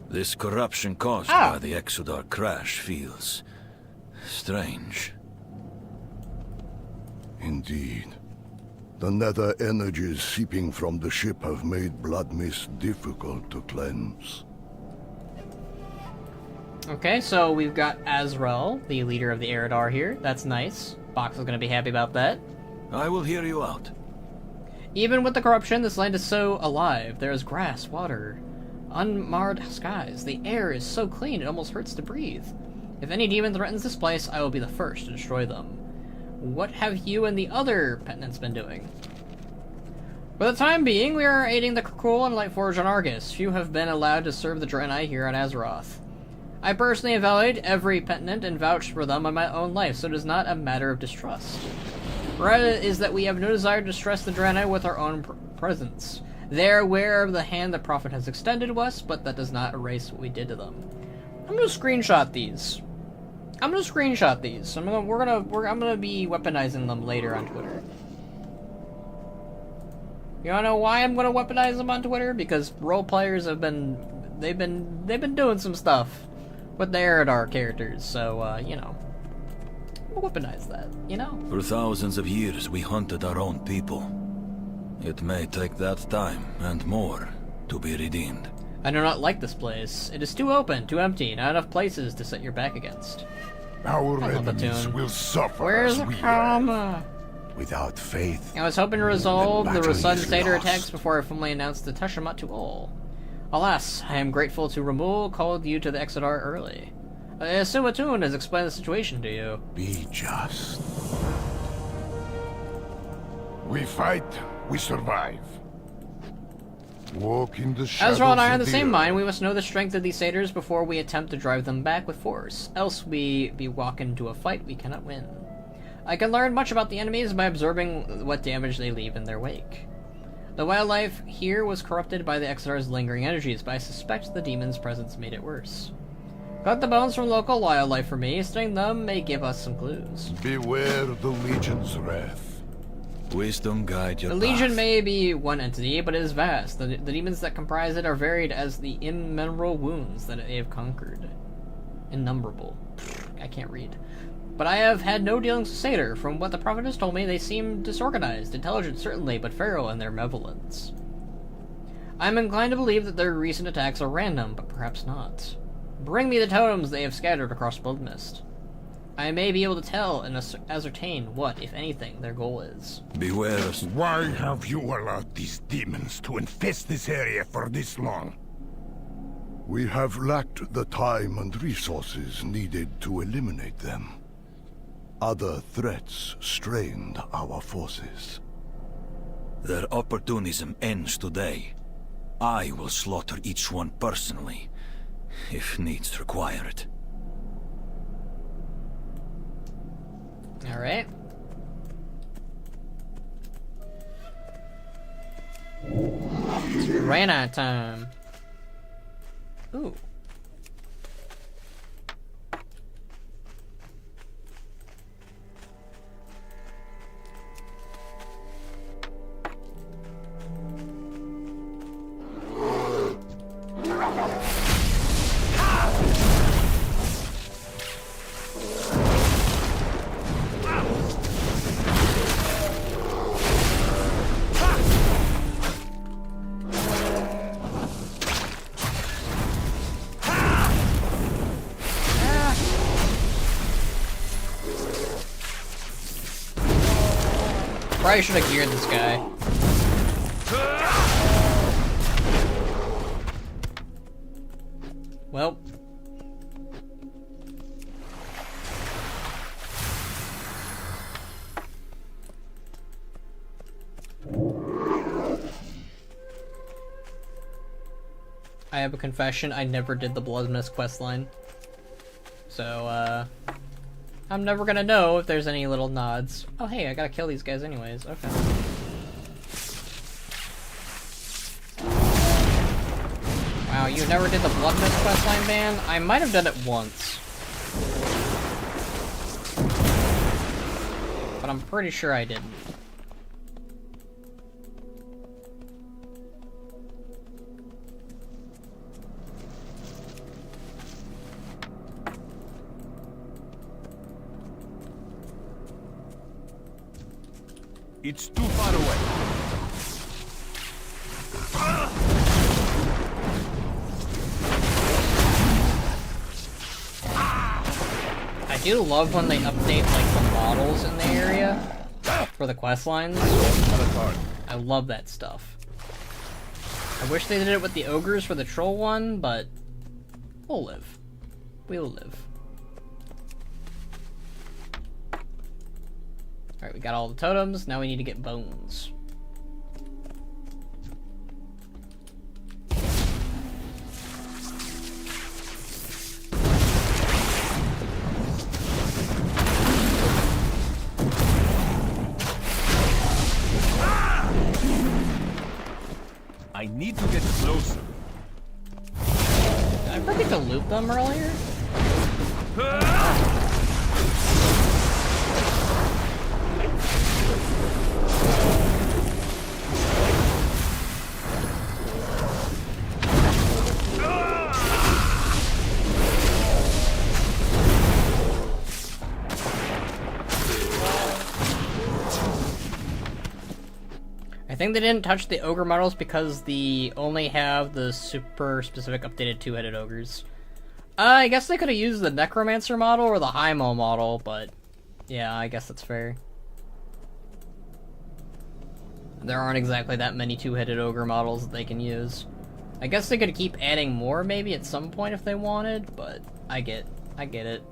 This corruption caused by the Exodar crash feels strange. Indeed. The nether energies seeping from the ship have made Bloodmist difficult to cleanse. Okay, so we've got Azrael, the leader of the Eridar here. That's nice. Box is gonna be happy about that. I will hear you out. Even with the corruption, this land is so alive. There is grass, water, unmarred skies. The air is so clean it almost hurts to breathe. If any demon threatens this place, I will be the first to destroy them. What have you and the other penitents been doing? For the time being, we are aiding the Kruul and Lightforge on Argus. Few have been allowed to serve the Draenei here on Azeroth. I personally evaluate every penitent and vouched for them on my own life, so it is not a matter of distrust. Rather, it is that we have no desire to distress the Draenei with our own presence. They are aware of the hand the Prophet has extended to us, but that does not erase what we did to them. I'm gonna screenshot these. I'm gonna be weaponizing them later on Twitter. You wanna know why I'm gonna weaponize them on Twitter? Because role players have been they've been doing some stuff with the Eridar characters, so you know. We'll weaponize that, you know? For thousands of years we hunted our own people. It may take that time and more to be redeemed. I do not like this place. It is too open, too empty, not enough places to set your back against. Our enemies will suffer. Where's as the we comma? Without faith. I was hoping to resolve the sudden satyr lost. attacks before I formally announced the Tiamat to all. Alas, I am grateful to Ramul called you to the Exodar early. I assume Atun has explained the situation to you. Be just. We fight, we survive. Walk in the shadows. Azrael and I are in the of same earth. mind. We must know the strength of these satyrs before we attempt to drive them back with force. Else we be walk into a fight we cannot win. I can learn much about the enemies by observing what damage they leave in their wake. The wildlife here was corrupted by the Exodar's lingering energies, but I suspect the demon's presence made it worse. Got the bones from local wildlife for me. Studying them may give us some clues. Beware the Legion's wrath. Wisdom guide your The Legion may be one entity, but it is vast. The demons that comprise it are varied as the immeasurable wounds that they have conquered. Innumerable. I can't read. But I have had no dealings with Satyr. From what the Prophet has told me, they seem disorganized, intelligent certainly, but feral in their malevolence. I am inclined to believe that their recent attacks are random, but perhaps not. Bring me the totems they have scattered across Bloodmist. I may be able to tell and ascertain what, if anything, their goal is. Beware of... Why have you allowed these demons to infest this area for this long? We have lacked the time and resources needed to eliminate them. Other threats strained our forces. Their opportunism ends today. I will slaughter each one personally, if needs require it. Alright. It's Draenei time. Ooh. Probably should have geared this guy. Well. I have a confession, I never did the Bloodmist questline. So, I'm never gonna know if there's any little nods. Oh hey, I gotta kill these guys anyways, okay. Wow, you never did the Bloodmist questline, man? I might have done it once. But I'm pretty sure I didn't. It's too far away. I do love when they update like the models in the area for the quest lines. I love that stuff. I wish they did it with the ogres for the troll one, but we'll live. We'll live. Alright, we got all the totems, now we need to get bones. I need to get closer. Did I forget to loot them earlier? I think they didn't touch the ogre models because they only have the super specific updated two-headed ogres. I guess they could have used the necromancer model or the Hymo model, but yeah, I guess that's fair. There aren't exactly that many two-headed ogre models that they can use. I guess they could keep adding more maybe at some point if they wanted, but I get it.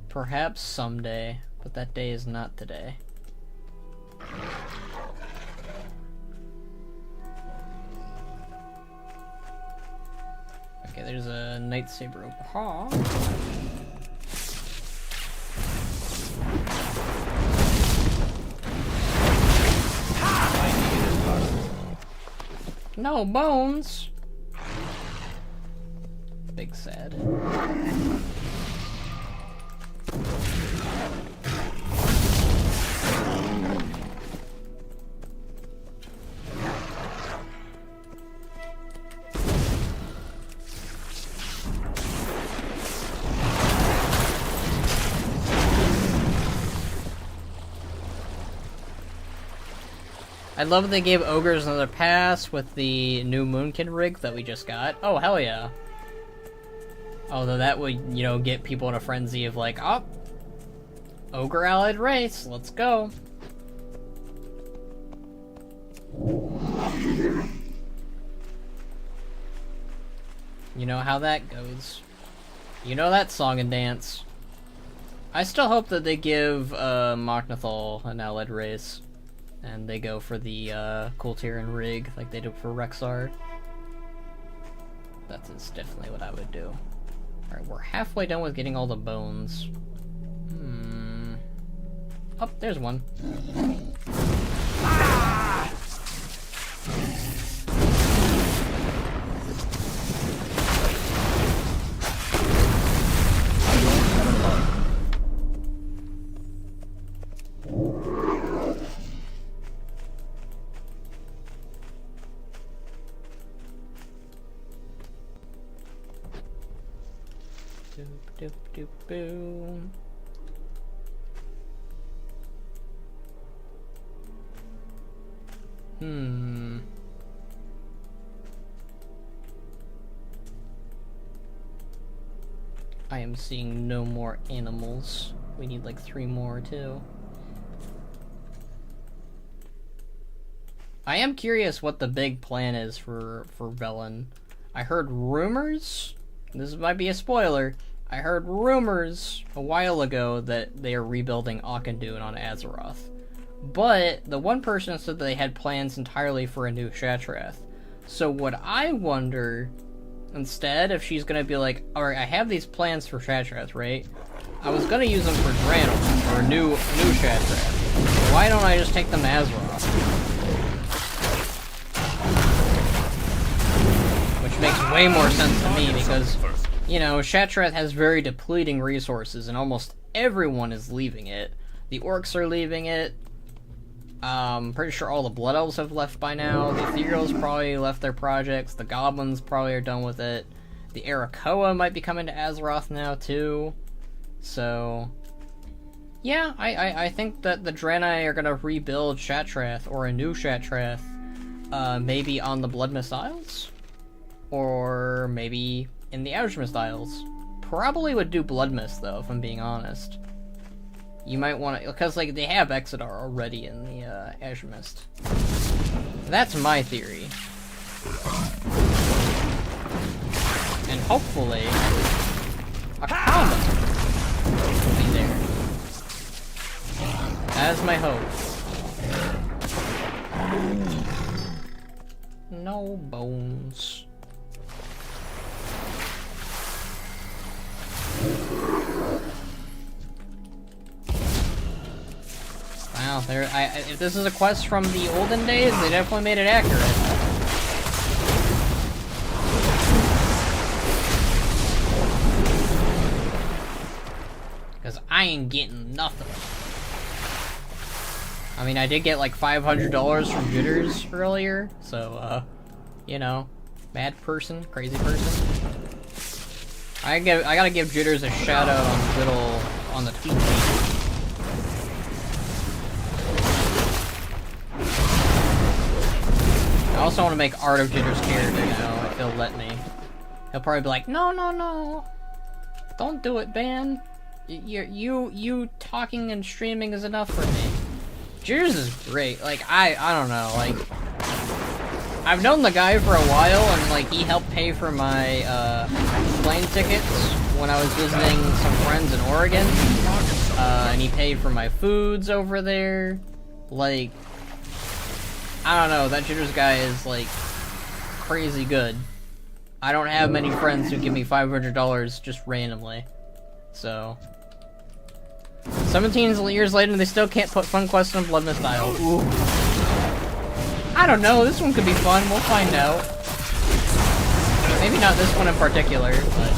Perhaps someday, but that day is not today. Okay, there's a Night Saber over here. No bones! Big sad. I love that they gave ogres another pass with the new Moonkin rig that we just got. Oh, hell yeah. Although that would, you know, get people in a frenzy of like, oh, ogre allied race, let's go. You know how that goes. You know that song and dance. I still hope that they give Machnathal an allied race. And they go for the Kultiran rig like they did for Rexar. That is definitely what I would do. Alright, we're halfway done with getting all the bones. Oh, there's one. Doop doop boom. I am seeing no more animals. We need like 3 more too. I am curious what the big plan is for Velen. I heard rumors. This might be a spoiler. I heard rumors a while ago that they are rebuilding Auchindoun on Azeroth. But the one person said that they had plans entirely for a new Xala'tath. So what I wonder, instead, if she's gonna be like, alright, I have these plans for Xala'tath, right? I was gonna use them for Draenei, or a new Xala'tath. Why don't I just take them to Azeroth? Which makes way more sense to me, because, you know, Xala'tath has very depleting resources, and almost everyone is leaving it. The orcs are leaving it. Pretty sure all the Blood Elves have left by now. The Ethereals probably left their projects. The Goblins probably are done with it. The Arakoa might be coming to Azeroth now, too. So, yeah, I think that the Draenei are gonna rebuild Xala'tath, or a new Xala'tath, maybe on the Bloodmist Isles? Or maybe in the Azuremist Isles. Probably would do Bloodmist, though, if I'm being honest. You might want to, because like they have Exodar already in the Azuremist. That's my theory. And hopefully, a combo will be there. That is my hope. No bones. Wow, if this is a quest from the olden days, they definitely made it accurate. Because I ain't getting nothing. I mean, I did get like $500 from Jitters earlier, so, you know, mad person, crazy person. I gotta give Jitters a shout out on the tweet page. I also want to make Art of Jitters character now, if he'll let me. He'll probably be like, no, don't do it, Ban. You talking and streaming is enough for me. Jitters is great. Like, I don't know, like, I've known the guy for a while, and like, he helped pay for my plane tickets when I was visiting some friends in Oregon. And he paid for my foods over there. Like, I don't know, that Jitters guy is, like, crazy good. I don't have many friends who give me $500 just randomly. So, 17 years later, they still can't put Fun Quest on Bloodmist Isle. Ooh. I don't know, this one could be fun, we'll find out. Maybe not this one in particular, but...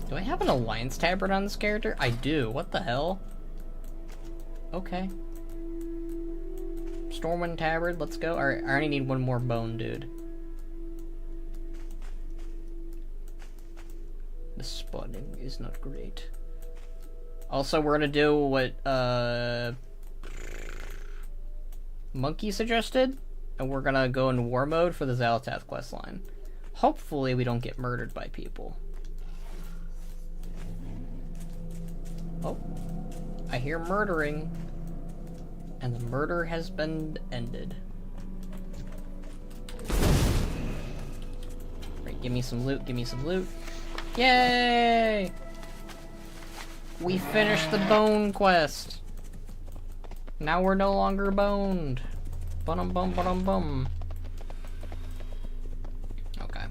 Do I have an Alliance tabard on this character? I do. What the hell? Okay. Stormwind tabard, let's go. Alright, I only need one more bone, dude. The The spawning is not great. Also, we're gonna do what Monkey suggested, and we're gonna go in war mode for the Xala'tath questline. Hopefully we don't get murdered by people. Oh, I hear murdering, and the murder has been ended. Right, give me some loot, give me some loot. Yay! We finished the bone quest. Now we're no longer boned. Bum bum bum bum. Okay.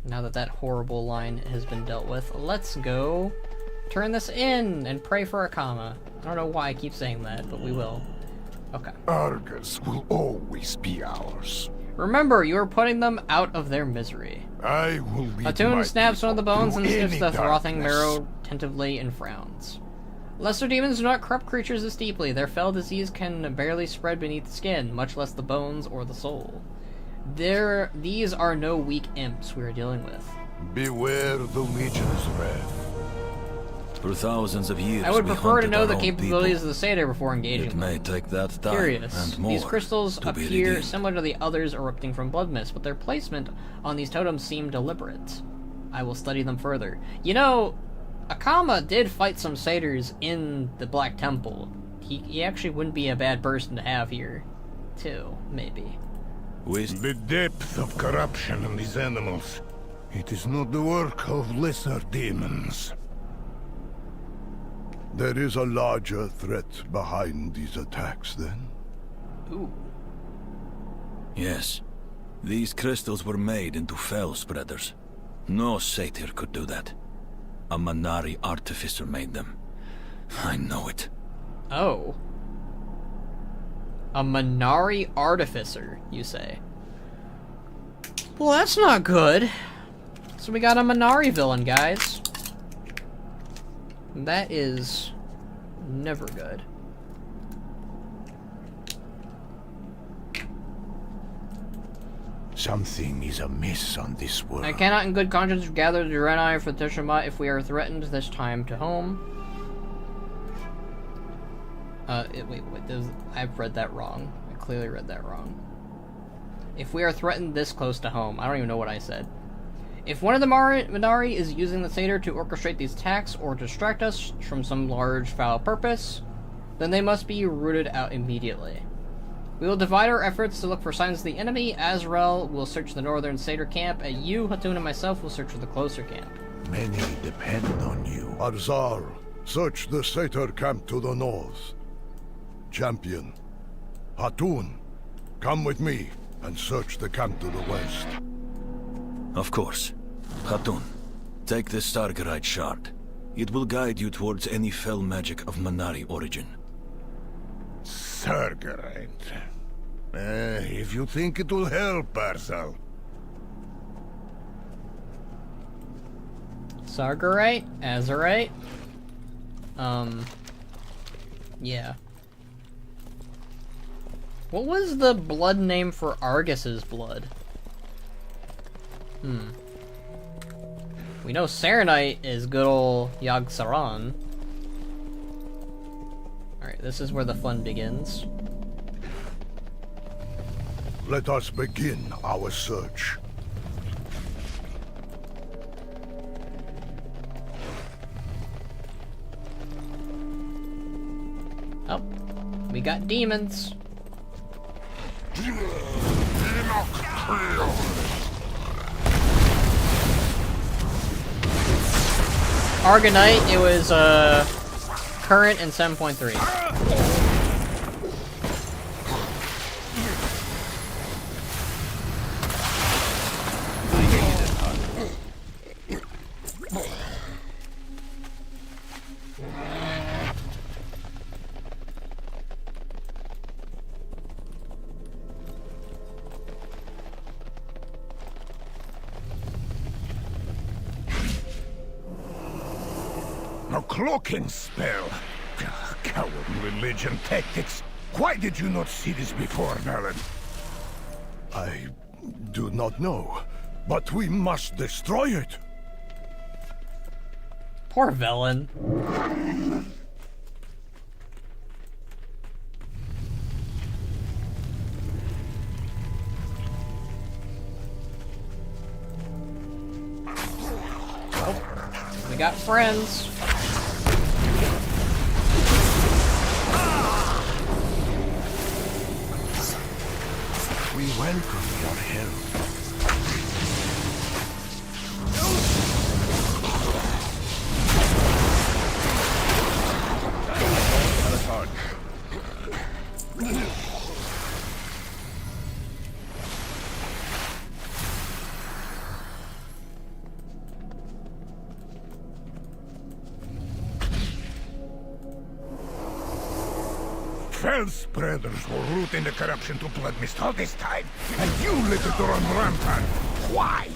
Now that that horrible line has been dealt with, let's go turn this in and pray for a comma. I don't know why I keep saying that, but we will. Okay. Argus will always be ours. Remember, you are putting them out of their misery. I will lead Attune my snaps one of the bones and through sniffs any the frothing darkness. marrow tentatively and frowns. Lesser demons do not corrupt creatures this deeply. Their fell disease can barely spread beneath the skin, much less the bones or the soul. These are no weak imps we are dealing with. Beware the Legion's wrath. For thousands of years, I would we prefer to hunted know our the own capabilities people. of the satyr before engaging It may take that time Curious. and more These crystals to be appear redeemed. similar to the others erupting from Bloodmist, but their placement on these totems seem deliberate. I will study them further. You know, Akama did fight some satyrs in the Black Temple. He actually wouldn't be a bad person to have here, too, maybe. The depth of corruption in these animals. It is not the work of lesser demons. There is a larger threat behind these attacks, then? Ooh. Yes. These crystals were made into fell spreaders. No satyr could do that. A Man'ari artificer made them. I know it. Oh. A Man'ari artificer, you say? Well, that's not good. So we got a Man'ari villain, guys. That is never good. Something is amiss on this world. I cannot in good conscience gather the Draenei for Tiamat if we are threatened this time to home. Wait, I've read that wrong. I clearly read that wrong. If we are threatened this close to home. I don't even know what I said. If one of the Man'ari is using the satyr to orchestrate these attacks or distract us from some large foul purpose, then they must be rooted out immediately. We will divide our efforts to look for signs of the enemy. Azrael will search the northern satyr camp, and you, Hatun, and myself will search for the closer camp. Many depend on you. Arzal, search the satyr camp to the north. Champion, Hatun, come with me and search the camp to the west. Of course. Hatun, take this Sargerite shard. It will guide you towards any fell magic of Man'ari origin. Sargerite. If you think it will help, Arzal. Sargerite? Azurite? Yeah. What was the blood name for Argus's blood? We know Serenite is good ol' Yogg-Saron. Alright, this is where the fun begins. Let us begin our search. Oh, we got demons. Argonite, it was current and 7.3. A cloaking spell. Cowardly religion tactics. Why did you not see this before, Baron? I do not know. But we must destroy it. Poor Velen. Oh, we got friends. We welcome your help. Fell spreaders were rooting the corruption to Bloodmist all this time, and you let it run rampant. Why?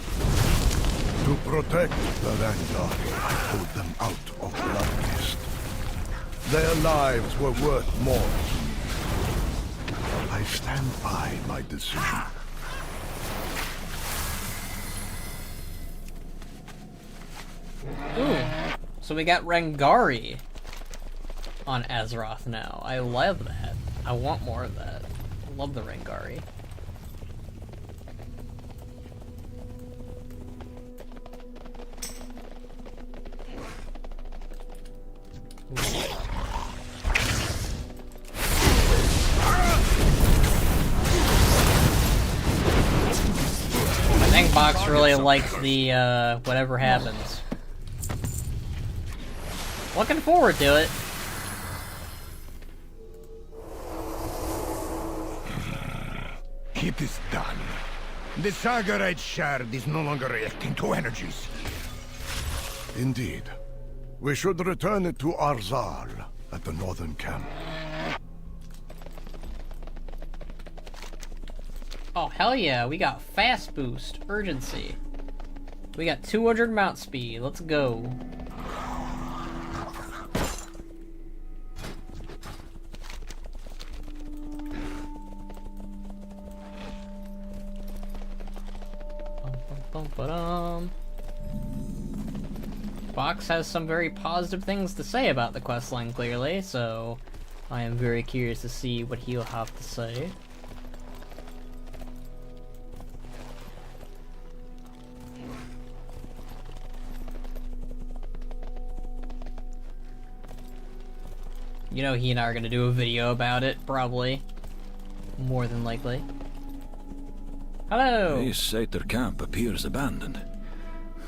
To protect the Vanguard, I pulled them out of Bloodmist. Their lives were worth more to me. I stand by my decision. Ooh, so we got Rengari on Azeroth now. I love that. I want more of that. I love the Rengari. I think Box really likes the, whatever happens. Looking forward to it. It is done. The Sagarite shard is no longer reacting to energies. Indeed. We should return it to Arzal at the northern camp. Oh, hell yeah, we got fast boost, urgency. We got 200 mount speed, let's go. Fox has some very positive things to say about the questline, clearly, so I am very curious to see what he'll have to say. You know he and I are gonna do a video about it, probably. More than likely. Hello! The Satyr camp appears abandoned,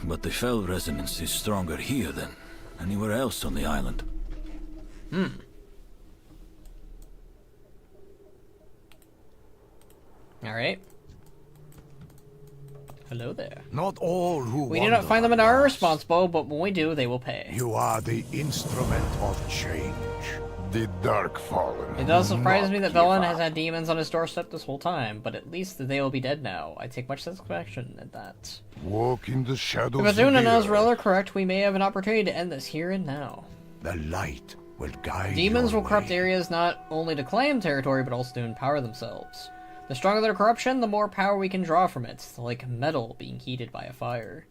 but the fell resonance is stronger here than anywhere else on the island. Hmm. Alright. Hello there. Not all who We do not find the Minari responsible, but when we do, they will pay. You are the instrument of change. The Dark Fallen. It does surprise me that Velen has had demons on his doorstep this whole time, but at least they will be dead now. I take much satisfaction in that. Walk in the shadows. If Azuna and Azrael are correct, we may have an opportunity to end this here and now. The light will guide Demons your will corrupt way. areas not only to claim territory, but also to empower themselves. The stronger their corruption, the more power we can draw from it, like metal being heated by a fire.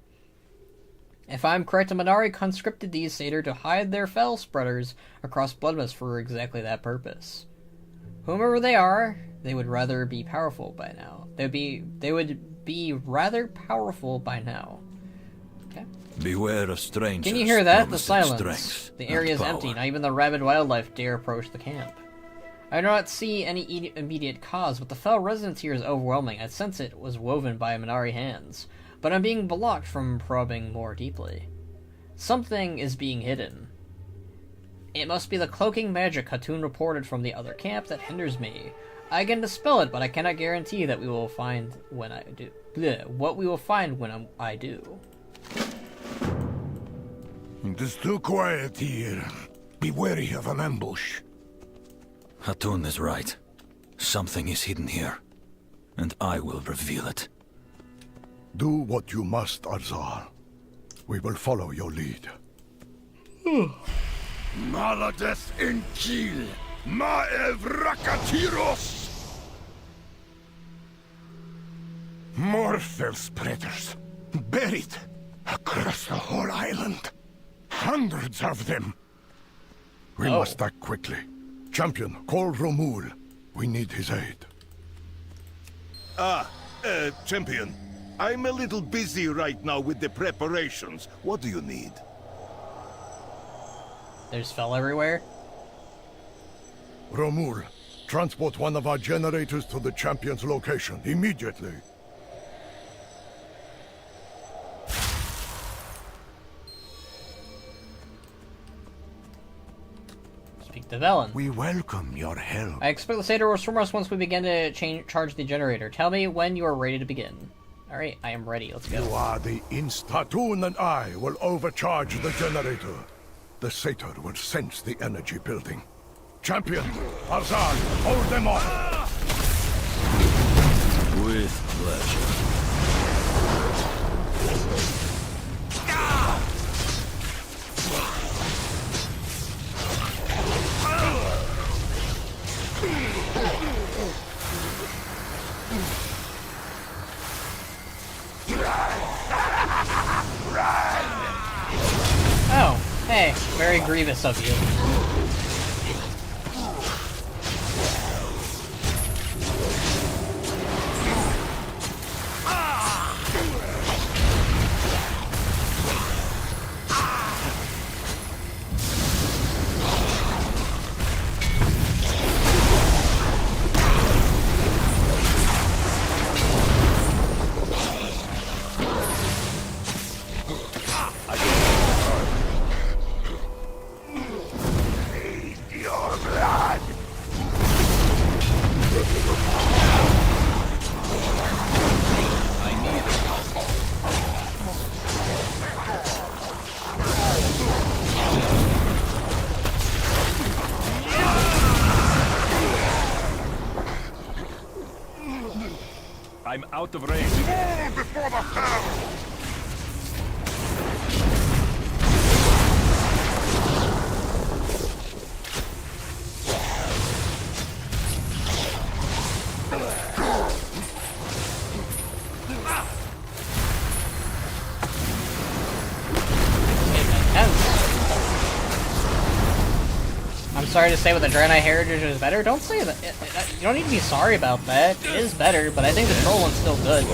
If I'm correct, the Minari conscripted these Satyr to hide their fell spreaders across Bloodmist for exactly that purpose. Whomever they are, they would rather be powerful by now. They would be rather powerful by now. Okay. Beware of strangers. Can you hear that? The promising silence. strength, The area is not empty. power. Not even the rabid wildlife dare approach the camp. I do not see any immediate cause, but the fell resonance here is overwhelming. I sense it was woven by Minari hands, but I'm being blocked from probing more deeply. Something is being hidden. It must be the cloaking magic Hatun reported from the other camp that hinders me. I can dispel it, but I cannot guarantee that we will find when I do. What we will find when I do. It is too quiet here. Be wary of an ambush. Hatun is right. Something is hidden here, and I will reveal it. Do what you must, Arzal. We will follow your lead. Malades Inchil, Maev Rakatiros! More fell spreaders. Buried across the whole island. Hundreds of them. We must act quickly. Champion, call Romul. We need his aid. Champion. I'm a little busy right now with the preparations. What do you need? There's fell everywhere. Romul, transport one of our generators to the champion's location, immediately. Speak to Velen. We welcome your help. I expect the Satyr will storm us once we begin to charge the generator. Tell me when you are ready to begin. Alright, I am ready. Let's go. You are the Hatun and I will overcharge the generator. The Satyr will sense the energy building. Champion, Arzal, hold them off! With pleasure. Oh, hey, very grievous of you. I'm out of range. Fall before the hell! I'm sorry to say with the Draenei heritage is better. Don't say that. You don't need to be sorry about that. It is better, but I think the troll one's still good.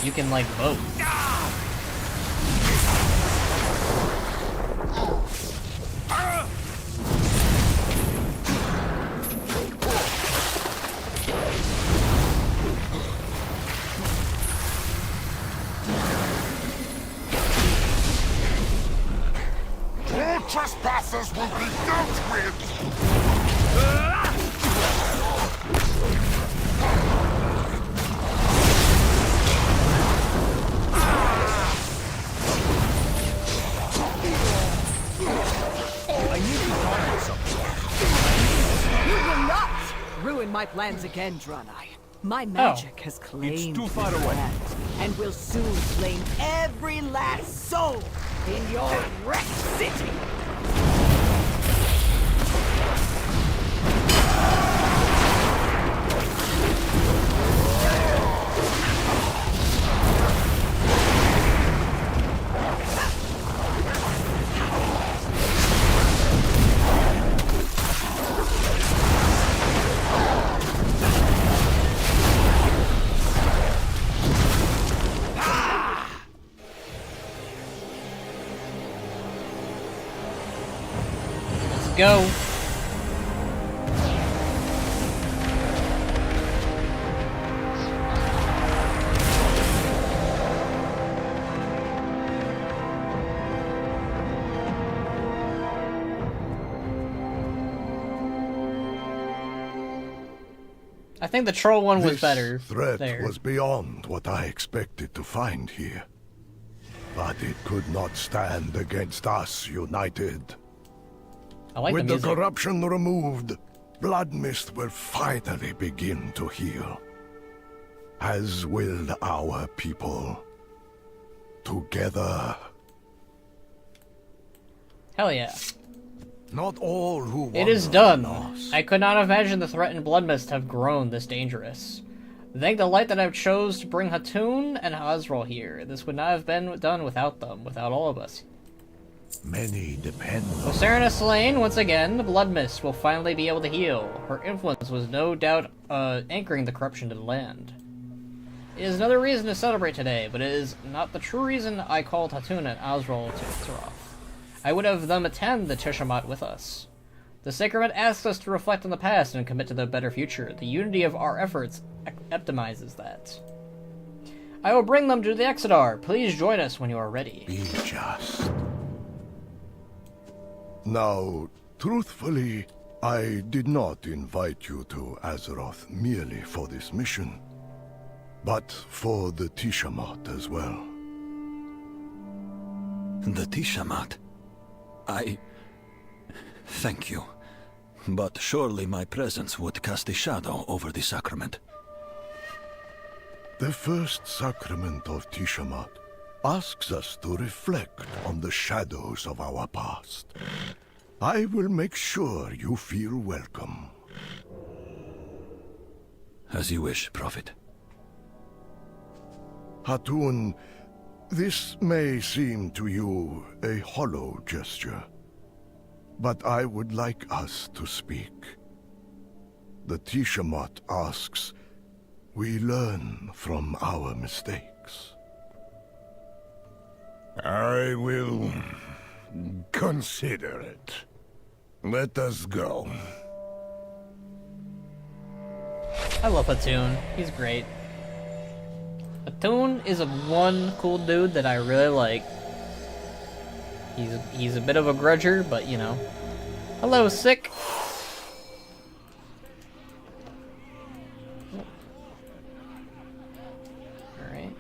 You can, like, vote. Trespassers will be dealt with! I need to find something. You will not ruin my plans again, Draenei. My magic has claimed too far this away. land, and will soon claim every last soul in your wrecked city. Go. I think the troll one was better. This threat there. was beyond what I expected to find here. But it could not stand against us united. I like With the the music. corruption removed, Bloodmist will finally begin to heal. As will our people. Together. Hell yeah. Not all who It is wander done. are lost. I could not imagine the threatened Bloodmist have grown this dangerous. Thank the light that I've chose to bring Hatun and Hazral here. This would not have been done without them, without all of us. Many depend With Serenus slain, once again, the Bloodmist will finally be able to heal. Her influence was no doubt anchoring the corruption to the land. It is another reason to celebrate today, but it is not the true reason I called Hatun and Azrael to Xaroth. I would have them attend the Tishamat with us. The sacrament asks us to reflect on the past and commit to the better future. The unity of our efforts optimizes that. I will bring them to the Exodar. Please join us when you are ready. Be just. Now, truthfully, I did not invite you to Azeroth merely for this mission, but for the Tishamat as well. The Tishamat? Thank you. But surely my presence would cast a shadow over the sacrament. The first sacrament of Tishamat asks us to reflect on the shadows of our past. I will make sure you feel welcome. As you wish, Prophet. Hatun, this may seem to you a hollow gesture, but I would like us to speak. The Tishamat asks, we learn from our mistakes. I will consider it. Let us go. I love Hatun. He's great. Hatun is one cool dude that I really like. He's a bit of a grudger, but you know. Hello, Sick. Alright.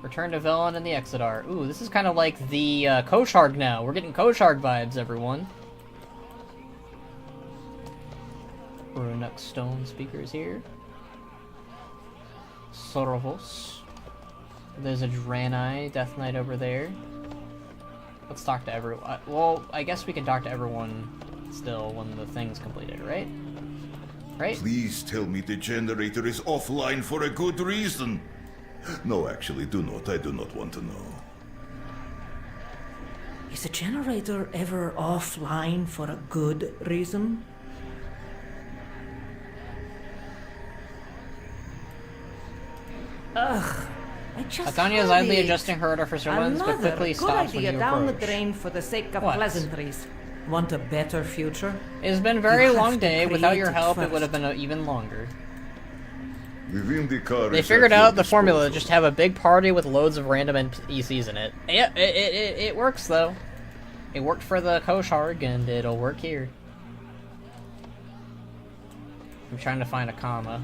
Return to Velen and the Exodar. Ooh, this is kind of like the Kosharg now. We're getting Kosharg vibes, everyone. Runuk Stone speakers here. Sorovos. There's a Draenei Death Knight over there. Let's talk to everyone. Well, I guess we can talk to everyone still when the thing's completed, right? Right? Please tell me the generator is offline for a good reason. No, actually, do not. I do not want to know. Is a generator ever offline for a good reason? Ugh. Atanya is idly adjusting her artificer lens, but quickly stops when you approach. Down the drain for the sake of pleasantries. Want a better future? It has been a very long day. Without your help, it would have been even longer. They figured out the formula, just have a big party with loads of random NPCs in it. Yeah, it works though. It worked for the Kosharg, and it'll work here. I'm trying to find a comma.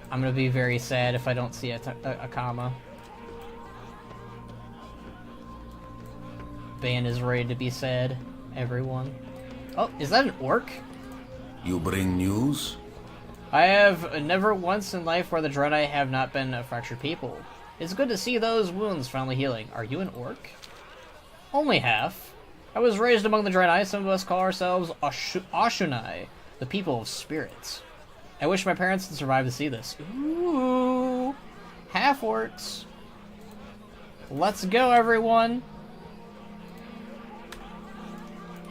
I'm gonna be very sad if I don't see a comma. Ban is ready to be sad, everyone. Oh, is that an orc? You bring news? I have never once in life where the Draenei have not been a fractured people. It's good to see those wounds finally healing. Are you an orc? Only half. I was raised among the Draenei. Some of us call ourselves Ashunai, the people of spirits. I wish my parents had survived to see this. Ooh, half orcs. Let's go, everyone.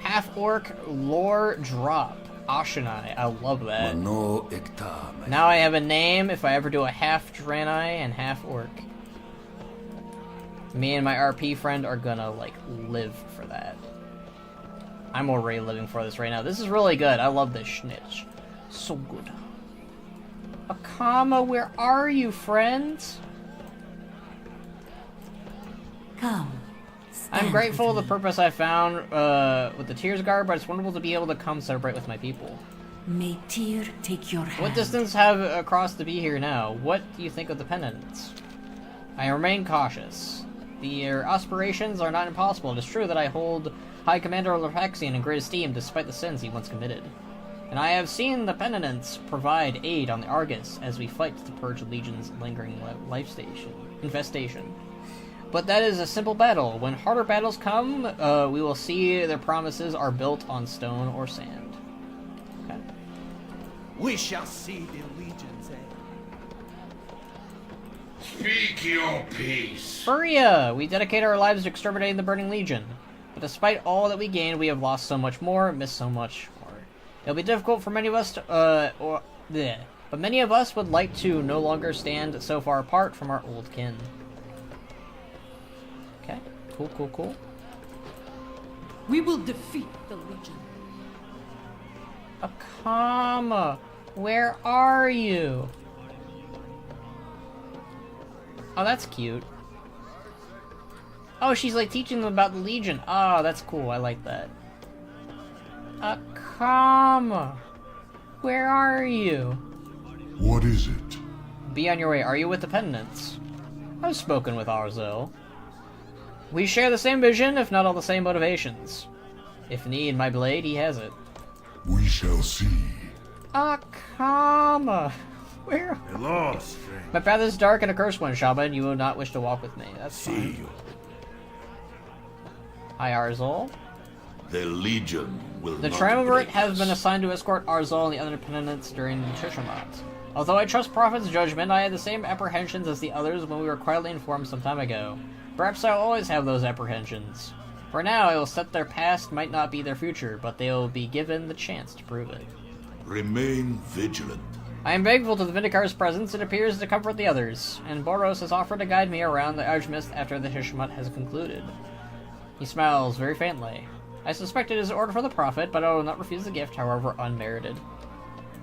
Half orc lore drop. Ashunai. I love that. Now I have a name if I ever do a half Draenei and half orc. Me and my RP friend are gonna, like, live for that. I'm already living for this right now. This is really good. I love this schnitz. So good. Akama, where are you, friends? Come. I'm grateful for the purpose I found with the Tears Guard, but it's wonderful to be able to come celebrate with my people. May Tyr take your hand. What distance have across to be here now? What do you think of the penitents? I remain cautious. Their aspirations are not impossible. It is true that I hold High Commander Lepaxian in great esteem despite the sins he once committed. And I have seen the penitents provide aid on the Argus as we fight to purge the Legion's lingering infestation. But that is a simple battle. When harder battles come, we will see their promises are built on stone or sand. Okay. We shall see the Legion's end. Speak your peace. Furia! We dedicate our lives to exterminating the Burning Legion. But despite all that we gained, we have lost so much more, missed so much more. It'll be difficult for many of us to, but many of us would like to no longer stand so far apart from our old kin. Okay, cool. We will defeat the Legion. Akama, where are you? Oh, that's cute. Oh, she's like teaching them about the Legion. Oh, that's cool. I like that. Akama, where are you? What is it? Be on your way. Are you with the Penitents? I've spoken with Arzel. We share the same vision, if not all the same motivations. If need my blade, he has it. We shall see. Akama, where? I lost. My path is dark and a cursed one, Shaman. You will not wish to walk with me. That's fine. You. Hi, Arzel. The Legion will The not Triumvirate break has us. been assigned to escort Arzel and the other Penitents during the Tishamat. Although I trust Prophet's judgment, I had the same apprehensions as the others when we were quietly informed some time ago. Perhaps I'll always have those apprehensions. For now, I will set their past might not be their future, but they will be given the chance to prove it. Remain vigilant. I am thankful to the Vindicar's presence. It appears to comfort the others, and Boros has offered to guide me around the Archmist after the Tishamat has concluded. He smiles very faintly. I suspect it is an order for the Prophet, but I will not refuse the gift, however unmerited.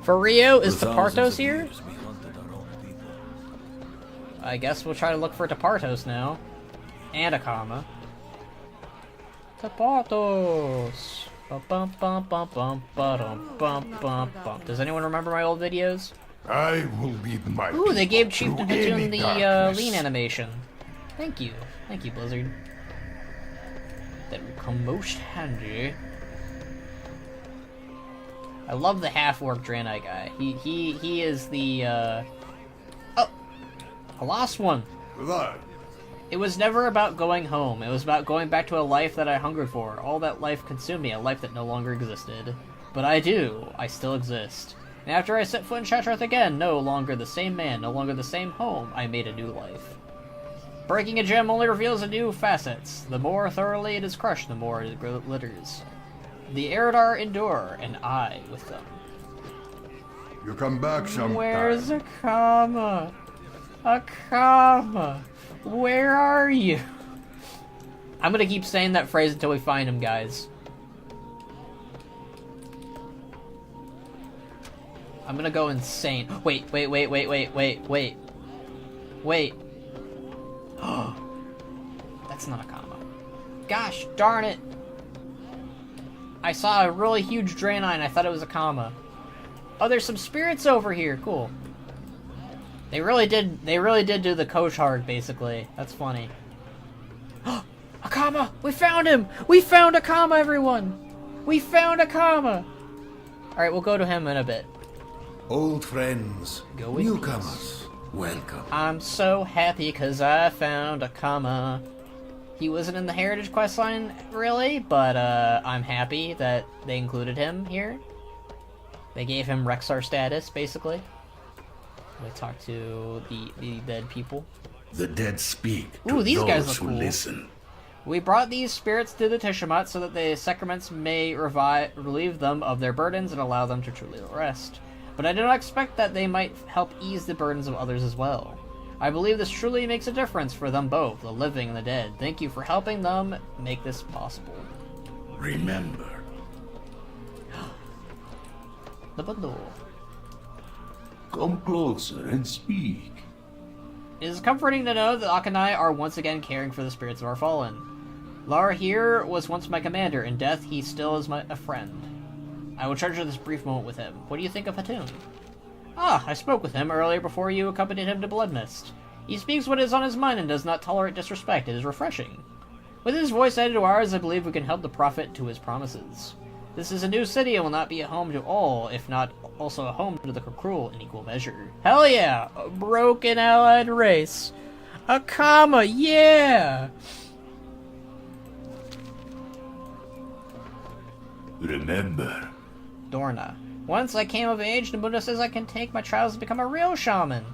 For Rio, is Tapartos here? I guess we'll try to look for Tapartos now. And Akama. Tapartos! Does anyone remember my old videos? I will lead my Ooh, they gave Chieftain through Hatoon any the darkness. lean animation. Thank you, Blizzard. That would come most handy. I love the half-orc Draenei guy. He is the oh, I lost one. It was never about going home. It was about going back to a life that I hungered for. All that life consumed me, a life that no longer existed. But I do. I still exist. And after I set foot in Xala'tath again, no longer the same man, no longer the same home, I made a new life. Breaking a gem only reveals a new facets. The more thoroughly it is crushed, the more it glitters. The Eridar endure, and I with them. You come back sometime. Where's Akama? Akama, where are you? I'm gonna keep saying that phrase until we find him, guys. I'm gonna go insane. Wait. Oh, that's not Akama. Gosh darn it. I saw a really huge Draenei and I thought it was Akama. Oh, there's some spirits over here. Cool. They really did do the Koshard, basically. That's funny. Akama! We found him! We found Akama, everyone! We found Akama! Alright, we'll go to him in a bit. Old friends, Go with newcomers, welcome. I'm so happy because I found Akama. He wasn't in the Heritage questline, really, but I'm happy that they included him here. They gave him Rexar status, basically. We talked to the dead people. The dead speak to Ooh, these those guys look who cool. listen. We brought these spirits to the Tishamat so that the sacraments may relieve them of their burdens and allow them to truly rest. But I did not expect that they might help ease the burdens of others as well. I believe this truly makes a difference for them both, the living and the dead. Thank you for helping them make this possible. Remember. The bundle. Come closer and speak. It is comforting to know that Akanai are once again caring for the spirits of our fallen. Lara here was once my commander. In death, he still is a friend. I will treasure this brief moment with him. What do you think of Hatoon? Ah, I spoke with him earlier before you accompanied him to Bloodmist. He speaks what is on his mind and does not tolerate disrespect. It is refreshing. With his voice added to ours, I believe we can help the Prophet to his promises. This is a new city and will not be a home to all, if not also a home to the cruel in equal measure. Hell yeah! A broken allied race. Akama, yeah! Remember. Dorna. Once I came of age, Nabuta says I can take my trials to become a real shaman.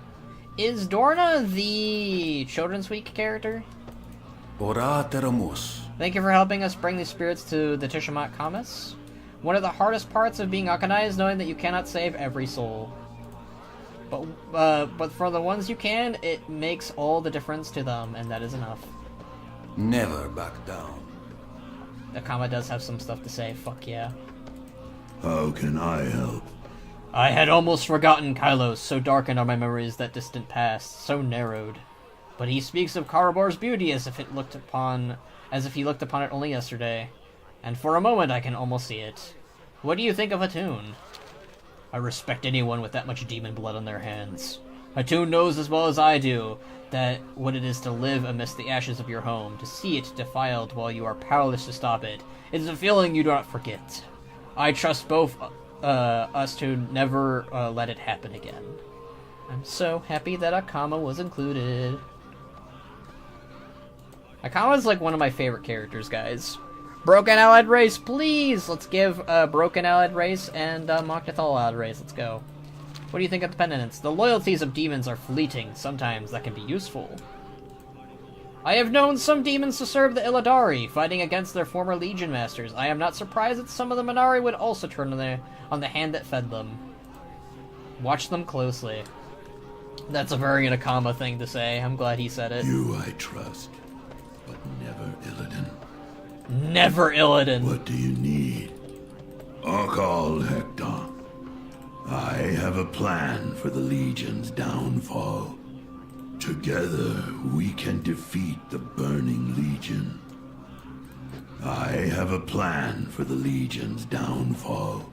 Is Dorna the Children's Week character? Ora Teramus. Thank you for helping us bring these spirits to the Tiamat Kamas. One of the hardest parts of being Akanai is knowing that you cannot save every soul. But for the ones you can, it makes all the difference to them, and that is enough. Never back down. Akama does have some stuff to say, fuck yeah. How can I help? I had almost forgotten Kylos, so darkened are my memories that distant past, so narrowed. But he speaks of Karabor's beauty as if he looked upon it only yesterday. And for a moment I can almost see it. What do you think of Hatun? I respect anyone with that much demon blood on their hands. Hatun knows as well as I do that what it is to live amidst the ashes of your home, to see it defiled while you are powerless to stop it. It is a feeling you do not forget. I trust both us to never let it happen again. I'm so happy that Akama was included. Akama's like one of my favorite characters, guys. Broken Allied Race, please! Let's give Broken Allied Race and Mok'Nathal Allied Race. Let's go. What do you think of the penitents? The loyalties of demons are fleeting. Sometimes that can be useful. I have known some demons to serve the Illidari, fighting against their former Legion Masters. I am not surprised that some of the Minari would also turn on the hand that fed them. Watch them closely. That's a very Akama thing to say. I'm glad he said it. You I trust, but never Illidan. Never Illidan. What do you need? Call Hector. I have a plan for the Legion's downfall. Together, we can defeat the Burning Legion. I have a plan for the Legion's downfall.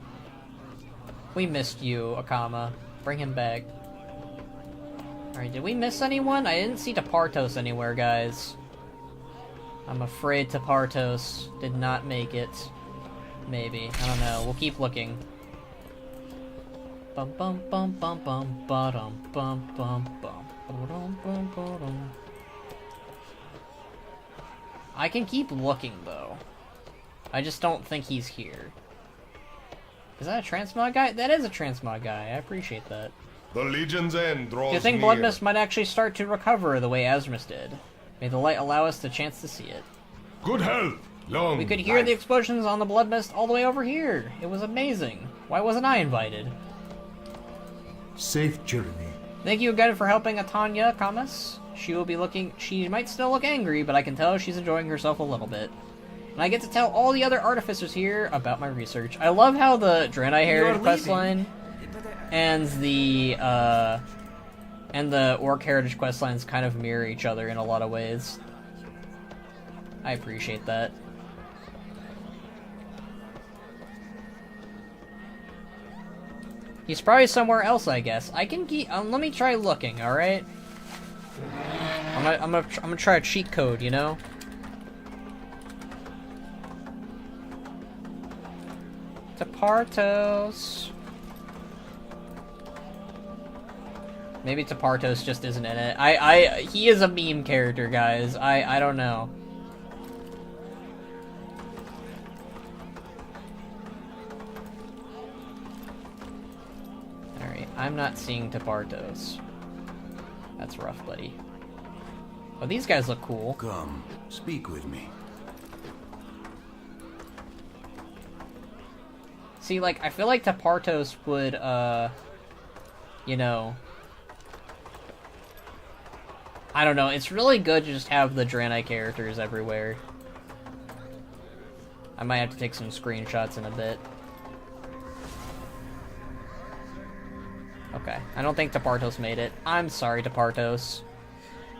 We missed you, Akama. Bring him back. Alright, did we miss anyone? I didn't see Tapartos anywhere, guys. I'm afraid Tapartos did not make it. Maybe. I don't know. We'll keep looking. Bum bum bum bum bum ba-dum bum bum bum. I can keep looking, though. I just don't think he's here. Is that a transmog guy? That is a transmog guy. I appreciate that. The Legion's end draws Do you think near. Bloodmist might actually start to recover the way Azris did? May the light allow us the chance to see it. Good health. Long We could hear life. the explosions on the Bloodmist all the way over here. It was amazing. Why wasn't I invited? Safe journey. Thank you again for helping Atanya, Kamas. She might still look angry, but I can tell she's enjoying herself a little bit. And I get to tell all the other artificers here about my research. I love how the Draenei Heritage questline and the Orc Heritage questlines kind of mirror each other in a lot of ways. I appreciate that. He's probably somewhere else, I guess. I can keep. Let me try looking. All right. I'm gonna try a cheat code. You know. Tapartos. Maybe Tapartos just isn't in it. He is a meme character, guys. I don't know. Alright, I'm not seeing Tapartos. That's rough, buddy. Oh, these guys look cool. Come, speak with me. See, like, I feel like Tapartos would, you know... I don't know, it's really good to just have the Draenei characters everywhere. I might have to take some screenshots in a bit. Okay, I don't think Tapartos made it. I'm sorry, Tapartos.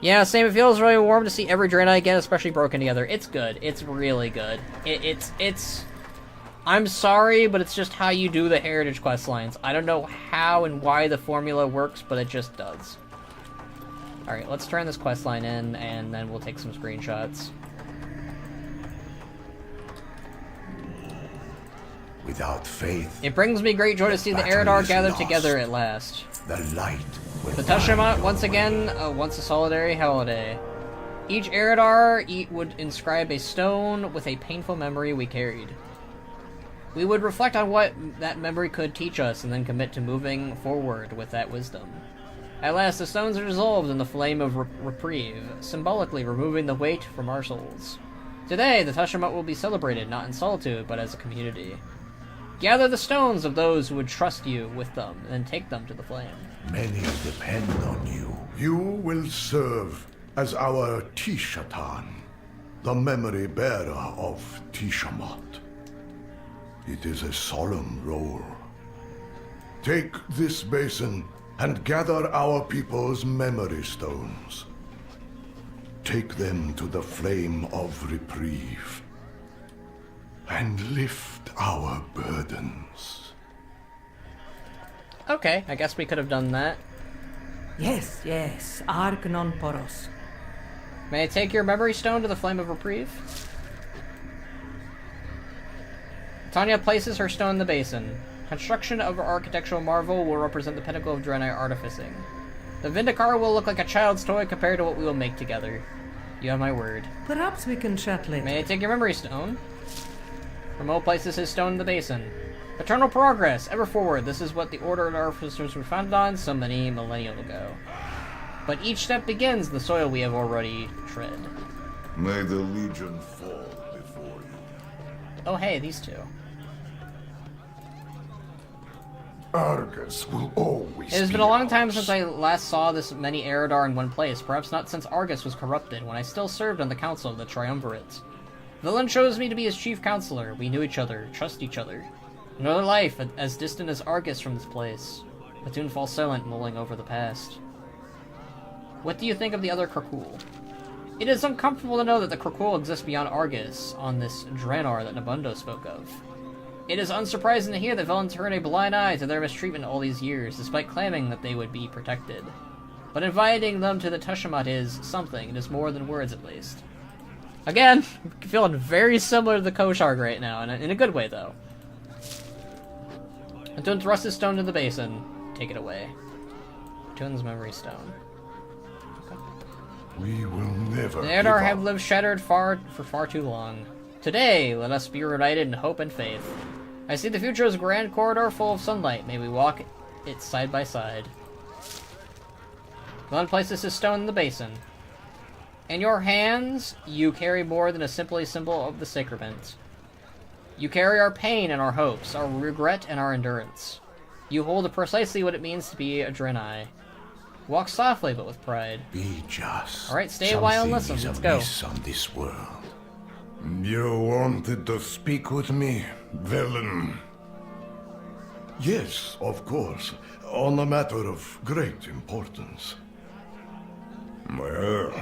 Yeah, same, it feels really warm to see every Draenei again, especially broken together. It's good. It's really good. It's... I'm sorry, but it's just how you do the Heritage questlines. I don't know how and why the formula works, but it just does. Alright, let's turn this questline in, and then we'll take some screenshots. Without faith, It brings me great joy to see the Eridar gathered together at last. the light The Tashamat, once again, once a solitary holiday. Each Eridar would inscribe a stone with a painful memory we carried. We would reflect on what that memory could teach us and then commit to moving forward with that wisdom. At last, the stones are dissolved in the flame of reprieve, symbolically removing the weight from our souls. Today, the Tashamat will be celebrated not in solitude, but as a community. Gather the stones of those who would trust you with them, and then take them to the flame. Many depend on you. You will serve as our Tishatan, the memory bearer of Tishamat. It is a solemn role. Take this basin and gather our people's memory stones. Take them to the flame of reprieve and lift our burdens. Okay, I guess we could have done that. Yes, yes, Ark non poros. May I take your memory stone to the flame of reprieve? Tanya places her stone in the basin. Construction of our architectural marvel will represent the pinnacle of Draenei artificing. The Vindikar will look like a child's toy compared to what we will make together. You have my word. Perhaps we can chat later. May I take your memory stone? Ramo places his stone in the basin. Eternal progress, ever forward. This is what the Order of Artificers were founded on so many millennia ago. But each step begins the soil we have already tread. May the Legion fall before you. Oh hey, these two. Argus will always It has be been a long ours. time since I last saw this many Eridar in one place, perhaps not since Argus was corrupted, when I still served on the Council of the Triumvirate. Villain chose me to be his chief counselor. We knew each other, trust each other. Another life, as distant as Argus from this place. Platoon falls silent, mulling over the past. What do you think of the other Krokul? It is uncomfortable to know that the Krokul exist beyond Argus, on this Draenor that Nabundo spoke of. It is unsurprising to hear that villains turn a blind eye to their mistreatment all these years, despite claiming that they would be protected. But inviting them to the Tashamat is something. It is more than words, at least. Again, feeling very similar to the Kosharg right now, in a good way, though. Atun thrusts his stone to the basin. Take it away. Atun's memory stone. We will never The give Eridar up. have lived shattered for far too long. Today, let us be united in hope and faith. I see the future as a grand corridor full of sunlight. May we walk it side by side. Glenn places his stone in the basin. In your hands, you carry more than a simply symbol of the sacrament. You carry our pain and our hopes, our regret and our endurance. You hold precisely what it means to be a Draenei. Walk softly, but with pride. Be just. Alright, stay a while and listen. Something Let's is go. amiss on this world. You wanted to speak with me, villain? Yes, of course. On a matter of great importance. Well,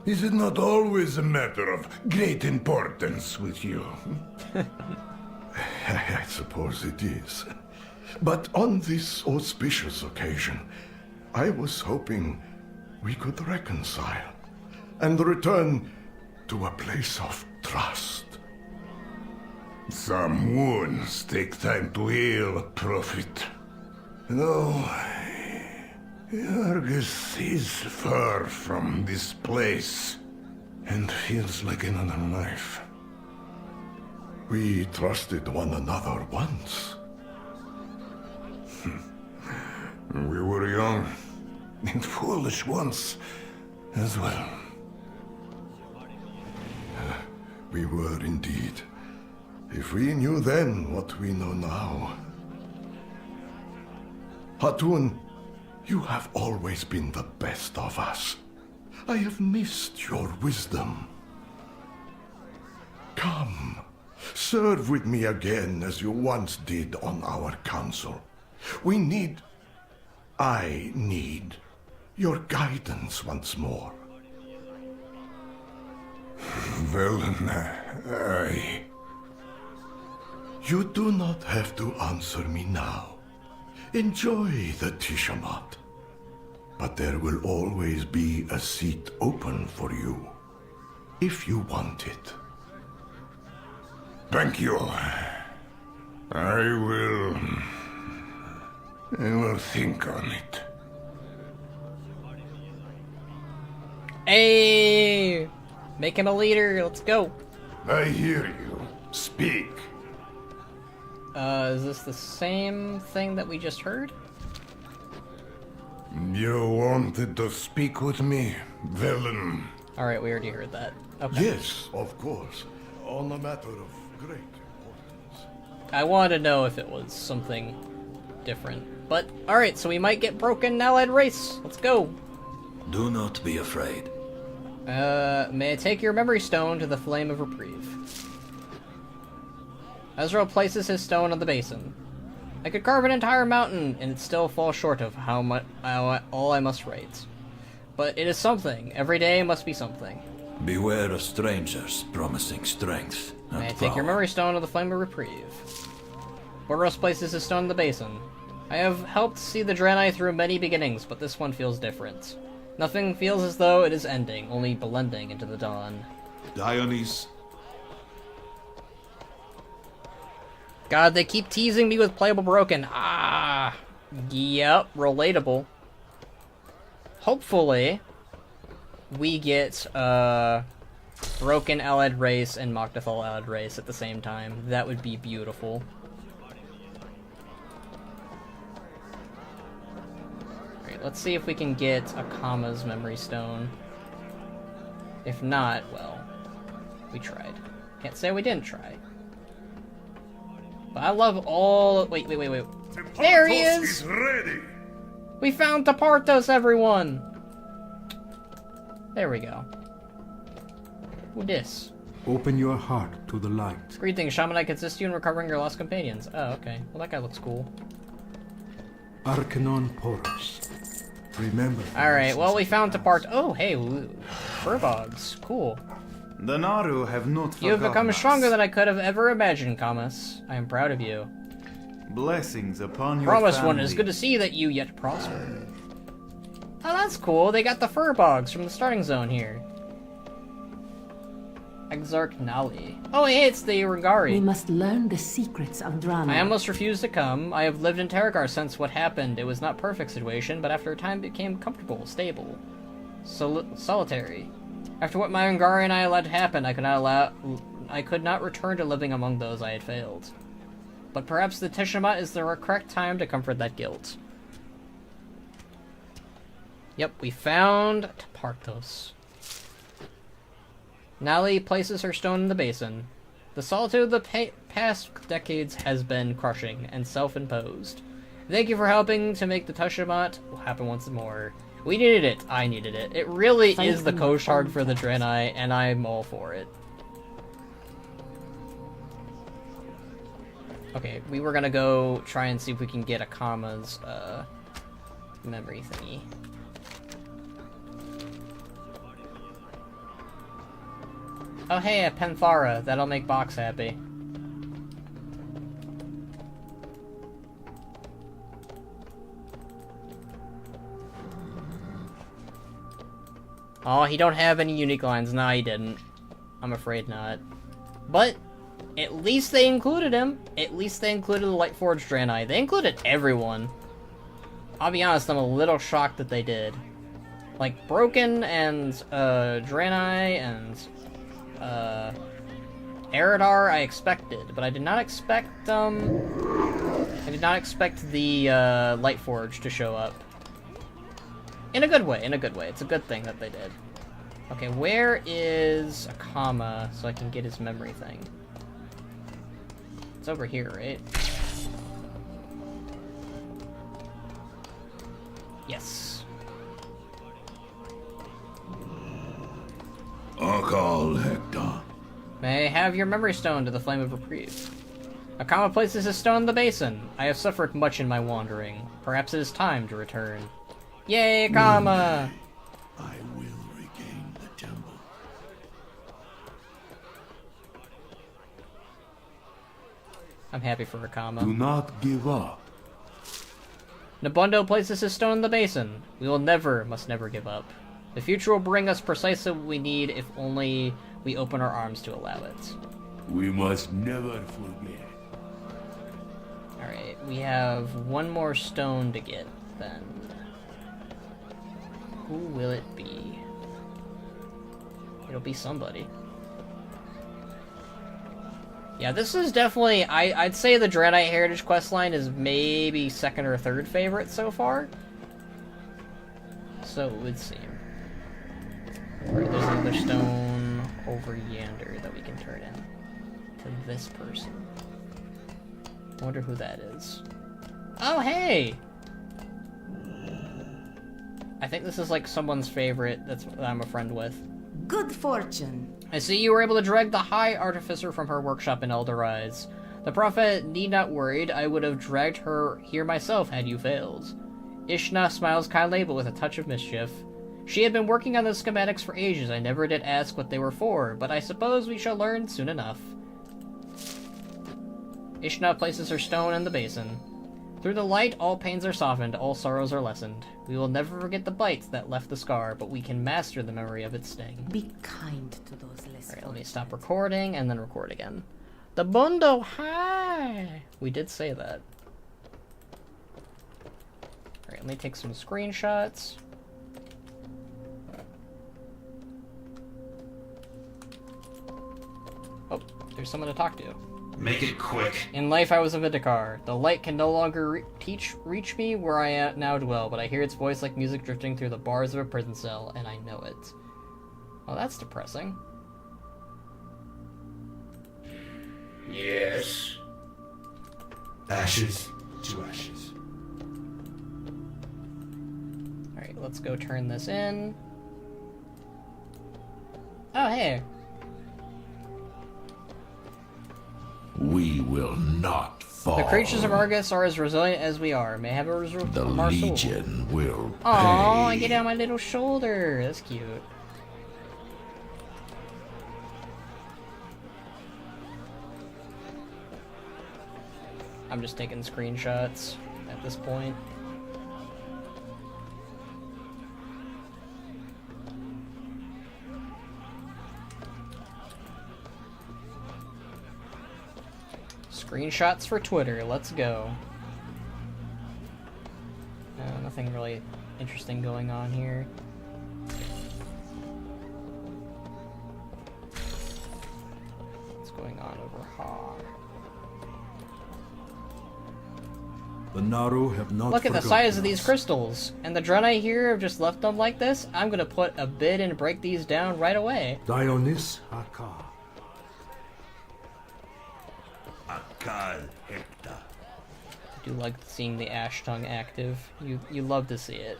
is it not always a matter of great importance with you? I suppose it is. But on this auspicious occasion, I was hoping we could reconcile and return to a place of trust. Some wounds take time to heal, Prophet. No, Argus is far from this place and feels like another life. We trusted one another once. We were young and foolish once as well. We were indeed. If we knew then what we know now. Hatun, you have always been the best of us. I have missed your wisdom. Come, serve with me again as you once did on our council. I need your guidance once more. Villain, You do not have to answer me now. Enjoy the Tishamat. But there will always be a seat open for you, if you want it. Thank you. I will think on it. Hey! Make him a leader, let's go! I hear you. Speak. Is this the same thing that we just heard? You wanted to speak with me, villain? Alright, we already heard that. Okay. Yes, of course. On a matter of great importance. I wanted to know if it was something different. But, alright, so we might get broken allied race. Let's go. Do not be afraid. May I take your memory stone to the Flame of Reprieve? Ezreal places his stone on the basin. I could carve an entire mountain, and it still falls short of all I must write. But it is something. Every day must be something. Beware of strangers promising strength and May I take your power. memory stone to the Flame of Reprieve? Boros places his stone in the basin. I have helped see the Draenei through many beginnings, but this one feels different. Nothing feels as though it is ending, only blending into the dawn. Dionysus. God, they keep teasing me with playable broken. Ah, yep, relatable. Hopefully, we get broken allied race and Mok'Dathol allied race at the same time. That would be beautiful. Alright, let's see if we can get a Kama's memory stone. If not, well, we tried. Can't say we didn't try. But I love all... Wait. There he is! Ready. We found Tapartos, everyone! There we go. Who dis? Open your heart to the light. Greetings, Shaman. I can assist you in recovering your lost companions. Oh, okay. Well, that guy looks cool. Arcanon Poros. Remember. Alright, well, we found Tapart. Oh, hey, Furbogs. Cool. The Naru have not You have forgotten become us. stronger than I could have ever imagined, Kamas. I am proud of you. Blessings upon your Promise family. one, it is good to see that you yet prosper. Oh, that's cool. They got the Furbogs from the starting zone here. Exarch Nali. Oh, hey, it's the Rangari. We must learn the secrets of drama. I almost refused to come. I have lived in Terragar since what happened. It was not a perfect situation, but after a time it became comfortable, stable. Solitary. After what my Rangari and I allowed to happen, I could not return to living among those I had failed. But perhaps the Tishamat is the correct time to comfort that guilt. Yep, we found Tapartos. Nali places her stone in the basin. The solitude of the past decades has been crushing and self-imposed. Thank you for helping to make the Tishamat happen once more. We needed it. I needed it. It really is the Koshard for the Draenei, and I'm all for it. Okay, we were gonna go try and see if we can get a Kama's memory thingy. Oh hey, a Penthara. That'll make Box happy. Oh, he don't have any unique lines. Nah, he didn't. I'm afraid not. But at least they included him. At least they included the Lightforged Draenei. They included everyone. I'll be honest, I'm a little shocked that they did. Like, Broken and, Draenei and, Eridar I expected, but I did not expect, the, Lightforged to show up. In a good way, in a good way. It's a good thing that they did. Okay, where is a Kama so I can get his memory thing? It's over here, right? Yes. Akal Hector. May I have your memory stone to the Flame of Reprieve? A Kama places his stone in the basin. I have suffered much in my wandering. Perhaps it is time to return. Yay, Kama! I will regain the temple. I'm happy for a Kama. Do not give up. Nabundo places his stone in the basin. We will never, must never give up. The future will bring us precisely what we need if only we open our arms to allow it. We must never forget. Alright, we have one more stone to get, then. Who will it be? It'll be somebody. Yeah, this is definitely... I'd say the Draenei Heritage questline is maybe second or third favorite so far. So it would seem. Right, there's another stone over yonder that we can turn in to this person. I wonder who that is. Oh, hey! I think this is like someone's favorite that I'm a friend with. Good fortune. I see you were able to drag the High Artificer from her workshop in Eldorize. The Prophet need not worried, I would have dragged her here myself had you failed. Ishna smiles kindly but with a touch of mischief. She had been working on the schematics for ages. I never did ask what they were for, but I suppose we shall learn soon enough. Ishna places her stone in the basin. Through the light, all pains are softened, all sorrows are lessened. We will never forget the bites that left the scar, but we can master the memory of its sting. Be kind to those less. Alright, let me stop recording and then record again. The Mundo High! We did say that. Alright, let me take some screenshots. Oh, there's someone to talk to. Make it quick. In life I was a Vindikar. The light can no longer reach me where I now dwell, but I hear its voice like music drifting through the bars of a prison cell, and I know it. Well, that's depressing. Yes. Ashes to ashes. Alright, let's go turn this in. Oh, hey. We will not fall. The creatures of Argus are as resilient as we are. May have a reserve The of our soul. Legion will pay. Aw, I get it on my little shoulder. That's cute. I'm just taking screenshots at this point. Screenshots for Twitter, let's go. Nothing really interesting going on here. What's going on over Ha? The Naru have not Look at the forgotten size of these us. crystals. And the Draenei here have just left them like this. I'm gonna put a bid and break these down right away. Dionys Haka. Akal Hector. I do like seeing the Ash Tongue active. You love to see it.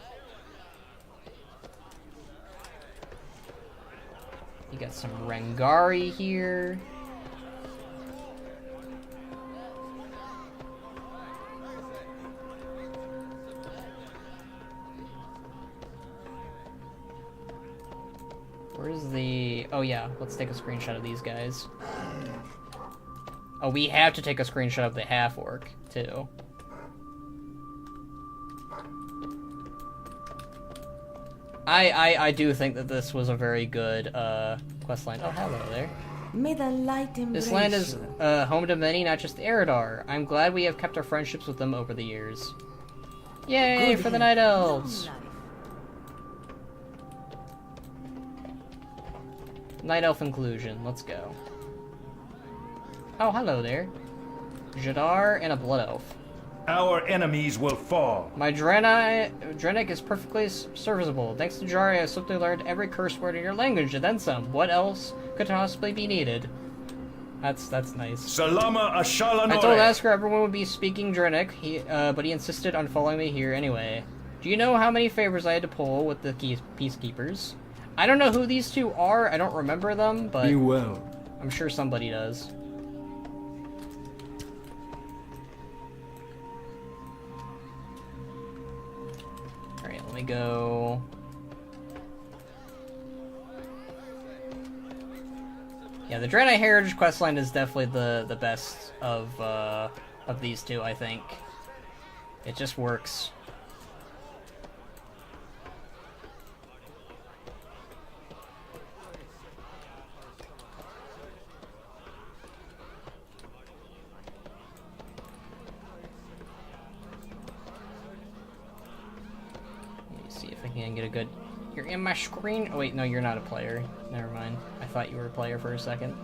You got some Rengari here. Where's the... Oh yeah, let's take a screenshot of these guys. Oh, we have to take a screenshot of the half-orc, too. I do think that this was a very good questline. Oh, hello there. May the light embrace This land is you. home to many, not just the Eridar. I'm glad we have kept our friendships with them over the years. Yay, for the Night Elves! Night Elf inclusion, let's go. Oh, hello there. Jadar and a Blood Elf. Our enemies will fall. My Draenei is perfectly serviceable. Thanks to Jari, I simply learned every curse word in your language and then some. What else could possibly be needed? That's nice. Salama Ashalanore. I told Asker everyone would be speaking Draenei, but he insisted on following me here anyway. Do you know how many favors I had to pull with the Peacekeepers? I don't know who these two are. I don't remember them, but Be well. I'm sure somebody does. Alright, let me go. Yeah, the Draenei Heritage questline is definitely the best of these two, I think. It just works. Let me see if I can get a good You're in my screen. Oh wait, no, you're not a player. Never mind. I thought you were a player for a second.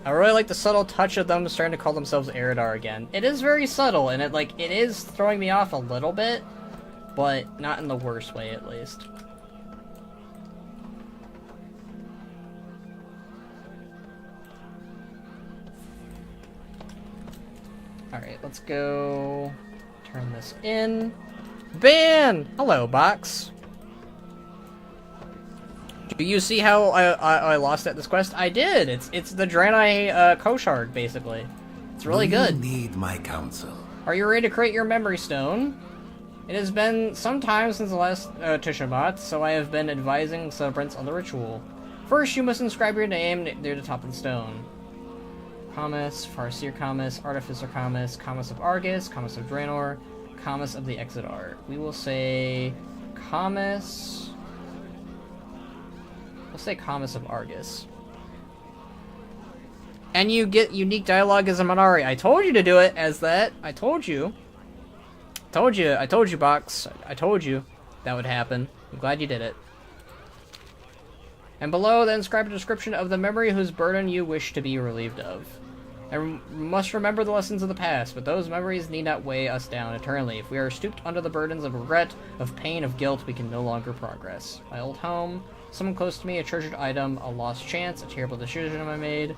I really like the subtle touch of them starting to call themselves Eridar again. It is very subtle, and it is throwing me off a little bit, but not in the worst way, at least. Alright, let's go turn this in. Ban! Hello, box. Do you see how I lost at this quest? I did! It's the Draenei Koshard, basically. It's really good. You need my counsel. Are you ready to create your memory stone? It has been some time since the last Tishamat, so I have been advising celebrants on the ritual. First, you must inscribe your name near the top of the stone. Kamas, Farseer Kamas, Artificer Kamas, Kamas of Argus, Kamas of Draenor, Kamas of the Exodar. We will say Kamas... We'll say Kamas of Argus. And you get unique dialogue as a Manari. I told you to do it as that. I told you. I told you, Box. I told you that would happen. I'm glad you did it. And below, then inscribe a description of the memory whose burden you wish to be relieved of. And must remember the lessons of the past, but those memories need not weigh us down eternally. If we are stooped under the burdens of regret, of pain, of guilt, we can no longer progress. My old home, someone close to me, a treasured item, a lost chance, a terrible decision I made,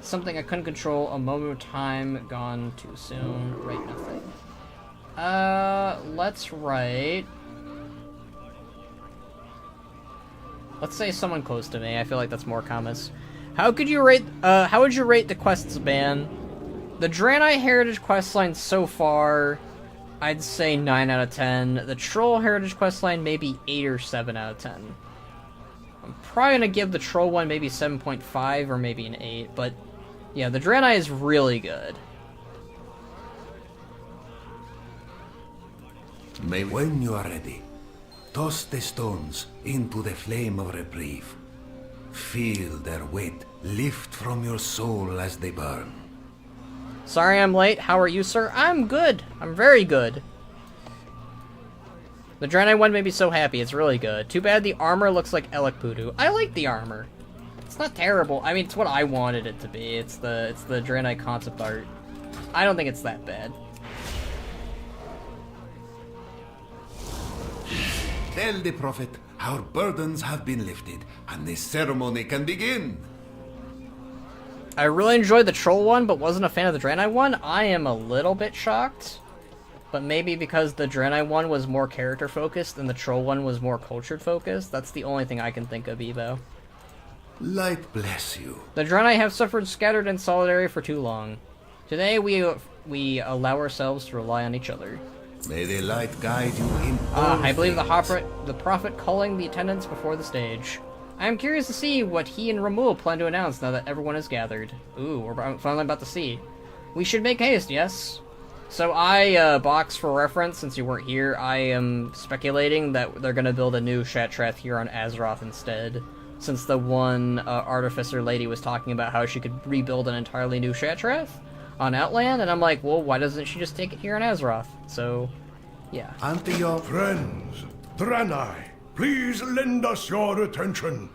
something I couldn't control, a moment of time gone too soon. Write nothing. Let's write... Let's say someone close to me. I feel like that's more Kamas. How would you rate the quests ban? The Draenei Heritage questline so far, I'd say 9 out of 10. The Troll Heritage questline maybe 8 or 7 out of 10. I'm probably gonna give the Troll one maybe 7.5 or maybe an 8, but yeah, the Draenei is really good. When you are ready, toss the stones into the flame of reprieve. Feel their weight lift from your soul as they burn. Sorry I'm late. How are you, sir? I'm good. I'm very good. The Draenei one made me so happy. It's really good. Too bad the armor looks like Elekpudu. I like the armor. It's not terrible. I mean, it's what I wanted it to be. It's the Draenei concept art. I don't think it's that bad. Tell the prophet our burdens have been lifted, and the ceremony can begin. I really enjoyed the Troll one, but wasn't a fan of the Draenei one. I am a little bit shocked. But maybe because the Draenei one was more character-focused and the Troll one was more cultured-focused. That's the only thing I can think of, Evo. Light bless you. The Draenei have suffered scattered in solidarity for too long. Today we allow ourselves to rely on each other. May the light guide you in all I believe things. the prophet calling the attendants before the stage. I am curious to see what he and Ramul plan to announce now that everyone is gathered. Ooh, we're finally about to see. We should make haste, yes? So Box, for reference, since you weren't here, I am speculating that they're gonna build a new Xala'tath here on Azeroth instead. Since the one Artificer lady was talking about how she could rebuild an entirely new Xala'tath on Outland, and I'm like, well, why doesn't she just take it here on Azeroth? So, yeah. Friends, Draenei, please lend us your attention.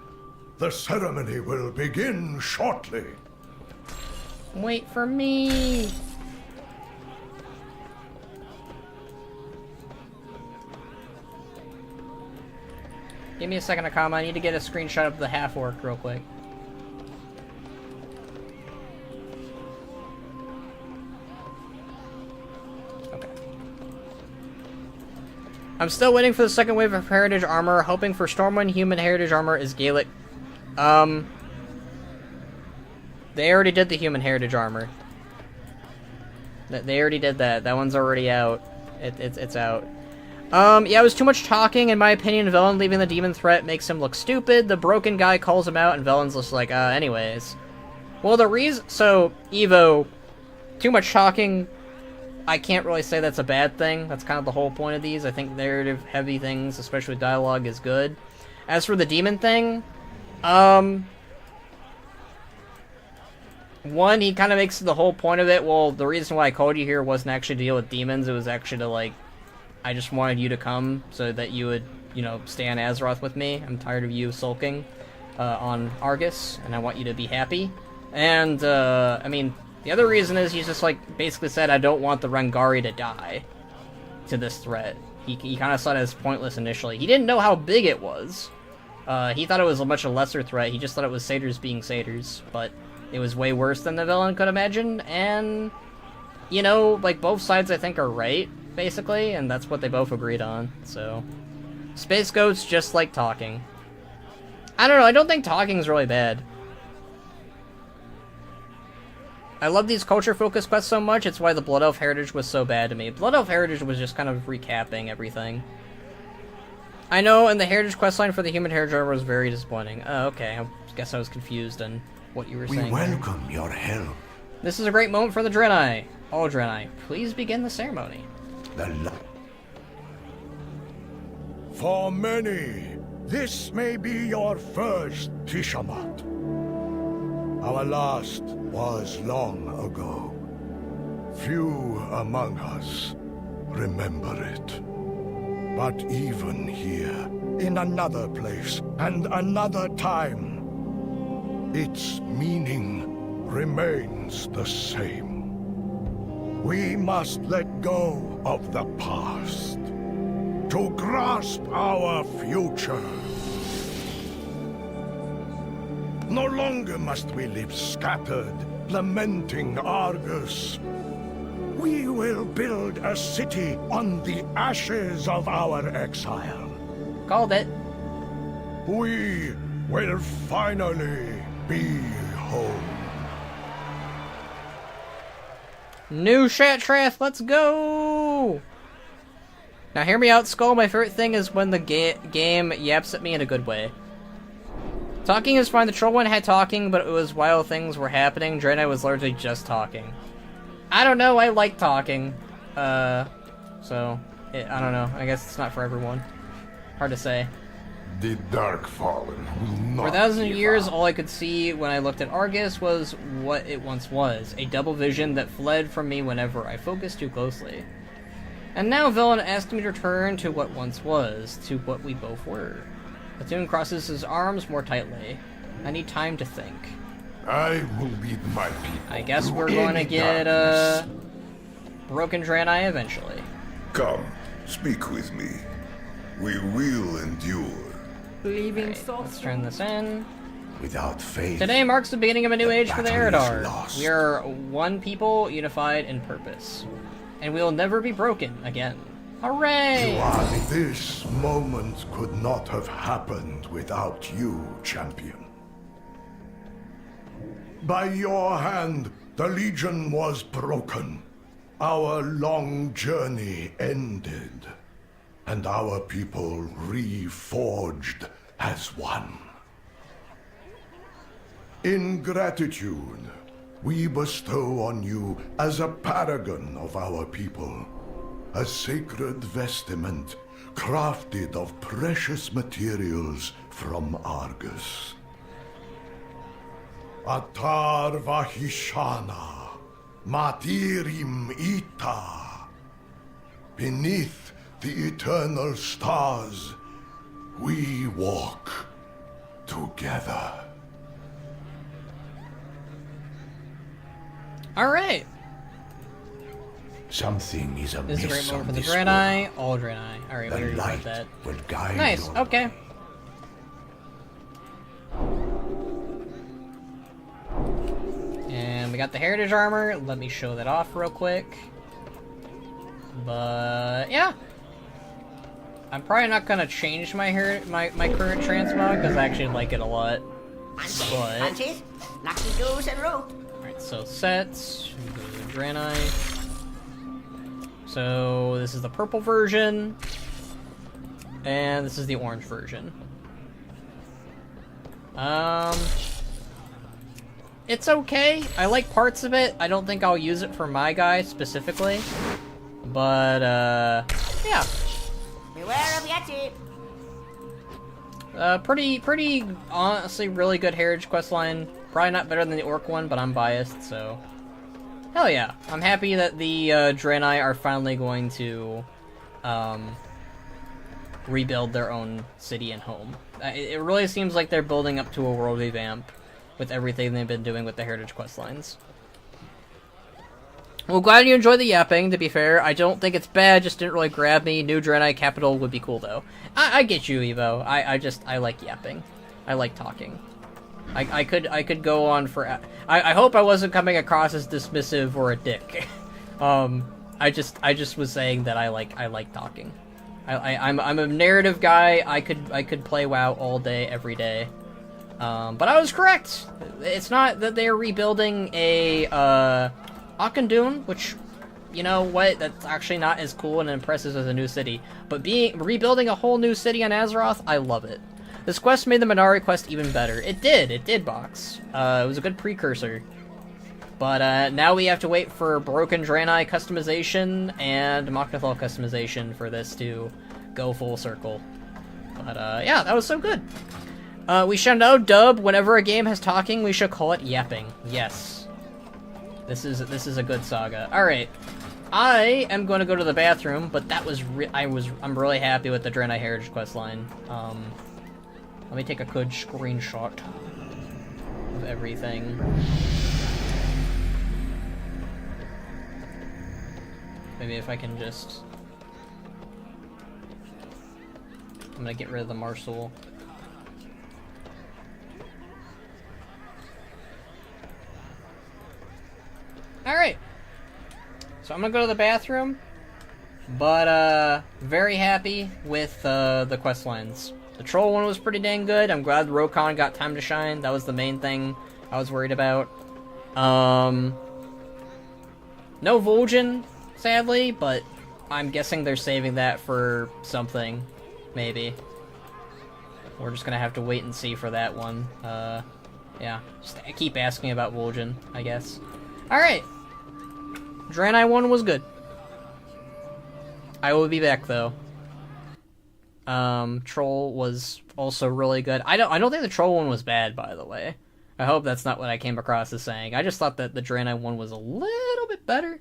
The ceremony will begin shortly. Wait for me! Give me a second, Akama. I need to get a screenshot of the half-orc real quick. Okay. I'm still waiting for the second wave of Heritage Armor, hoping for Stormwind Human Heritage Armor is Gaelic. They already did the Human Heritage Armor. They already did that. That one's already out. It's out. Yeah, it was too much talking. In my opinion, Velen leaving the demon threat makes him look stupid. The broken guy calls him out, and Velen's just like, anyways. Well, the reason... So, Evo, too much talking, I can't really say that's a bad thing. That's kind of the whole point of these. I think narrative-heavy things, especially dialogue, is good. As for the demon thing, One, he kind of makes the whole point of it, well, the reason why I called you here wasn't actually to deal with demons, it was actually to, like, I just wanted you to come so that you would, you know, stay on Azeroth with me. I'm tired of you sulking on Argus, and I want you to be happy. And, I mean, the other reason is he's just, like, basically said, I don't want the Rengari to die to this threat. He kind of saw it as pointless initially. He didn't know how big it was. He thought it was a much lesser threat. He just thought it was satyrs being satyrs, but it was way worse than the villain could imagine, and, you know, like, both sides, I think, are right, basically, and that's what they both agreed on, so. Space goats just like talking. I don't know, I don't think talking's really bad. I love these culture-focused quests so much, it's why the Blood Elf Heritage was so bad to me. Blood Elf Heritage was just kind of recapping everything. I know, and the Heritage questline for the Human Heritage Armor was very disappointing. Oh, okay, I guess I was confused on what you were saying. We welcome your help. This is a great moment for the Draenei. All Draenei, please begin the ceremony. For many, this may be your first Tishamat. Our last was long ago. Few among us remember it. But even here, in another place and another time, its meaning remains the same. We must let go of the past to grasp our future. No longer must we live scattered, lamenting Argus. We will build a city on the ashes of our exile. Called it. We will finally be home. New Xala'tath, let's go! Now hear me out, Skull. My favorite thing is when the game yaps at me in a good way. Talking is fine. The Troll one had talking, but it was while things were happening. Draenei was largely just talking. I don't know, I like talking. I don't know. I guess it's not for everyone. Hard to say. The Dark Fallen will not For 1,000 give years, up. all I could see when I looked at Argus was what it once was. A double vision that fled from me whenever I focused too closely. And now Villain asked me to return to what once was, to what we both were. Platoon crosses his arms more tightly. I need time to think. I will lead my people. I guess through we're going to any get, darkness. Broken Draenei eventually. Come, speak with me. We will endure. Let's turn this in. Without faith. Today marks the beginning of a new age for the battle is Eridar. lost. We are one people, unified in purpose. And we will never be broken again. Hooray! This moment could not have happened without you, champion. By your hand, the Legion was broken. Our long journey ended. And our people reforged as one. In gratitude, we bestow on you as a paragon of our people, a sacred vestment crafted of precious materials from Argus. Atar Vahishana, Matirim Ita. Beneath the eternal stars, we walk together. Alright. Something is amiss. This is a great moment for the this Draenei. world. All Draenei. Alright, The what about light that? will guide Nice, your- okay. And we got the Heritage Armor. Let me show that off real quick. But, yeah. I'm probably not gonna change my my current transmog, because I actually like it a lot. But... Lucky goes and rope. Alright, so sets. We go to Draenei. So this is the purple version. And this is the orange version. It's okay. I like parts of it. I don't think I'll use it for my guy specifically. But, yeah. Beware of Yeti. Pretty, honestly, really good Heritage questline. Probably not better than the orc one, but I'm biased, so... Hell yeah. I'm happy that the Draenei are finally going to rebuild their own city and home. It really seems like they're building up to a world revamp with everything they've been doing with the Heritage Questlines. Well, glad you enjoyed the yapping, to be fair. I don't think it's bad, just didn't really grab me. New Draenei capital would be cool, though. I get you, Evo. I like yapping. I like talking. I could go on for... I hope I wasn't coming across as dismissive or a dick. I just was saying that I like talking. I'm a narrative guy. I could play WoW all day, every day. But I was correct. It's not that they're rebuilding a Akandun, which, you know what, that's actually not as cool and impressive as a new city. But rebuilding a whole new city on Azeroth, I love it. This quest made the Minari quest even better. It did, Box. It was a good precursor. But now we have to wait for Broken Draenei customization and Machnathal customization for this to go full circle. But yeah, that was so good. We should know, Dub, whenever a game has talking, we should call it yapping. Yes. This is a good saga. Alright. I am going to go to the bathroom, but that was I'm really happy with the Draenei Heritage questline. Let me take a good screenshot of everything. Maybe if I can just... I'm gonna get rid of the Marshal. Alright. So I'm gonna go to the bathroom, but very happy with the quest lines. The troll one was pretty dang good. I'm glad Rokon got time to shine. That was the main thing I was worried about. No Vol'jin, sadly, but I'm guessing they're saving that for something, maybe. We're just gonna have to wait and see for that one. Yeah, just keep asking about Vol'jin, I guess. Alright. Draenei 1 was good. I will be back, though. Troll was also really good. I don't think the Troll one was bad, by the way. I hope that's not what I came across as saying. I just thought that the Draenei one was a little bit better,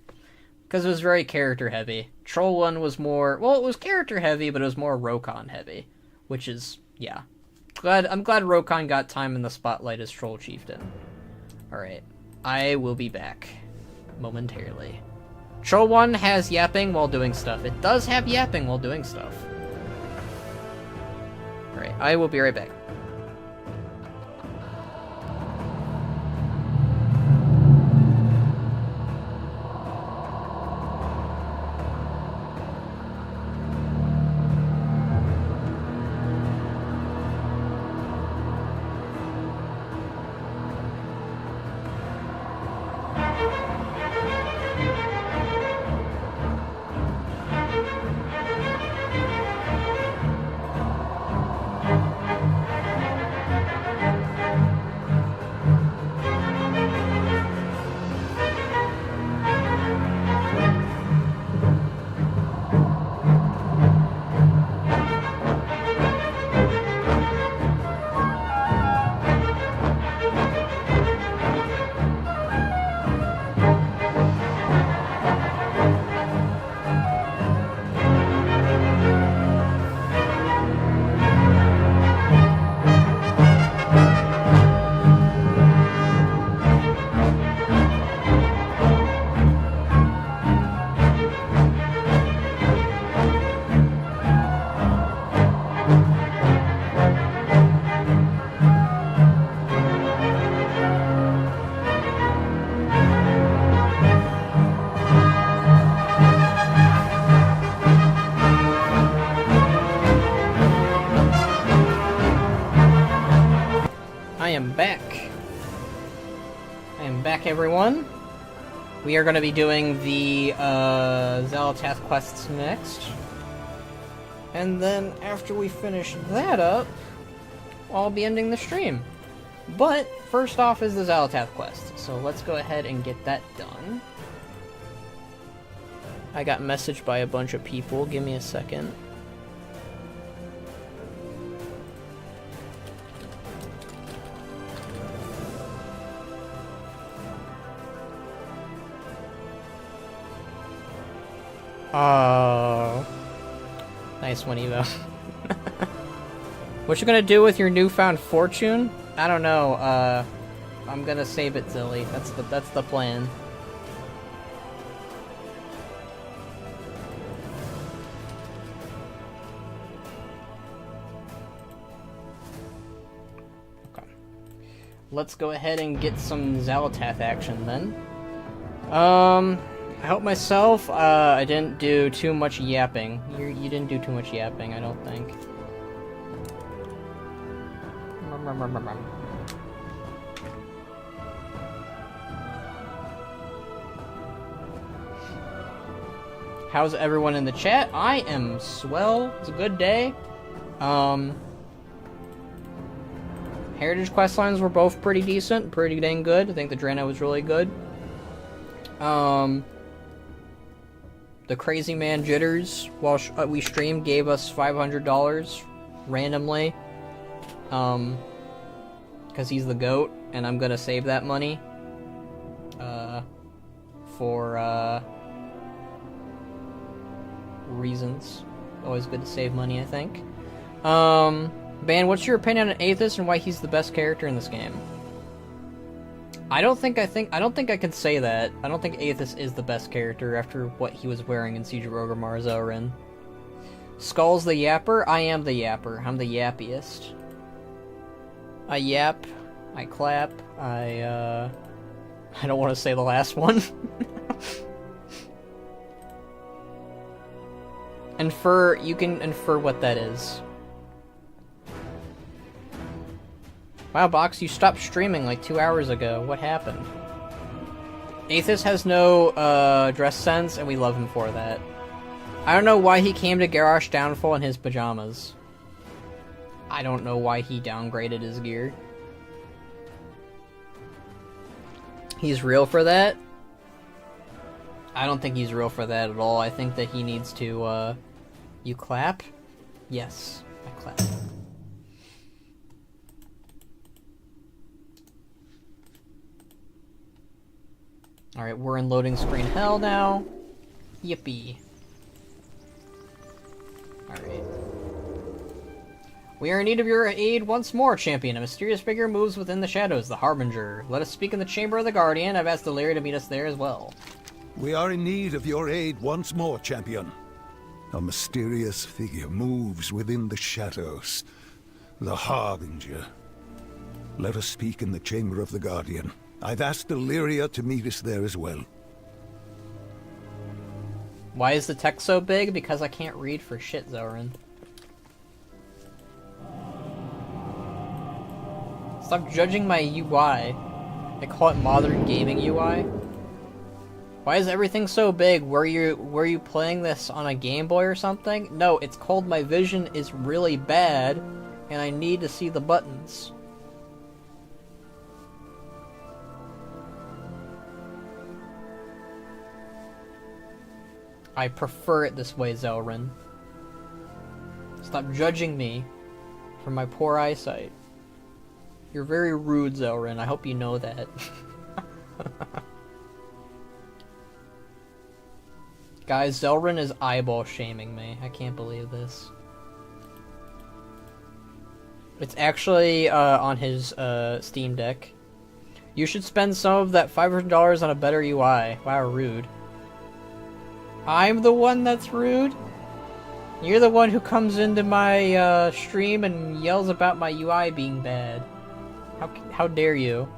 because it was very character heavy. Troll one was more, well, it was character heavy, but it was more Rokon heavy, which is, yeah. I'm glad Rokon got time in the spotlight as Troll Chieftain. Alright, I will be back momentarily. Troll 1 has yapping while doing stuff. It does have yapping while doing stuff. Alright, I will be right back. Everyone, we are going to be doing the Xala'tath quests next, and then after we finish that up, I'll be ending the stream. But first off is the Xala'tath quest, so let's go ahead and get that done. I got messaged by a bunch of people. Give me a second. Oh. Nice one, Evo. What you gonna do with your newfound fortune? I don't know. I'm gonna save it, Zilly. That's the plan. Okay. Let's go ahead and get some Xala'tath action then. I help myself. I didn't do too much yapping. You didn't do too much yapping, I don't think. How's everyone in the chat? I am swell. It's a good day. Heritage questlines were both pretty decent, pretty dang good. I think the Draenei was really good. The Crazy Man Jitters, while we streamed, gave us $500 randomly. Because he's the GOAT, and I'm gonna save that money. For, reasons. Always good to save money, I think. Ban, what's your opinion on Aethys and why he's the best character in this game? I don't think I can say that. I don't think Aethys is the best character after what he was wearing in Siege of Orgrimmar Zorin. Skull's the yapper? I am the yapper. I'm the yappiest. I yap, I clap, I don't want to say the last one. You can infer what that is. Wow, Box, you stopped streaming like 2 hours ago. What happened? Aethys has no, dress sense, and we love him for that. I don't know why he came to Garrosh Downfall in his pajamas. I don't know why he downgraded his gear. He's real for that? I don't think he's real for that at all. I think that he needs to, You clap? Yes, I clap. Alright, we're in loading screen hell now. Yippee. Alright. We are in need of your aid once more, champion. A mysterious figure moves within the shadows, the Harbinger. Let us speak in the Chamber of the Guardian. I've asked Alleria to meet us there as well. We are in need of your aid once more, champion. A mysterious figure moves within the shadows, the Harbinger. Let us speak in the Chamber of the Guardian. I've asked Alleria to meet us there as well. Why is the text so big? Because I can't read for shit, Zorin. Stop judging my UI. I call it modern gaming UI. Why is everything so big? Were you playing this on a Game Boy or something? No, it's called my vision is really bad, and I need to see the buttons. I prefer it this way, Zelrin. Stop judging me for my poor eyesight. You're very rude, Zelrin. I hope you know that. Guys, Zelrin is eyeball shaming me. I can't believe this. It's actually on his Steam Deck. You should spend some of that $500 on a better UI. Wow, rude. I'm the one that's rude? You're the one who comes into my stream and yells about my UI being bad. How dare you?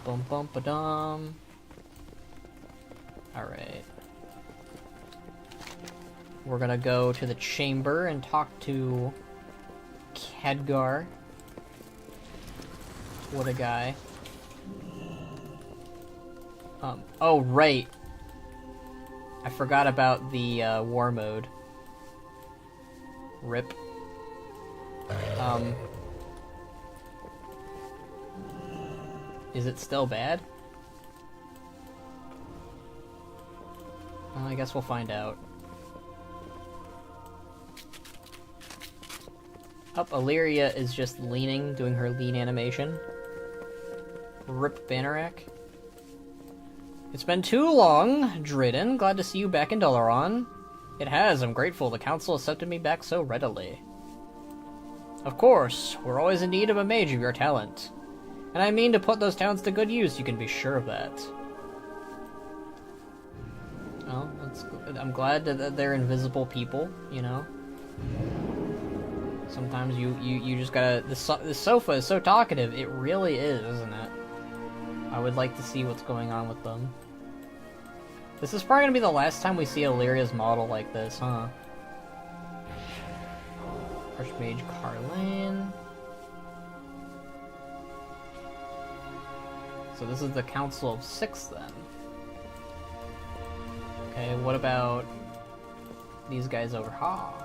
Bum bum ba dum. Alright. We're gonna go to the chamber and talk to Khadgar. What a guy. Oh, right. I forgot about the, war mode. RIP. Is it still bad? I guess we'll find out. Up, Alleria is just leaning, doing her lean animation. Rip Bannerack. It's been too long, Driden. Glad to see you back in Dalaran. It has, I'm grateful. The council accepted me back so readily. Of course, we're always in need of a mage of your talent. And I mean to put those talents to good use, you can be sure of that. Well, that's good. I'm glad that they're invisible people, you know? Sometimes you just gotta... The sofa is so talkative, it really is, isn't it? I would like to see what's going on with them. This is probably gonna be the last time we see Alleria's model like this, huh? Archmage Carlane. So this is the Council of Six, then. Okay, what about these guys over here?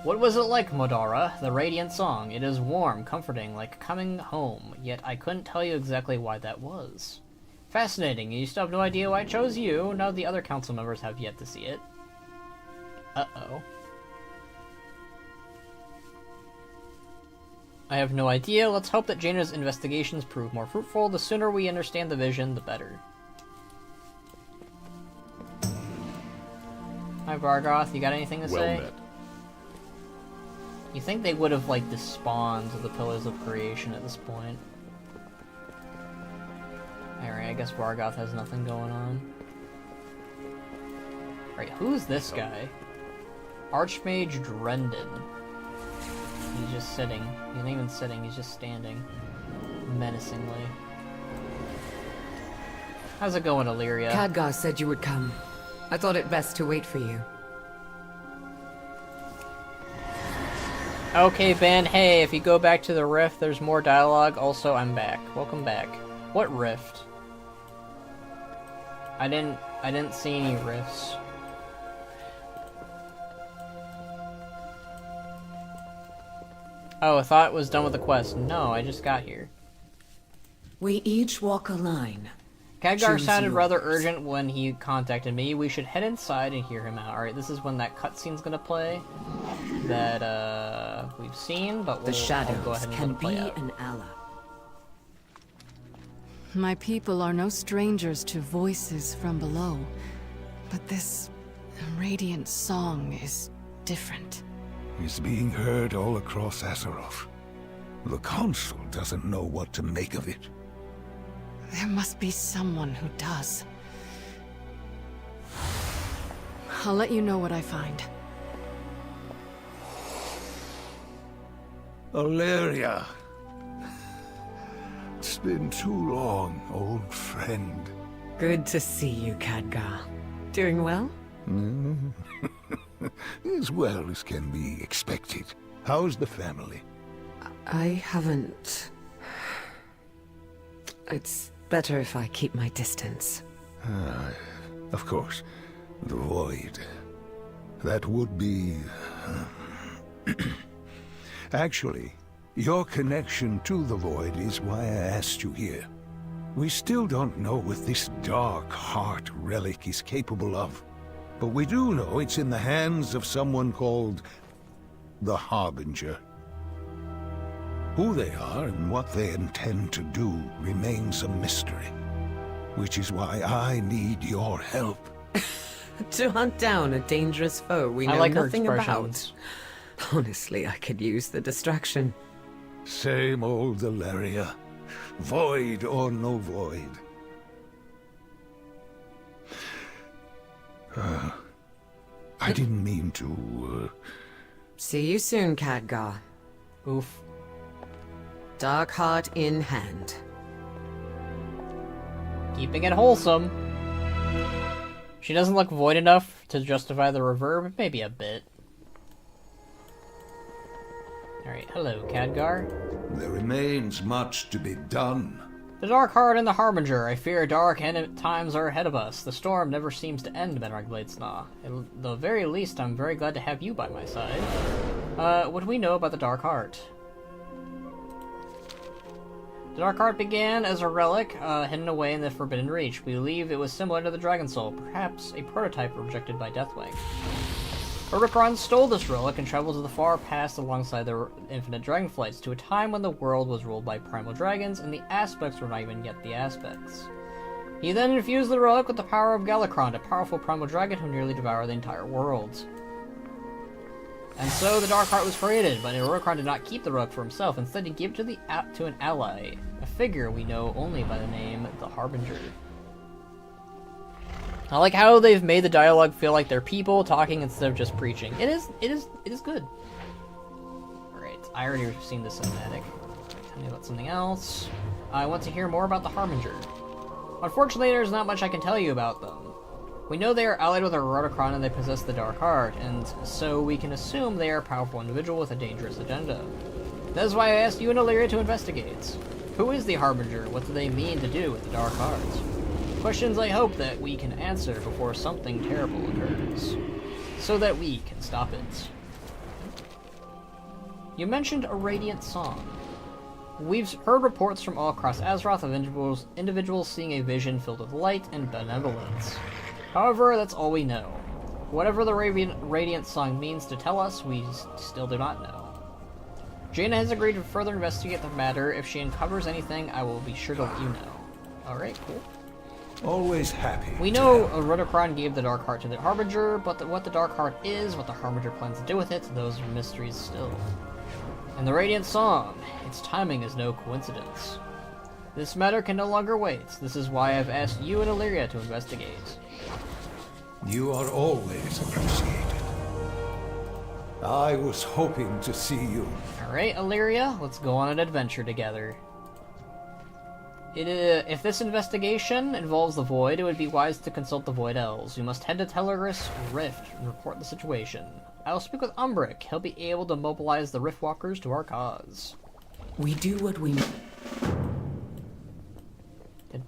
What was it like, Modara? The radiant song. It is warm, comforting, like coming home, yet I couldn't tell you exactly why that was. Fascinating, you still have no idea why I chose you. None of the other council members have yet to see it. Uh-oh. I have no idea. Let's hope that Jaina's investigations prove more fruitful. The sooner we understand the vision, the better. Hi, Vargoth. You got anything to say? Met. You think they would have, like, despawned the Pillars of Creation at this point. Alright, I guess Vargoth has nothing going on. Right, who's this guy? Archmage Drendon. He's just sitting. He's not even sitting, he's just standing. Menacingly. How's it going, Alleria? Khadgar said you would come. I thought it best to wait for you. Okay, Ben, hey, if you go back to the rift, there's more dialogue. Also, I'm back. Welcome back. What rift? I didn't see any rifts. Oh, I thought it was done with the quest. No, I just got here. We each walk a line. Khadgar sounded rather urgent when he contacted me. We should head inside and hear him out. Alright, this is when that cutscene's gonna play. That, we've seen, but The shadows I'll go ahead and can let it play be out. an ally. My people are no strangers to voices from below, but this radiant song is different. It's being heard all across Azeroth. The Council doesn't know what to make of it. There must be someone who does. I'll let you know what I find. Alleria. It's been too long, old friend. Good to see you, Khadgar. Doing well? As well as can be expected. How's the family? I haven't... It's better if I keep my distance. Of course. The Void. That would be... Actually, your connection to the Void is why I asked you here. We still don't know what this Dark Heart relic is capable of. But we do know it's in the hands of someone called the Harbinger. Who they are and what they intend to do remains a mystery. Which is why I need your help. To hunt down a dangerous foe we know nothing about. Honestly, I could use the distraction. Same old Alleria. Void or no void. I didn't mean to, See you soon, Khadgar. Oof. Dark Heart in hand. Keeping it wholesome. She doesn't look void enough to justify the reverb, maybe a bit. Alright, hello, Khadgar. There remains much to be done. The Dark Heart and the Harbinger. I fear dark times are ahead of us. The storm never seems to end, Benrag Bladesnaw. At the very least, I'm very glad to have you by my side. What do we know about the Dark Heart? The Dark Heart began as a relic, hidden away in the Forbidden Reach. We believe it was similar to the Dragon Soul, perhaps a prototype rejected by Deathwing. Urukron stole this relic and traveled to the far past alongside the infinite dragonflights to a time when the world was ruled by primal dragons and the aspects were not even yet the aspects. He then infused the relic with the power of Galakrond, a powerful primal dragon who nearly devoured the entire world. And so the Dark Heart was created, but Urukron did not keep the relic for himself. Instead, he gave it to an ally, a figure we know only by the name the Harbinger. I like how they've made the dialogue feel like they're people talking instead of just preaching. It is good. Alright, I already have seen the cinematic. Tell me about something else. I want to hear more about the Harbinger. Unfortunately, there's not much I can tell you about them. We know they are allied with Urukron and they possess the Dark Heart, and so we can assume they are a powerful individual with a dangerous agenda. That is why I asked you and Alleria to investigate. Who is the Harbinger? What do they mean to do with the Dark Heart? Questions I hope that we can answer before something terrible occurs, so that we can stop it. You mentioned a radiant song. We've heard reports from all across Azeroth of individuals seeing a vision filled with light and benevolence. However, that's all we know. Whatever the radiant song means to tell us, we still do not know. Jaina has agreed to further investigate the matter. If she uncovers anything, I will be sure to let you know. Alright, cool. Always happy. We know Urukron gave the Dark Heart to the Harbinger, but what the Dark Heart is, what the Harbinger plans to do with it, those are mysteries still. And the Radiant Song, its timing is no coincidence. This matter can no longer wait. This is why I've asked you and Alleria to investigate. You are always appreciated. I was hoping to see you. Alright, Alleria, let's go on an adventure together. If this investigation involves the Void, it would be wise to consult the Void Elves. We must head to Tellerus Rift and report the situation. I will speak with Umbric. He'll be able to mobilize the Riftwalkers to our cause. We do what we...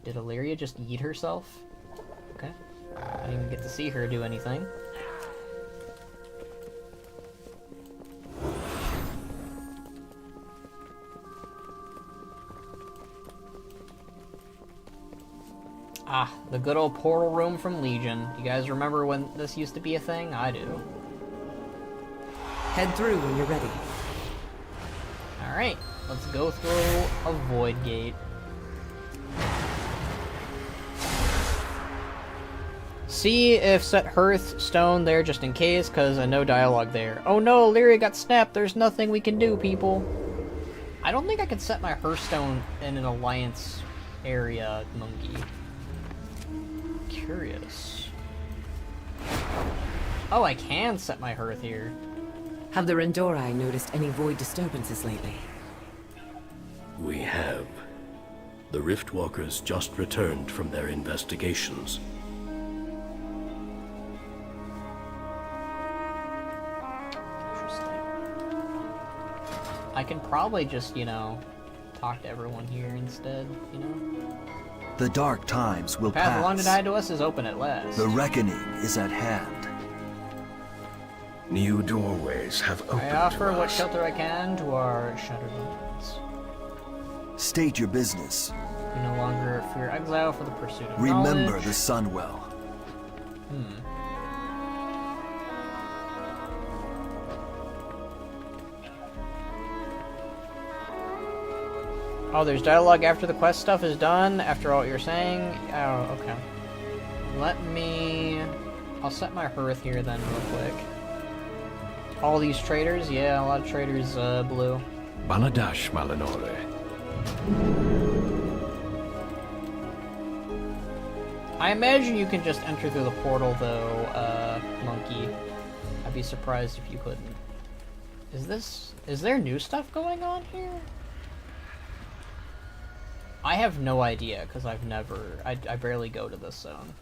Did Alleria just eat herself? Okay. I didn't even get to see her do anything. Ah, the good old portal room from Legion. You guys remember when this used to be a thing? I do. Head through when you're ready. Alright, let's go through a void gate. See if set Hearthstone there just in case, because I know dialogue there. Oh no, Alleria got snapped. There's nothing we can do, people. I don't think I can set my Hearthstone in an alliance area, monkey. Curious. Oh, I can set my hearth here. Have the Rendori noticed any void disturbances lately? We have. The Riftwalkers just returned from their investigations. Interesting. I can probably just, you know, talk to everyone here instead, you know? The dark times will pass. The path long denied pass. to us is open at last. The reckoning is at hand. New doorways have opened I offer to what us. shelter I can to our shattered lands. State your business. We no longer fear exile for the pursuit of Remember knowledge. the sun well. Oh, there's dialogue after the quest stuff is done, after all what you're saying? Oh, okay. Let me... I'll set my hearth here then real quick. All these traders? Yeah, a lot of traders, blue. Baladash Malinore. I imagine you can just enter through the portal though, monkey. I'd be surprised if you couldn't. Is there new stuff going on here? I have no idea, because I barely go to this zone.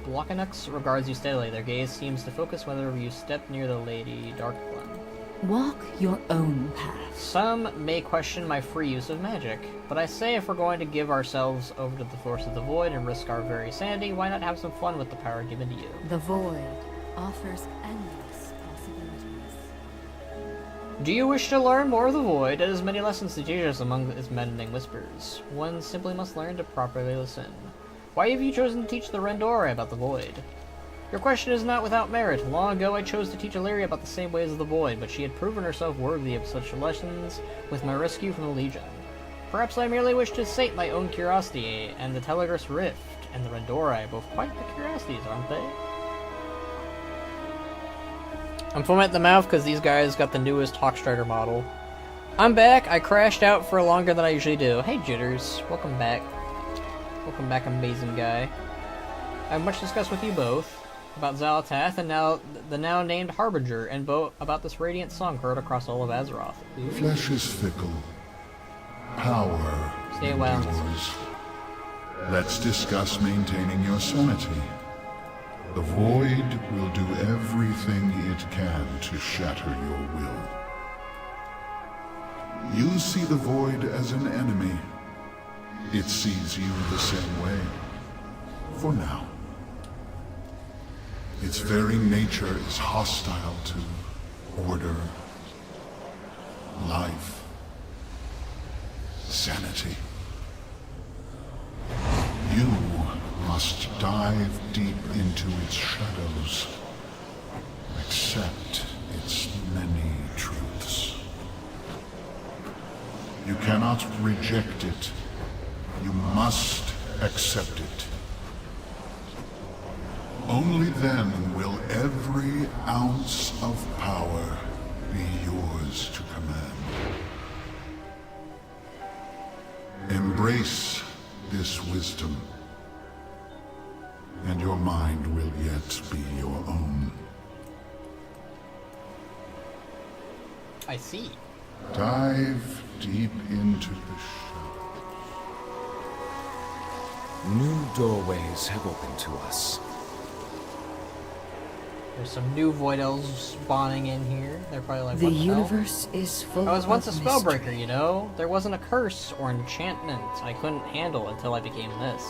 Blockanux regards you steadily. Their gaze seems to focus whenever you step near the Lady Darkglen. Walk your own path. Some may question my free use of magic, but I say if we're going to give ourselves over to the force of the Void and risk our very sanity, why not have some fun with the power given to you? The Void offers endless possibilities. Do you wish to learn more of the Void? It has many lessons to teach us among its maddening whispers. One simply must learn to properly listen. Why have you chosen to teach the Rendori about the Void? Your question is not without merit. Long ago I chose to teach Alleria about the same ways of the Void, but she had proven herself worthy of such lessons with my rescue from the Legion. Perhaps I merely wish to sate my own curiosity, and the Telegraph Rift and the Rendori both quite the curiosities, aren't they? I'm foaming at the mouth because these guys got the newest Hawkstrider model. I'm back. I crashed out for longer than I usually do. Hey, Jitters. Welcome back. Welcome back, amazing guy. I have much discussed with you both about Xala'tath and now the now named Harbinger, and about this radiant song heard across all of Azeroth. Ooh. Flesh is fickle. Power endures. Let's discuss maintaining your sanity. The Void will do everything it can to shatter your will. You see the Void as an enemy. It sees you the same way. For now. Its very nature is hostile to order, life, sanity. You must dive deep into its shadows, accept its many truths. You cannot reject it. You must accept it. Only then will every ounce of power be yours to command. Embrace this wisdom, and your mind will yet be your own. I see. Dive deep into the shadows. New doorways have opened to us. There's some new Void Elves spawning in here. They're probably like, the what the universe hell? is full I was once a of spellbreaker, mystery. you know? There wasn't a curse or enchantment I couldn't handle until I became this.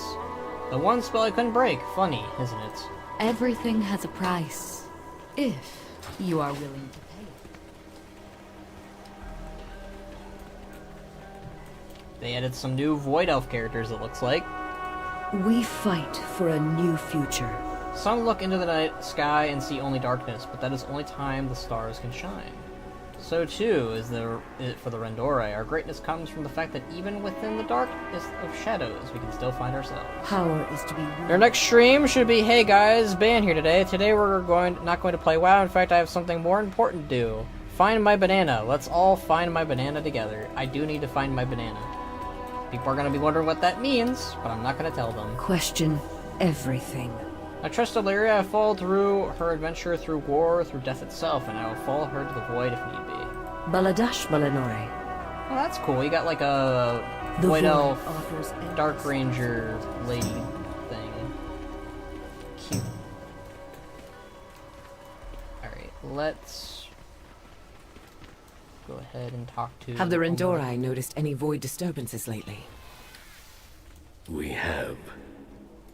The one spell I couldn't break. Funny, isn't it? Everything has a price, if you are willing to pay. They added some new Void Elf characters, it looks like. We fight for a new future. Some look into the night sky and see only darkness, but that is only time the stars can shine. So too is it for the Rendori. Our greatness comes from the fact that even within the darkness of shadows, we can still find ourselves. Power is to be ruled. Our next stream should be, hey guys, Ban here today. Today we're not going to play WoW. In fact, I have something more important to do. Find my banana. Let's all find my banana together. I do need to find my banana. People are going to be wondering what that means, but I'm not going to tell them. Question everything. I trust Alleria. I followed through her adventure through war, through death itself, and I will follow her to the Void if need be. Baladash Balanore. Oh, that's cool. You got like a The Void Void Elf, offers Dark Ranger lady thing. Cute. Alright, let's go ahead and talk to... Have the Rendori noticed any Void disturbances lately? We have.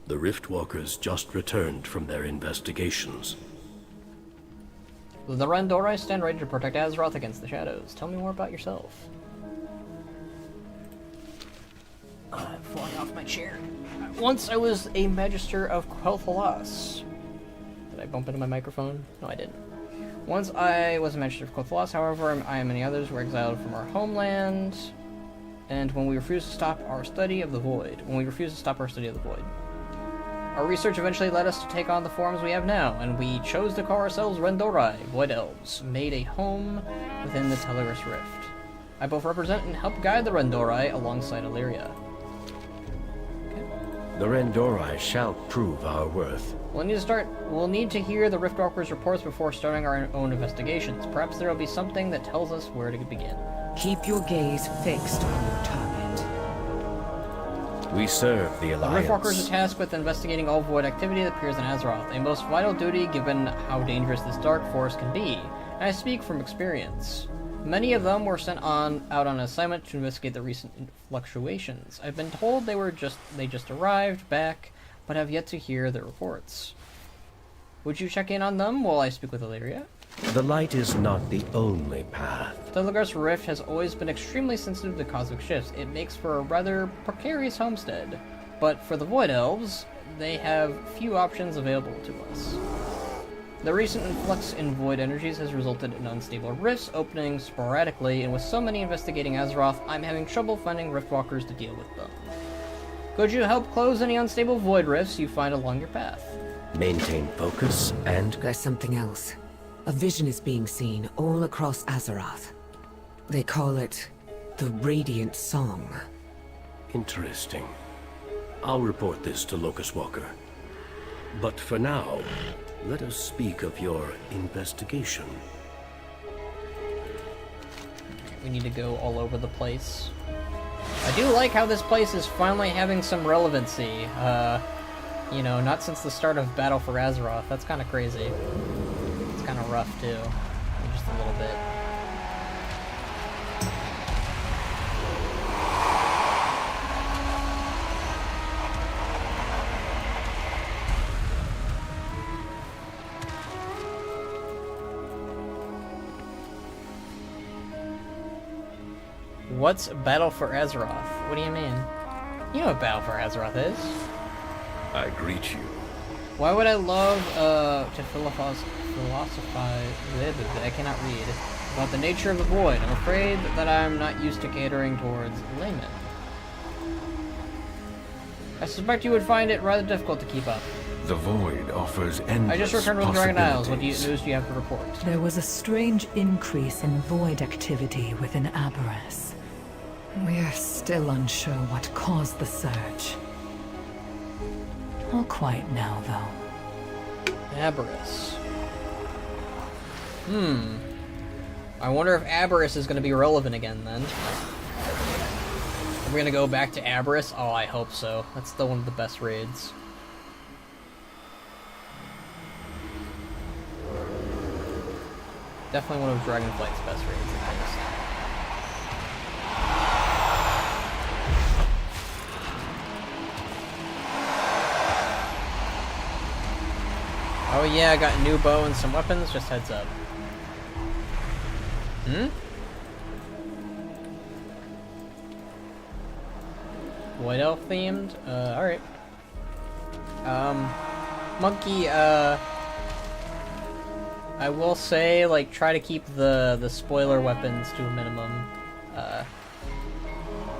The Riftwalkers just returned from their investigations. The Rendori stand ready to protect Azeroth against the shadows. Tell me more about yourself. I'm falling off my chair. Once I was a Magister of Quel'Thalas. Did I bump into my microphone? No, I didn't. Once I was a Magister of Quel'Thalas, however, I and many others were exiled from our homeland. And when we refused to stop our study of the Void. Our research eventually led us to take on the forms we have now, and we chose to call ourselves Rendori, Void Elves, made a home within the Telegraph Rift. I both represent and help guide the Rendori alongside Alleria. The Rendori shall prove our worth. We'll need to hear the Riftwalkers' reports before starting our own investigations. Perhaps there will be something that tells us where to begin. Keep your gaze fixed on your target. We serve the Alliance. The Riftwalkers are tasked with investigating all Void activity that appears in Azeroth, a most vital duty given how dangerous this dark forest can be, and I speak from experience. Many of them were sent out on assignment to investigate the recent fluctuations. I've been told they just arrived back, but have yet to hear their reports. Would you check in on them while I speak with Alleria? The light is not the only path. The Telegraph's Rift has always been extremely sensitive to cosmic shifts. It makes for a rather precarious homestead. But for the Void Elves, they have few options available to us. The recent influx in Void energies has resulted in unstable rifts opening sporadically, and with so many investigating Azeroth, I'm having trouble finding Riftwalkers to deal with them. Could you help close any unstable Void rifts you find along your path? Maintain focus and... There's something else. A vision is being seen all across Azeroth. They call it the Radiant Song. Interesting. I'll report this to Locust Walker. But for now, let us speak of your investigation. We need to go all over the place. I do like how this place is finally having some relevancy. You know, not since the start of Battle for Azeroth. That's kind of crazy. It's kind of rough, too. Just a little bit. What's Battle for Azeroth? What do you mean? You know what Battle for Azeroth is. I greet you. Why would I love to philosophize, I cannot read, about the nature of the Void? I'm afraid that I'm not used to catering towards laymen. I suspect you would find it rather difficult to keep up. The Void offers endless I just returned from Dragon Isles. What news do you have to report? There was a strange increase in Void activity within Aberrus. We're still unsure what caused the surge. All quiet now, though. Aberrus. I wonder if Aberrus is going to be relevant again, then. Are we going to go back to Aberrus? Oh, I hope so. That's still one of the best raids. Definitely one of Dragonflight's best raids, at least. Oh yeah, I got a new bow and some weapons, just heads up. White Elf themed? Alright. Monkey, I will say, like, try to keep the spoiler weapons to a minimum.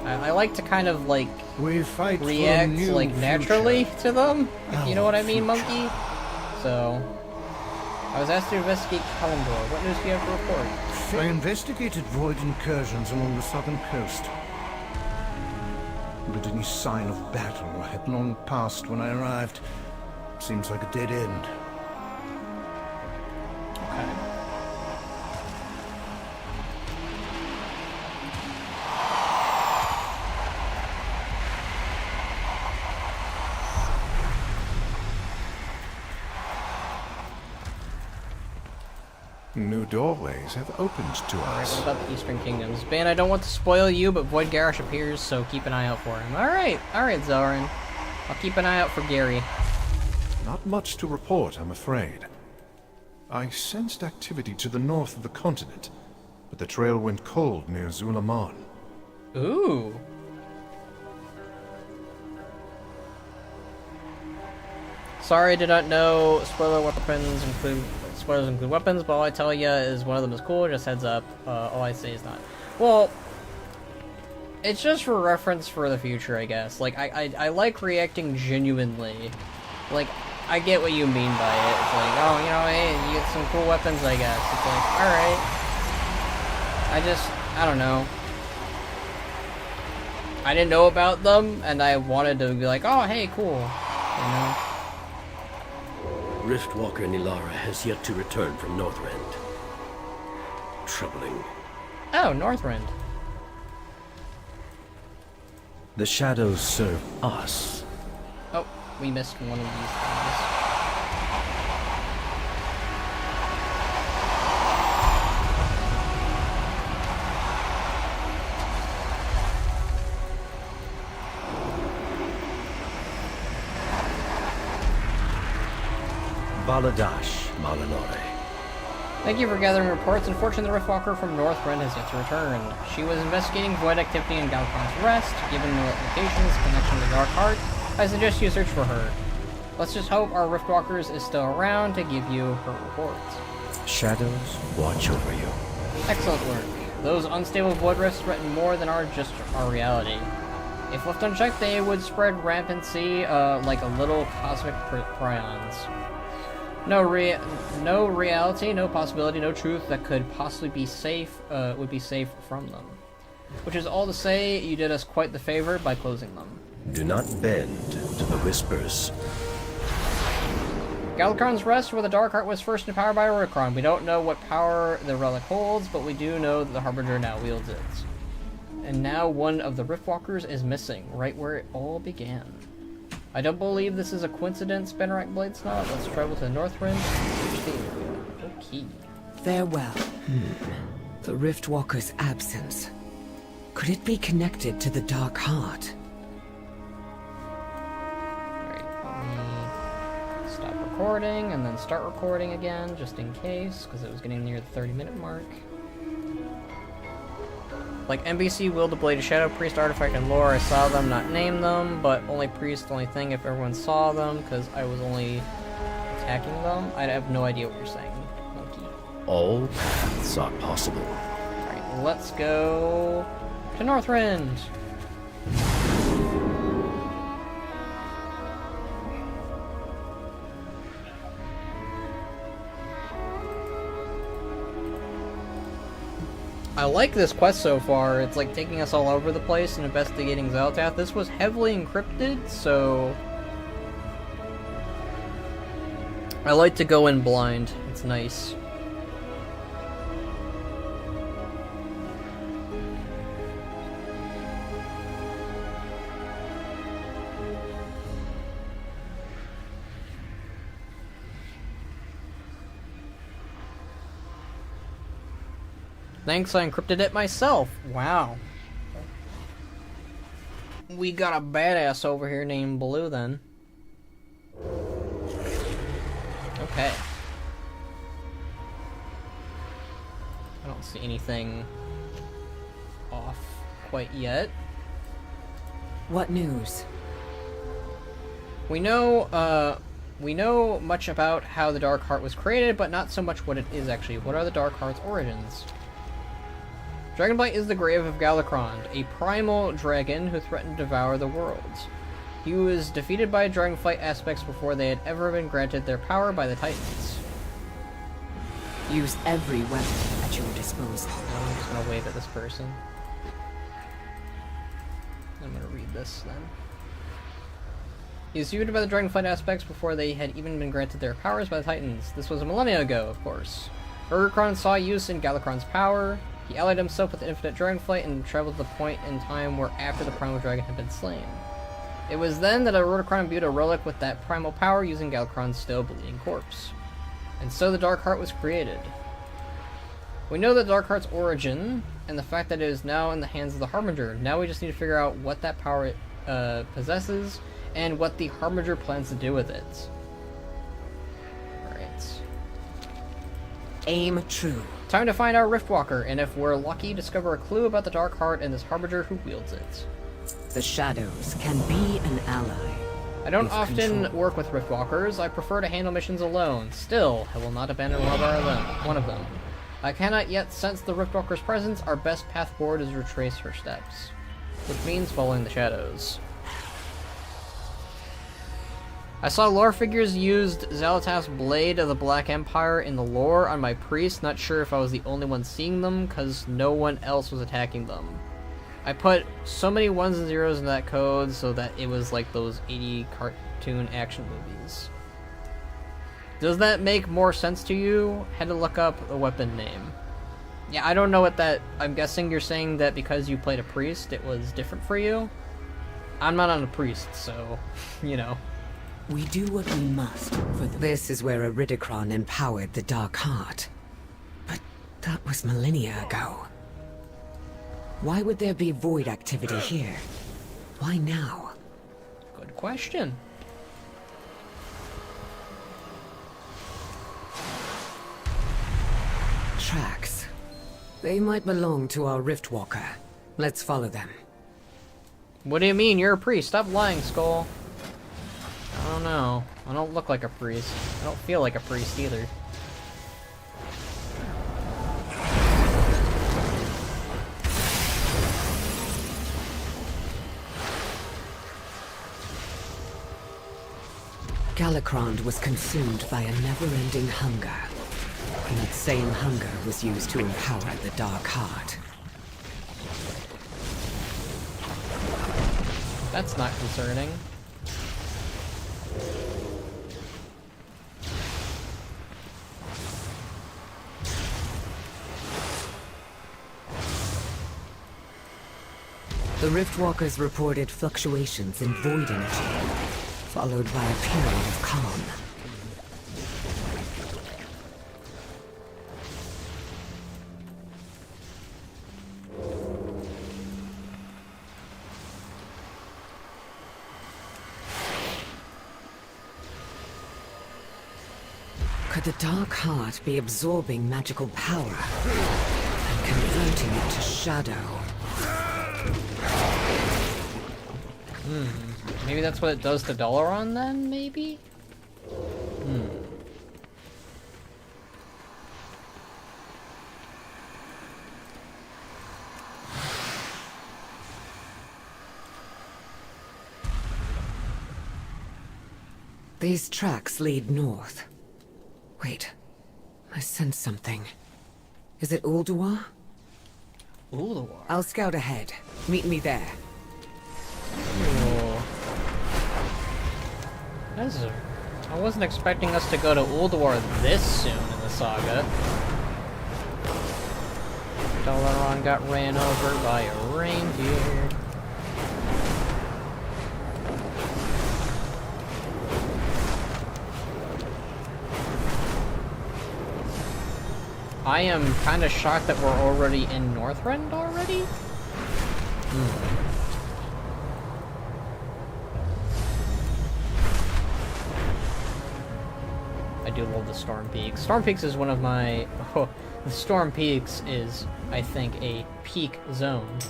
I like to kind of, like, react, like, naturally to them, if you know what I mean, Monkey? So, I was asked to investigate Kalendor. What news do you have to report? I investigated Void incursions along the southern coast. But any sign of battle had long passed when I arrived. Seems like a dead end. Okay. New doorways have opened to us. What about the Eastern Kingdoms? Ban, I don't want to spoil you, but Void Garrosh appears, so keep an eye out for him. Alright, Zoran. I'll keep an eye out for Gary. Not much to report, I'm afraid. I sensed activity to the north of the continent, but the trail went cold near Zul'Gurub. Ooh. Sorry, I did not know spoilers include weapons, but all I tell you is one of them is cool, just heads up. All I say is not. Well, it's just for reference for the future, I guess. Like, I like reacting genuinely. Like, I get what you mean by it. It's like, oh, you know, hey, you get some cool weapons, I guess. It's like, alright. I don't know. I didn't know about them, and I wanted to be like, oh, hey, cool. You know? Riftwalker Nilara has yet to return from Northrend. Troubling. Oh, Northrend. The shadows serve us. Oh, we missed one of these things. Baladash Malanore. Thank you for gathering reports. Unfortunately, the Riftwalker from Northrend has yet to return. She was investigating Void activity in Galcon's Rest. Given the locations, connection to Dark Heart, I suggest you search for her. Let's just hope our Riftwalkers is still around to give you her reports. Shadows watch over you. Excellent work. Those unstable void rifts threaten more than just our reality. If left unchecked, they would spread rampancy like a little cosmic prions. No reality, no possibility, no truth that could possibly be safe would be safe from them. Which is all to say, you did us quite the favor by closing them. Do not bend to the whispers. Galakrond's Rest, where the Dark Heart was first empowered by Rurikron. We don't know what power the relic holds, but we do know that the Harbinger now wields it. And now one of the Riftwalkers is missing, right where it all began. I don't believe this is a coincidence, Benrak Bladesnod. Let's travel to the Northrend. Okay. Farewell. The Riftwalker's absence. Could it be connected to the Dark Heart? Recording and then start recording again just in case, because it was getting near the 30-minute mark. Like NBC willed the Blade of Shadow, Priest, Artifact, and Lore. I saw them, not name them, but only Priest, only thing if everyone saw them, because I was only attacking them. I have no idea what you're saying, monkey. All paths are possible. Alright, let's go to Northrend. I like this quest so far. It's like taking us all over the place and investigating Xala'tath. This was heavily encrypted, so I like to go in blind. It's nice. Thanks, I encrypted it myself. Wow. We got a badass over here named Blue then. Okay. I don't see anything off quite yet. What news? We know much about how the Dark Heart was created, but not so much what it is actually. What are the Dark Heart's origins? Dragonblight is the grave of Galakrond, a primal dragon who threatened to devour the worlds. He was defeated by Dragonflight aspects before they had ever been granted their power by the Titans. Use every weapon at your disposal. I'm just gonna wave at this person. I'm gonna read this then. He was defeated by the Dragonflight aspects before they had even been granted their powers by the Titans. This was a millennia ago, of course. Rurikron saw use in Galakrond's power. He allied himself with infinite Dragonflight and traveled to the point in time where after the primal dragon had been slain. It was then that a Rurikron imbued a relic with that primal power using Galakrond's still bleeding corpse. And so the Dark Heart was created. We know the Dark Heart's origin, and the fact that it is now in the hands of the Harbinger. Now we just need to figure out what that power it possesses, and what the Harbinger plans to do with it. Alright. Aim true. Time to find our Riftwalker, and if we're lucky, discover a clue about the Dark Heart and this Harbinger who wields it. The shadows can be an ally. I don't often work with Riftwalkers. I prefer to handle missions alone. Still, I will not abandon one of them. I cannot yet sense the Riftwalker's presence. Our best path forward is to retrace her steps, which means following the shadows. I saw lore figures used Xala'tath's Blade of the Black Empire in the lore on my priest. Not sure if I was the only one seeing them, because no one else was attacking them. I put so many ones and zeros in that code so that it was like those 80 cartoon action movies. Does that make more sense to you? Had to look up a weapon name. Yeah, I don't know what that... I'm guessing you're saying that because you played a priest, it was different for you? I'm not on a priest, so, you know. We do what we must for this is where Iridikron empowered the Dark Heart. But that was millennia ago. Why would there be void activity here? Why now? Good question. Tracks. They might belong to our Riftwalker. Let's follow them. What do you mean? You're a priest. Stop lying, Skull. don't know. I don't look like a priest. I don't feel like a priest either. Galakrond was consumed by a never-ending hunger. And that same hunger was used to empower the Dark Heart. That's not concerning. The Riftwalkers reported fluctuations in void energy, followed by a period of calm. Could the Dark Heart be absorbing magical power and converting it to shadow? Maybe that's what it does to Dalaran then, maybe? These tracks lead north. Wait, I sense something. Is it Ulduar? Ulduar? I'll scout ahead. Meet me there. I wasn't expecting us to go to Ulduar this soon in the saga. Dalaran got ran over by a reindeer. I am kind of shocked that we're already in Northrend already? I do love the Storm Peaks. Storm Peaks is one of my... Oh, the Storm Peaks is, I think, a peak zone.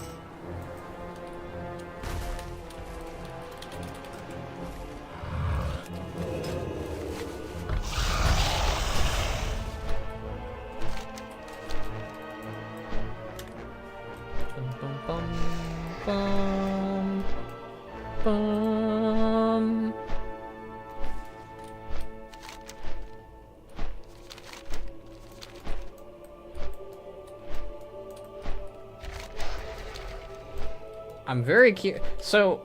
I'm very curious. So,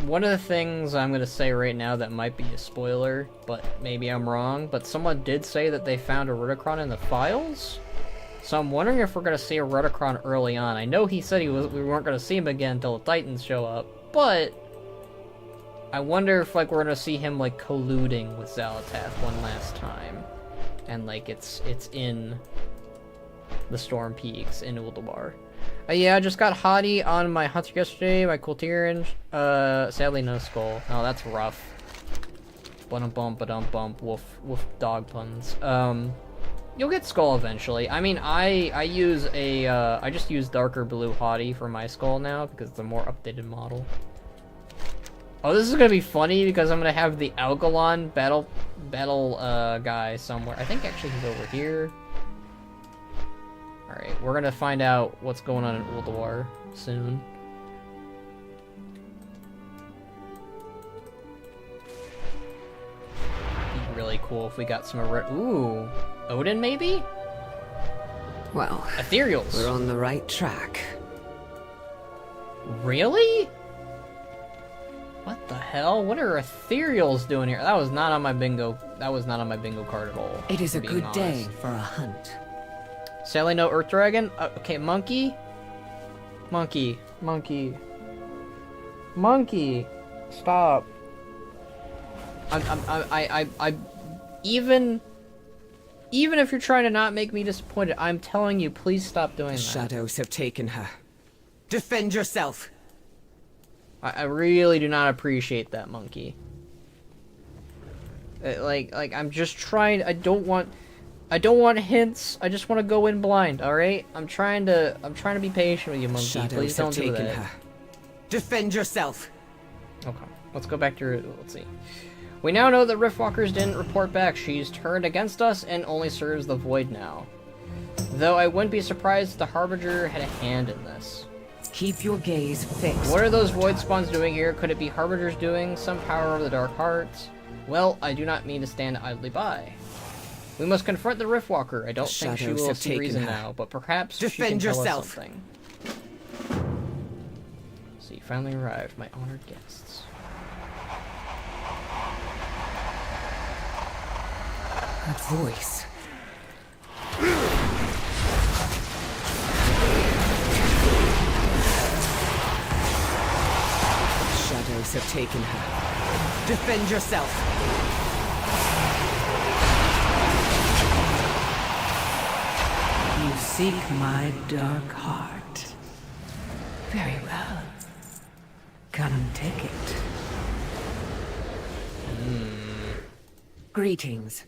one of the things I'm going to say right now that might be a spoiler, but maybe I'm wrong, but someone did say that they found a Rudicron in the files? So I'm wondering if we're going to see a Rudicron early on. I know he said we weren't going to see him again until the Titans show up, but I wonder if like we're going to see him like colluding with Xala'tath one last time. And like it's in the Storm Peaks in Ulduar. Yeah, I just got Hottie on my hunter yesterday, my Kultiran. Sadly no skull. Oh, that's rough. Ba-dum-bump, ba-dum-bump, woof, woof, dog puns. You'll get skull eventually. I mean, I use a, I just use darker blue Hottie for my skull now, because it's a more updated model. Oh, this is gonna be funny, because I'm gonna have the Algalon battle guy somewhere. I think actually he's over here. Alright, we're gonna find out what's going on in Ulduar soon. Be really cool if we got some ooh, Odin maybe? Well, Ethereals. We're on the right track. Really? What the hell? What are Ethereals doing here? That was not on my bingo. That was not on my bingo card at all. It is a good day for a hunt. Sadly, no Earth Dragon. Okay, monkey. Monkey. Monkey. Monkey. Stop. Even if you're trying to not make me disappointed, I'm telling you, please stop doing that. Shadows have taken her. Defend yourself. I really do not appreciate that, monkey. Like I'm just trying. I don't want hints. I just want to go in blind. All right. I'm trying to be patient with you, monkey. Shadows Please don't do that. her. Defend yourself. Okay. Let's go back to. Let's see. We now know that Riftwalkers didn't report back. She's turned against us and only serves the Void now. Though I wouldn't be surprised if the Harbinger had a hand in this. Keep your gaze fixed. What are those Void spawns doing here? Could it be Harbingers doing some power over the Dark Hearts? Well, I do not mean to stand idly by. We must confront the Riftwalker. I don't think she will see reason now, but perhaps she can tell us something. See, finally arrived, my honored guests. That voice. Shadows have taken her. Defend yourself. You seek my dark heart. Very well. Come take it. Greetings.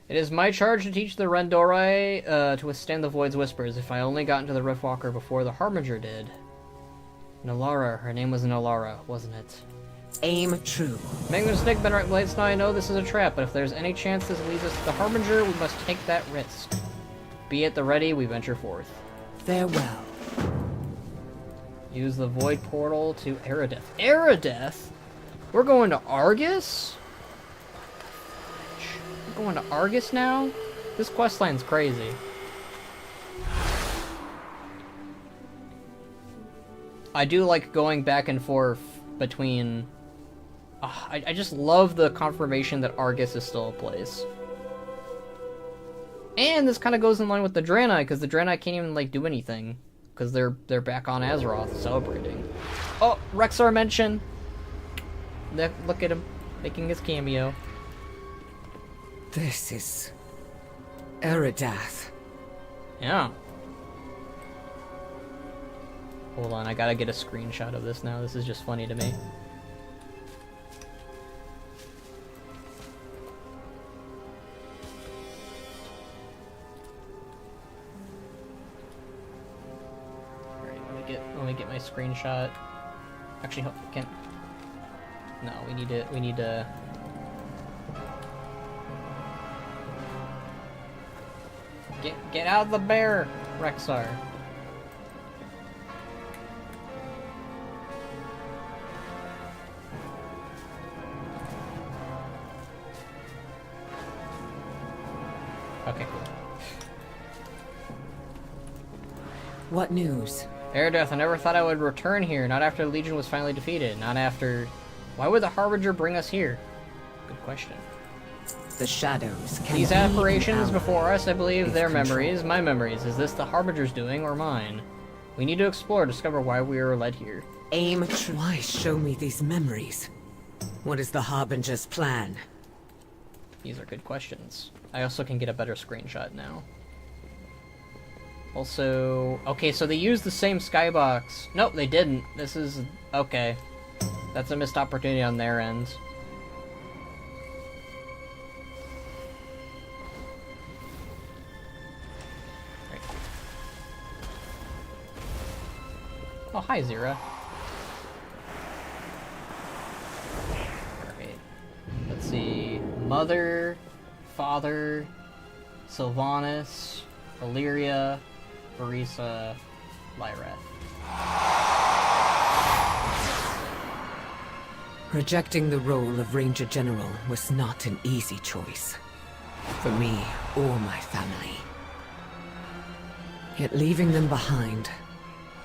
It is my charge to teach the Rendorai to withstand the Void's whispers. If I only got into the Riftwalker before the Harbinger did. Nalara, her name was Nalara, wasn't it? Aim true. Make no mistake, Benright Blades, now I know this is a trap, but if there's any chance this leads us to the Harbinger, we must take that risk. Be at the ready, we venture forth. Farewell. Use the Void Portal to Aerodeth. Aerodeth? We're going to Argus? We're going to Argus now? This questline's crazy. I do like going back and forth between... I just love the confirmation that Argus is still a place. And this kind of goes in line with the Draenei, because the Draenei can't even, like, do anything. Because they're back on Azeroth, celebrating. Oh, Rexar mention! Look at him, making his cameo. This is... Xala'tath. Yeah. Hold on, I gotta get a screenshot of this now. This is just funny to me. Let me get my screenshot. Actually, hope we can. No, we need to. Get out of the bear, Rexar. Okay, cool. What news? Aerodeth, I never thought I would return here, not after the Legion was finally defeated, not after... Why would the Harbinger bring us here? Good question. The shadows can These be apparitions before us, I believe, their controlled. memories, my memories. Is this the Harbinger's doing, or mine? We need to explore, discover why we were led here. Aim true. Why show me these memories? What is the Harbinger's plan? These are good questions. I also can get a better screenshot now. Also... Okay, so they used the same skybox. Nope, they didn't. This is... Okay. That's a missed opportunity on their end. Right. Oh, hi, Zira. Alright. Let's see... Mother... Father... Sylvanas... Alleria... Barisa, Lyreth. Rejecting the role of Ranger General was not an easy choice. For me or my family. Yet leaving them behind,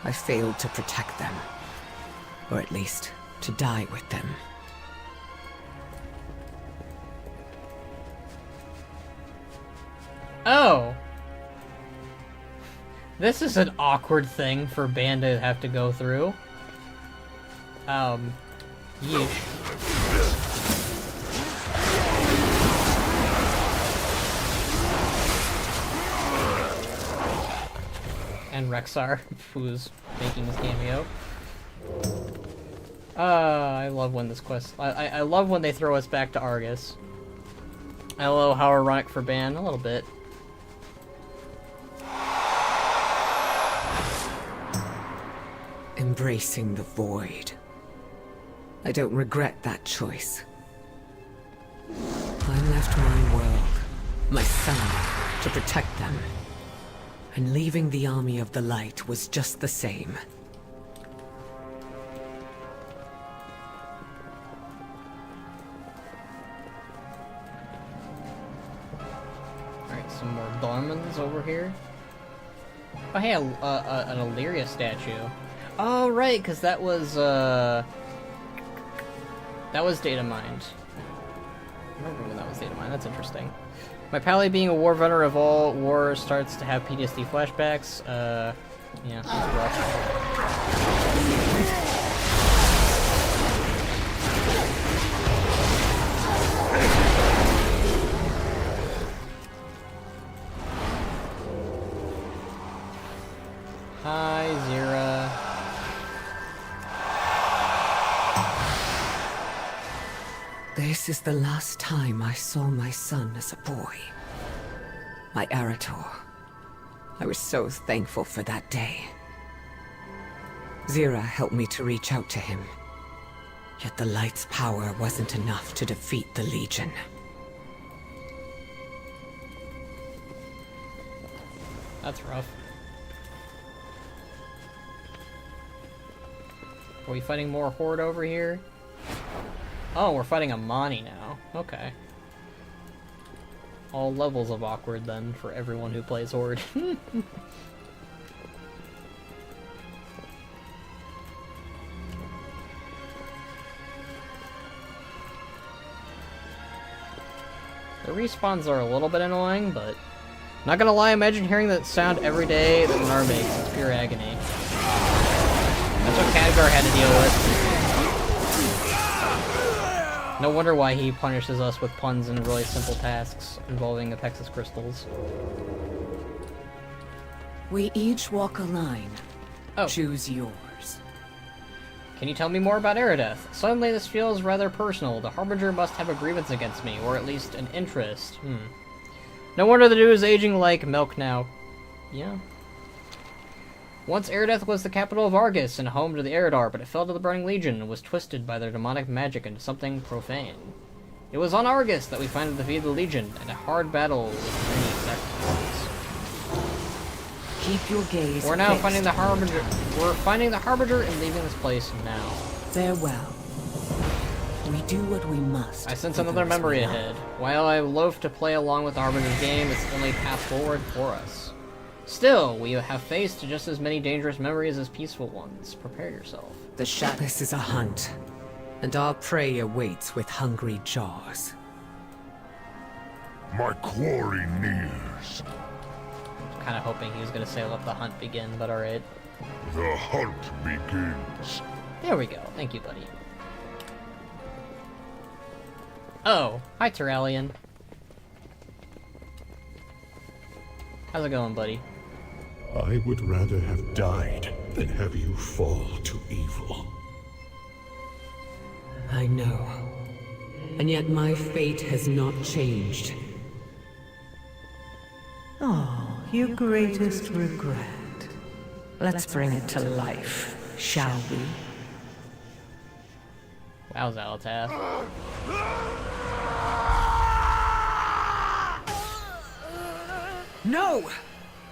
I failed to protect them. Or at least, to die with them. Oh! This is an awkward thing for Ban to have to go through. Yeesh. And Rexar, who's making his cameo. I love when this quest... I love when they throw us back to Argus. Hello, how ironic for Ban, a little bit. Embracing the void. I don't regret that choice. I left my world, my son, to protect them. And leaving the army of the light was just the same. Alright, some more diamonds over here. Oh hey, an Alleria statue. Oh right, because that was data mined. I remember when that was data mined, that's interesting. My pally being a war veteran of all wars starts to have PTSD flashbacks. Yeah, it's rough. Hi, Zira. This is the last time I saw my son as a boy. My Arator. I was so thankful for that day. Zira helped me to reach out to him. Yet the light's power wasn't enough to defeat the Legion. That's rough. Are we fighting more Horde over here? Oh, we're fighting a Mani now. Okay. All levels of awkward then for everyone who plays Horde. The respawns are a little bit annoying, but not gonna lie, imagine hearing that sound every day that Nar makes. It's pure agony. That's what Khadgar had to deal with. No wonder why he punishes us with puns and really simple tasks involving Apexis crystals. We each walk a line. Oh. Choose yours. Can you tell me more about Xala'tath? Suddenly this feels rather personal. The Harbinger must have a grievance against me, or at least an interest. No wonder the dude is aging like milk now. Yeah. Once Xala'tath was the capital of Argus and home to the Eridar, but it fell to the Burning Legion and was twisted by their demonic magic into something profane. It was on Argus that we finally defeated the Legion, and a hard battle with many sacrifices. Keep your gaze We're now fixed. finding the Harbinger. We're finding the Harbinger and leaving this place now. Farewell. We do what we must. I sense another memory ahead. While I loaf to play along with the Harbinger's game, it's the only path forward for us. Still, we have faced just as many dangerous memories as peaceful ones. Prepare yourself. This is a hunt, and our prey awaits with hungry jaws. My quarry nears. Kind of hoping he was going to say let the hunt begin, but alright. The hunt begins. There we go. Thank you, buddy. Oh, hi, Turalian. How's it going, buddy? I would rather have died than have you fall to evil. I know. And yet my fate has not changed. Oh, your greatest regret. Let's bring it to life, shall we? Wow, Xala'tath. No!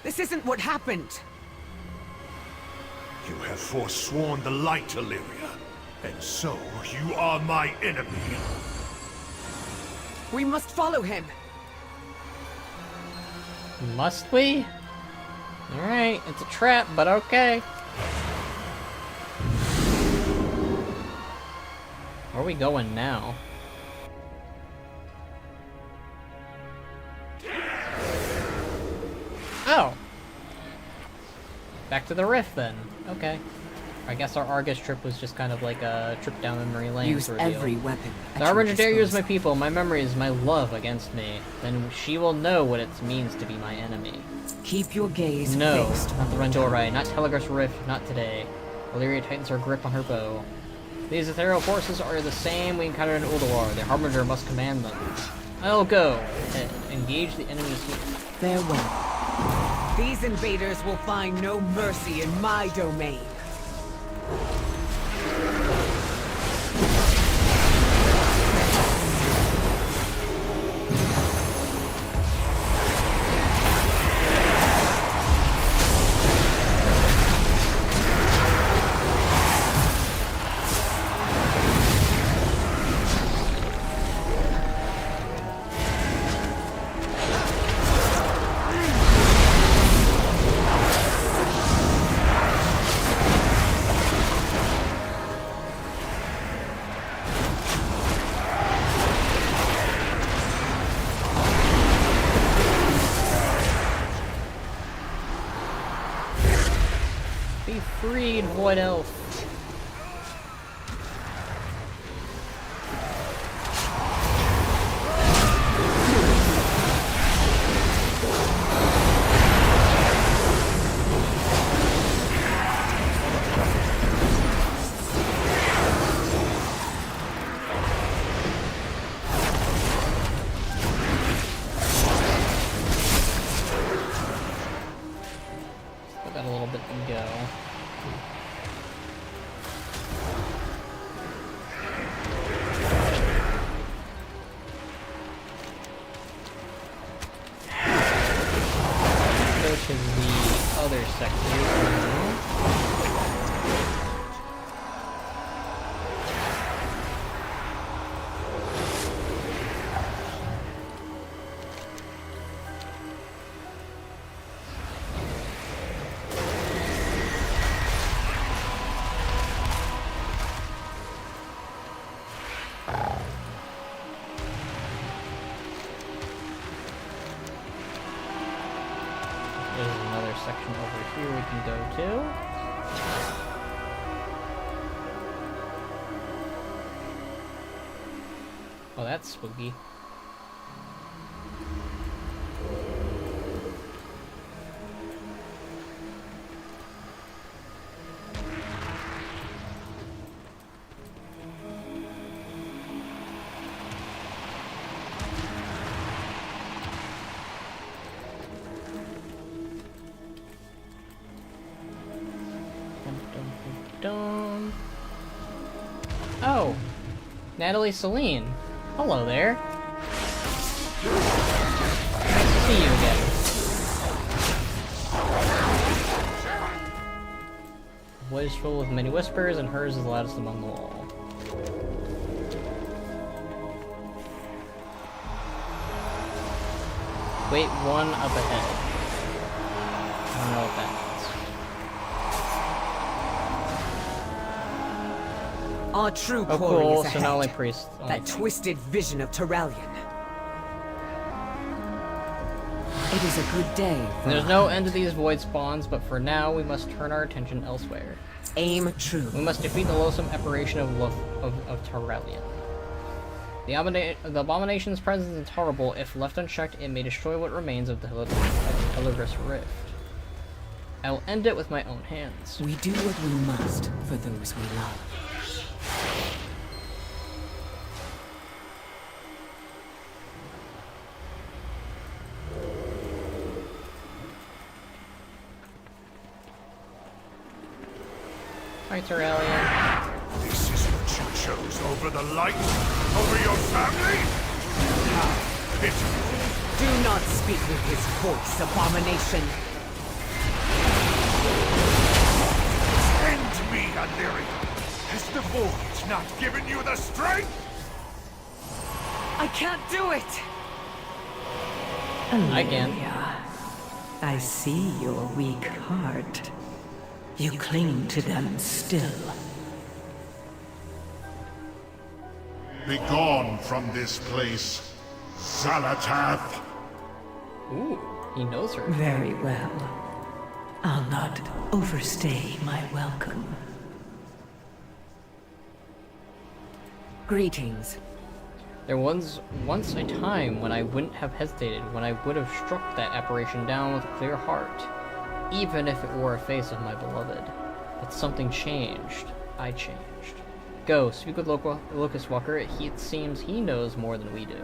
This isn't what happened! You have forsworn the light, Alleria, and so you are my enemy. We must follow him! Must we? Alright, it's a trap, but okay. Where are we going now? Oh! Back to the Rift then. Okay. I guess our Argus trip was just kind of like a trip down memory lane. Use every weapon. The Harbinger dare use my people, my memories, my love against me. Then she will know what it means to be my enemy. Keep your gaze No, fixed. not the Rendorai, not Telegraph's Rift, not today. Alleria tightens her grip on her bow. These ethereal forces are the same we encountered in Ulduar. The Harbinger must command them. I'll go. Ahead. Engage the enemies here. Farewell. These invaders will find no mercy in my domain. freed, Void Elf. Section over here we can go to. Oh, that's spooky. Oh, Natalie Celine. Hello there. Nice to see you again. The void is full with many whispers, and hers is the loudest among them all. Wait, one up ahead. I don't know what that means. Our true oh, quarry cool. is ahead. So not only priest. That twisted vision of Terralion. It is a good day. There's no end to these void spawns, but for now we must turn our attention elsewhere. Aim true. We must defeat the loathsome apparition of Terralion. The abomination's presence is horrible. If left unchecked, it may destroy what remains of the Hilarious Rift. I will end it with my own hands. We do what we must for those we love. Hi, Terralion. This is what you chose over the light? Over your family? How pitiful. Do not speak with his voice, abomination. End me, Alleria. Has the Void not given you the strength? I can't do it! I can. I see your weak heart. You cling to them still. Begone from this place, Xala'tath. Ooh, he knows her. Very well. I'll not overstay my welcome. Greetings. There was once a time when I wouldn't have hesitated, when I would have struck that apparition down with a clear heart, even if it wore a face of my beloved. But something changed. I changed. Go, speak with Locust Walker. It seems he knows more than we do.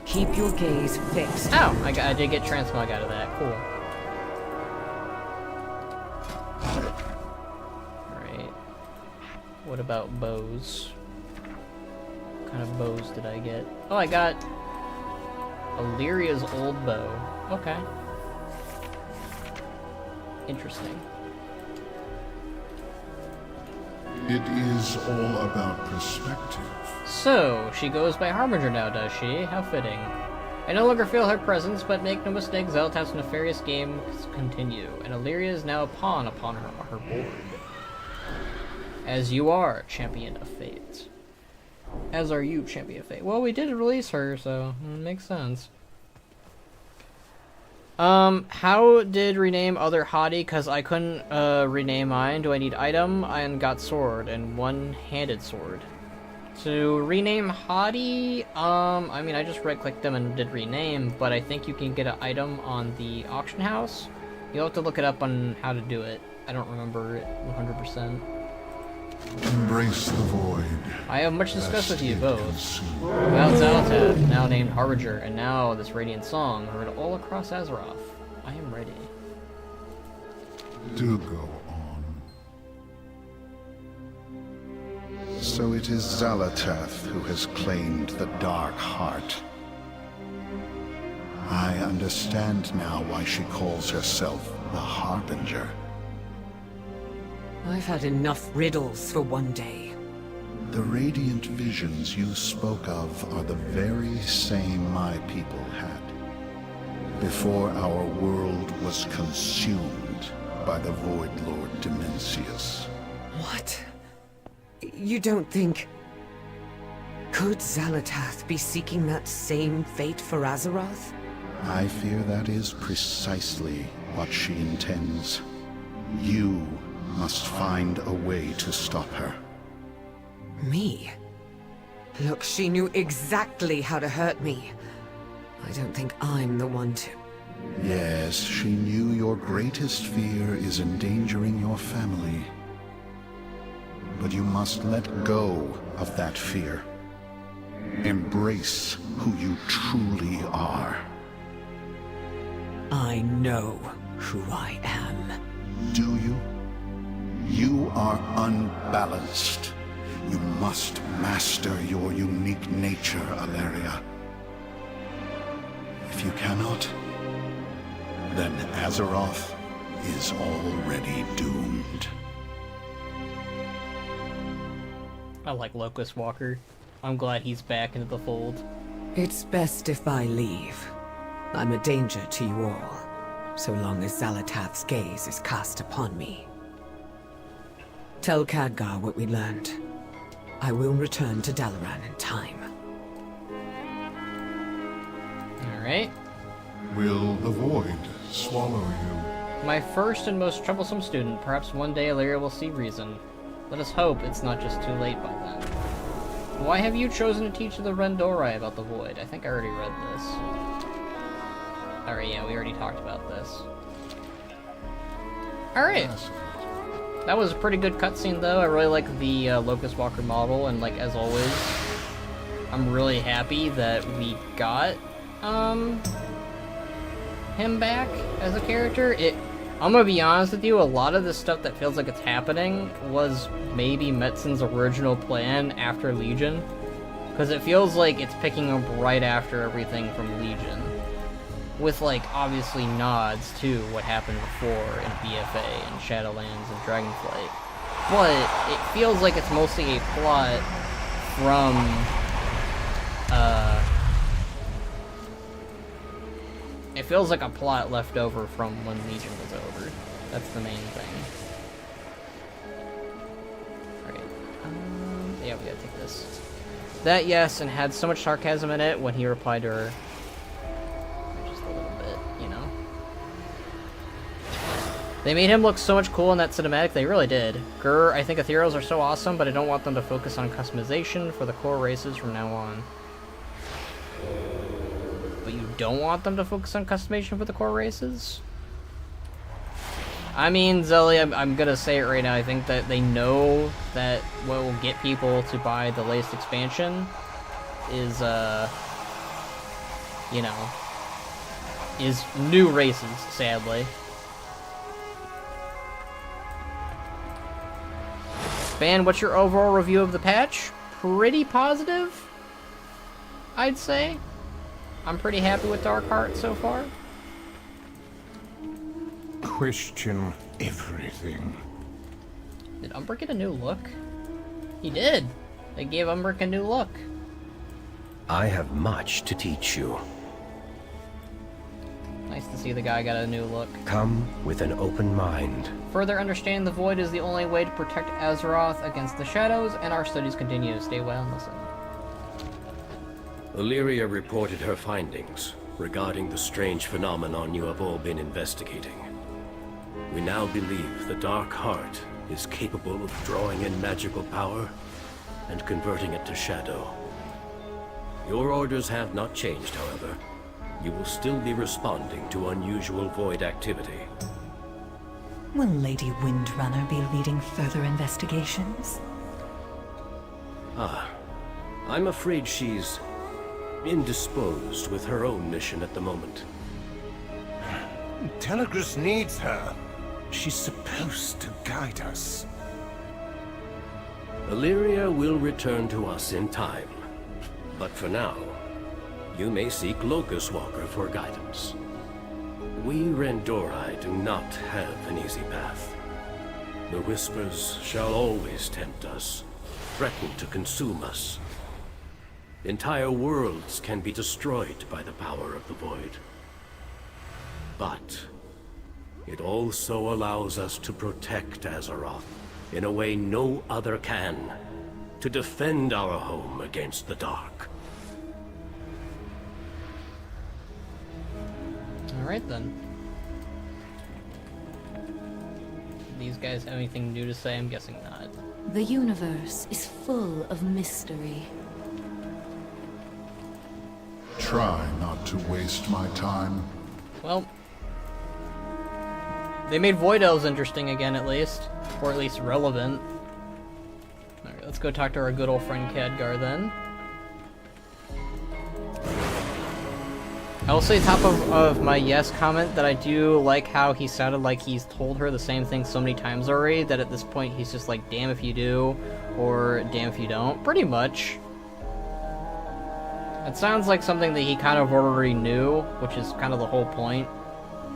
Keep your gaze fixed. Oh, I did get transmog out of that. Cool. Alright. What about bows? What kind of bows did I get? Oh, I got Alleria's old bow. Okay. Interesting. It is all about perspective. So, she goes by Harbinger now, does she? How fitting. I no longer feel her presence, but make no mistake, Xala'tath's nefarious games continue, and Alleria is now a pawn upon her board. As you are, Champion of Fate. As are you, Champion of Fate. Well, we did release her, so it makes sense. How did rename other hottie? Because I couldn't, rename mine. Do I need item? And got sword, and one-handed sword. To rename hottie, I mean, I just right-clicked them and did rename, but I think you can get an item on the auction house. You'll have to look it up on how to do it. I don't remember it 100%. Embrace the void. I have much to discuss with you both. About Xala'tath, now named Harbinger, and now this radiant song heard all across Azeroth. I am ready. Do go on. So it is Xala'tath who has claimed the Dark Heart. I understand now why she calls herself the Harbinger. I've had enough riddles for one day. The radiant visions you spoke of are the very same my people had. Before our world was consumed by the Void Lord Dimensius. What? You don't think... Could Xala'tath be seeking that same fate for Azeroth? I fear that is precisely what she intends. You must find a way to stop her. Me? Look, she knew exactly how to hurt me. I don't think I'm the one to... Yes, she knew your greatest fear is endangering your family. But you must let go of that fear. Embrace who you truly are. I know who I am. Do you? You are unbalanced. You must master your unique nature, Alleria. If you cannot, then Azeroth is already doomed. I like Locust Walker. I'm glad he's back into the fold. It's best if I leave. I'm a danger to you all, so long as Xala'tath's gaze is cast upon me. Tell Khadgar what we learned. I will return to Dalaran in time. Alright. Will the void swallow you? My first and most troublesome student. Perhaps one day Alleria will see reason. Let us hope it's not just too late by then. Why have you chosen to teach the Rendorai about the void? I think I already read this. Alright, yeah, we already talked about this. Alright. That was a pretty good cutscene, though. I really like the Locust Walker model, and like as always, I'm really happy that we got him back as a character. I'm gonna be honest with you, a lot of the stuff that feels like it's happening was maybe Metzen's original plan after Legion, because it feels like it's picking up right after everything from Legion, with like obviously nods to what happened before in BFA and Shadowlands and Dragonflight, but it feels like it's mostly a plot from it feels like a plot left over from when Legion was over. That's the main thing. Alright. Yeah, we gotta take this. That, yes, and had so much sarcasm in it when he replied to her. Just a little bit, you know? They made him look so much cool in that cinematic, they really did. Grr, I think Ethereals are so awesome, but I don't want them to focus on customization for the core races from now on. But you don't want them to focus on customization for the core races? I mean, Zelly, I'm gonna say it right now. I think that they know that what will get people to buy the latest expansion is, you know, is new races, sadly. Ban, what's your overall review of the patch? Pretty positive, I'd say. I'm pretty happy with Dark Heart so far. Question everything. Did Umbric get a new look? He did. They gave Umbric a new look. I have much to teach you. Nice to see the guy got a new look. Come with an open mind. Further understanding the Void is the only way to protect Azeroth against the shadows, and our studies continue. Stay well and listen. Alleria reported her findings. regarding the strange phenomenon you have all been investigating. We now believe the Dark Heart is capable of drawing in magical power and converting it to shadow. Your orders have not changed, however. You will still be responding to unusual void activity. Will Lady Windrunner be leading further investigations? I'm afraid she's indisposed with her own mission at the moment. Telegrass needs her. She's supposed to guide us. Alleria will return to us in time. But for now, you may seek Locust Walker for guidance. We Rendori do not have an easy path. The Whispers shall always tempt us, threaten to consume us. Entire worlds can be destroyed by the power of the Void. But it also allows us to protect Azeroth in a way no other can, to defend our home against the dark. Alright then. These guys have anything new to say? I'm guessing not. The universe is full of mystery. Try not to waste my time. Well, they made Void Elves interesting again, at least. Or at least relevant. Alright, let's go talk to our good old friend Khadgar then. I will say top of my yes comment that I do like how he sounded like he's told her the same thing so many times already that at this point he's just like, damn if you do, or damn if you don't. Pretty much. It sounds like something that he kind of already knew, which is kind of the whole point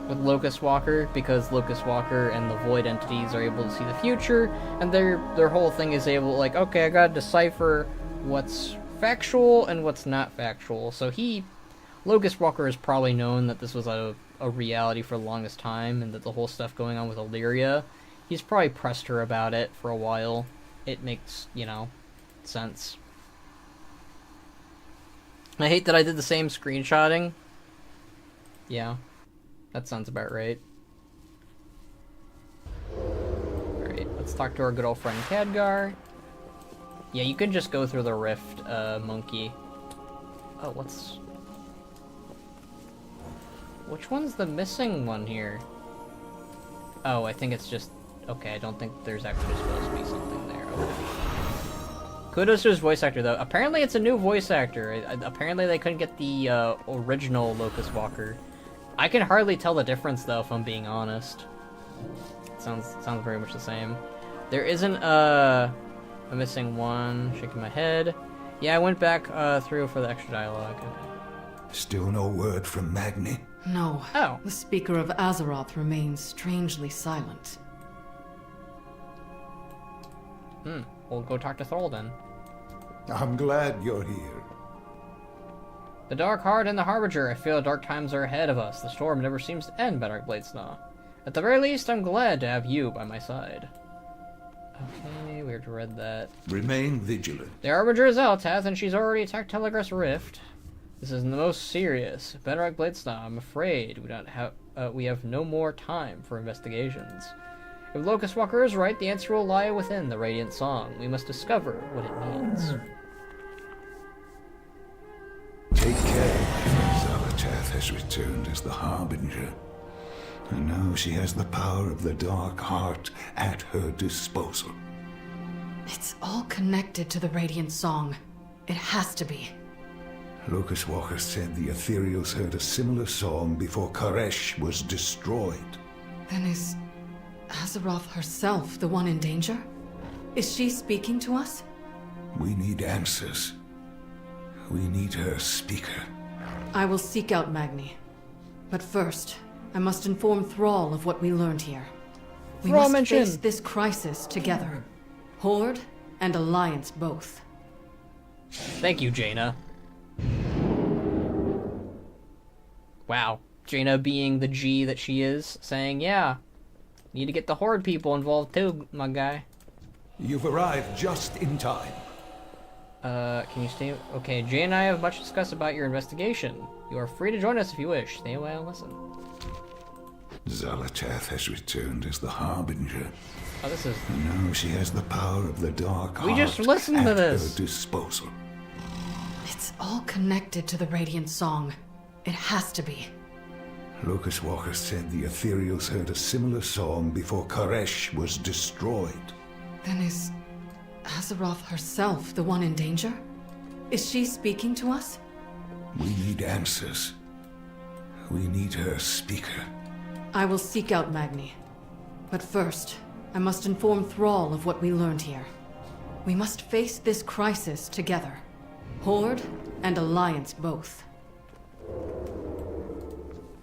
with Locust Walker, because Locust Walker and the Void entities are able to see the future, and their whole thing is able, like, okay, I gotta decipher what's factual and what's not factual. So Locust Walker has probably known that this was a reality for the longest time, and that the whole stuff going on with Alleria, he's probably pressed her about it for a while. It makes, sense. I hate that I did the same screenshotting. Yeah, that sounds about right. Alright, let's talk to our good old friend Khadgar. Yeah, you can just go through the rift, monkey. Oh, which one's the missing one here? Oh, I think it's just... Okay, I don't think there's actually supposed to be something there. Okay. Kudos to his voice actor, though. Apparently it's a new voice actor. Apparently they couldn't get the original Locust Walker. I can hardly tell the difference, though, if I'm being honest. It sounds very much the same. There isn't a missing one. Shaking my head. Yeah, I went back through for the extra dialogue. Okay. Still no word from Magni? No. Oh. The speaker of Azeroth remains strangely silent. We'll go talk to Thrall then. I'm glad you're here. The Dark Heart and the Harbinger. I feel dark times are ahead of us. The storm never seems to end, Bedrock Bladesnaw. At the very least, I'm glad to have you by my side. Okay, we already read that. Remain vigilant. The Harbinger is Xala'tath, and she's already attacked Telegrass Rift. This is the most serious. Bedrock Bladesnaw, I'm afraid we have no more time for investigations. If Locust Walker is right, the answer will lie within the Radiant Song. We must discover what it means. Take care, my friend. Xala'tath has returned as the Harbinger. And now she has the power of the Dark Heart at her disposal. It's all connected to the Radiant Song. It has to be. Locust Walker said the Ethereals heard a similar song before Koresh was destroyed. Then is Azeroth herself the one in danger? Is she speaking to us? We need answers. We need her speaker. I will seek out Magni. But first, I must inform Thrall of what we learned here. We must face this crisis together. Horde and Alliance both. Thank you, Jaina. Wow. Jaina being the G that she is, saying, yeah, need to get the Horde people involved too, my guy. You've arrived just in time. Can you stay? Okay, Jay and I have much discussed about your investigation. You are free to join us if you wish. Stay away and listen. Xala'tath has returned as the Harbinger. Oh, this is... And now she has the power of the Dark We just listened to this. At her disposal. It's all connected to the Radiant Song. It has to be. Locust Walker said the Ethereals heard a similar song before Koresh was destroyed. Then is Azeroth herself the one in danger? Is she speaking to us? We need answers. We need her speaker. I will seek out Magni. But first, I must inform Thrall of what we learned here. We must face this crisis together. Horde and Alliance both.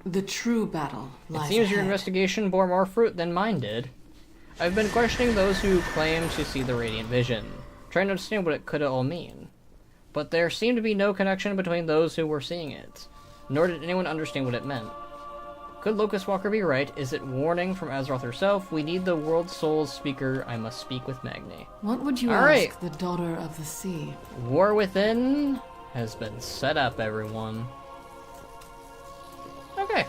The true battle lies It seems your ahead. investigation bore more fruit than mine did. I've been questioning those who claim to see the Radiant Vision, trying to understand what it could all mean. But there seemed to be no connection between those who were seeing it, nor did anyone understand what it meant. Could Locust Walker be right? Is it warning from Azeroth herself? We need the World Souls speaker. I must speak with Magni. What would you All ask the Daughter of the Sea? War Within has been set up, everyone. Okay.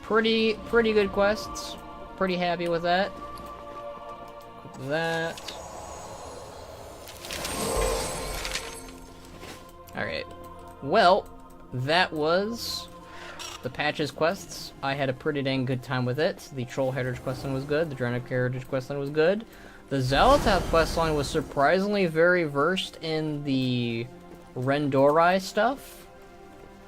Pretty good quests. Pretty happy with that. Click that. Alright. Well, that was the Patches quests. I had a pretty dang good time with it. The Troll Heritage questline was good. The Draenei Heritage questline was good. The Xala'tath questline was surprisingly very versed in the Rendorai stuff.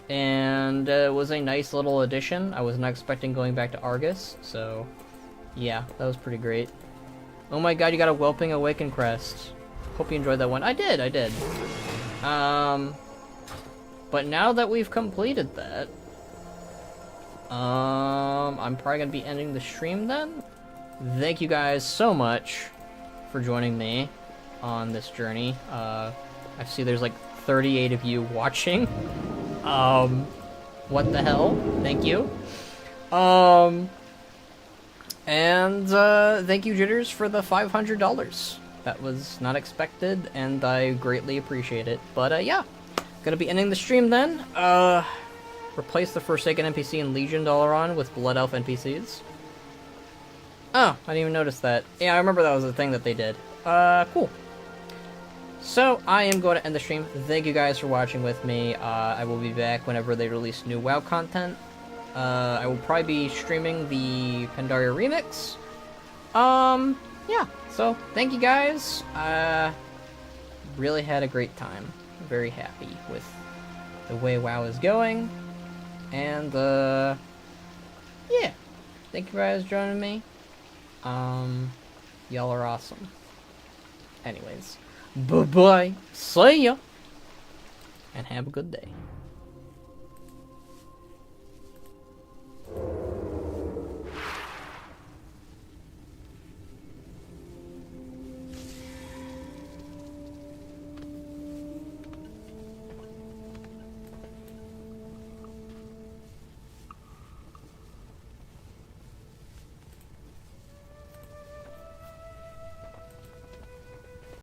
And it was a nice little addition. I was not expecting going back to Argus, so yeah, that was pretty great. Oh my god, you got a Whelping Awaken crest. Hope you enjoyed that one. I did. But now that we've completed that, I'm probably gonna be ending the stream then. Thank you guys so much for joining me on this journey. I see there's like 38 of you watching. What the hell? Thank you. And thank you, Jitters, for the $500. That was not expected, and I greatly appreciate it. But yeah, gonna be ending the stream then. Replace the Forsaken NPC in Legion Dalaran with Blood Elf NPCs. Oh, I didn't even notice that. Yeah, I remember that was a thing that they did. Cool. So, I am going to end the stream. Thank you guys for watching with me. I will be back whenever they release new WoW content. I will probably be streaming the Pandaria Remix. Yeah, so, thank you guys. Really had a great time. Very happy with the way WoW is going. And, yeah. Thank you guys for joining me. Y'all are awesome. Anyways. Bye-bye. See ya. And have a good day.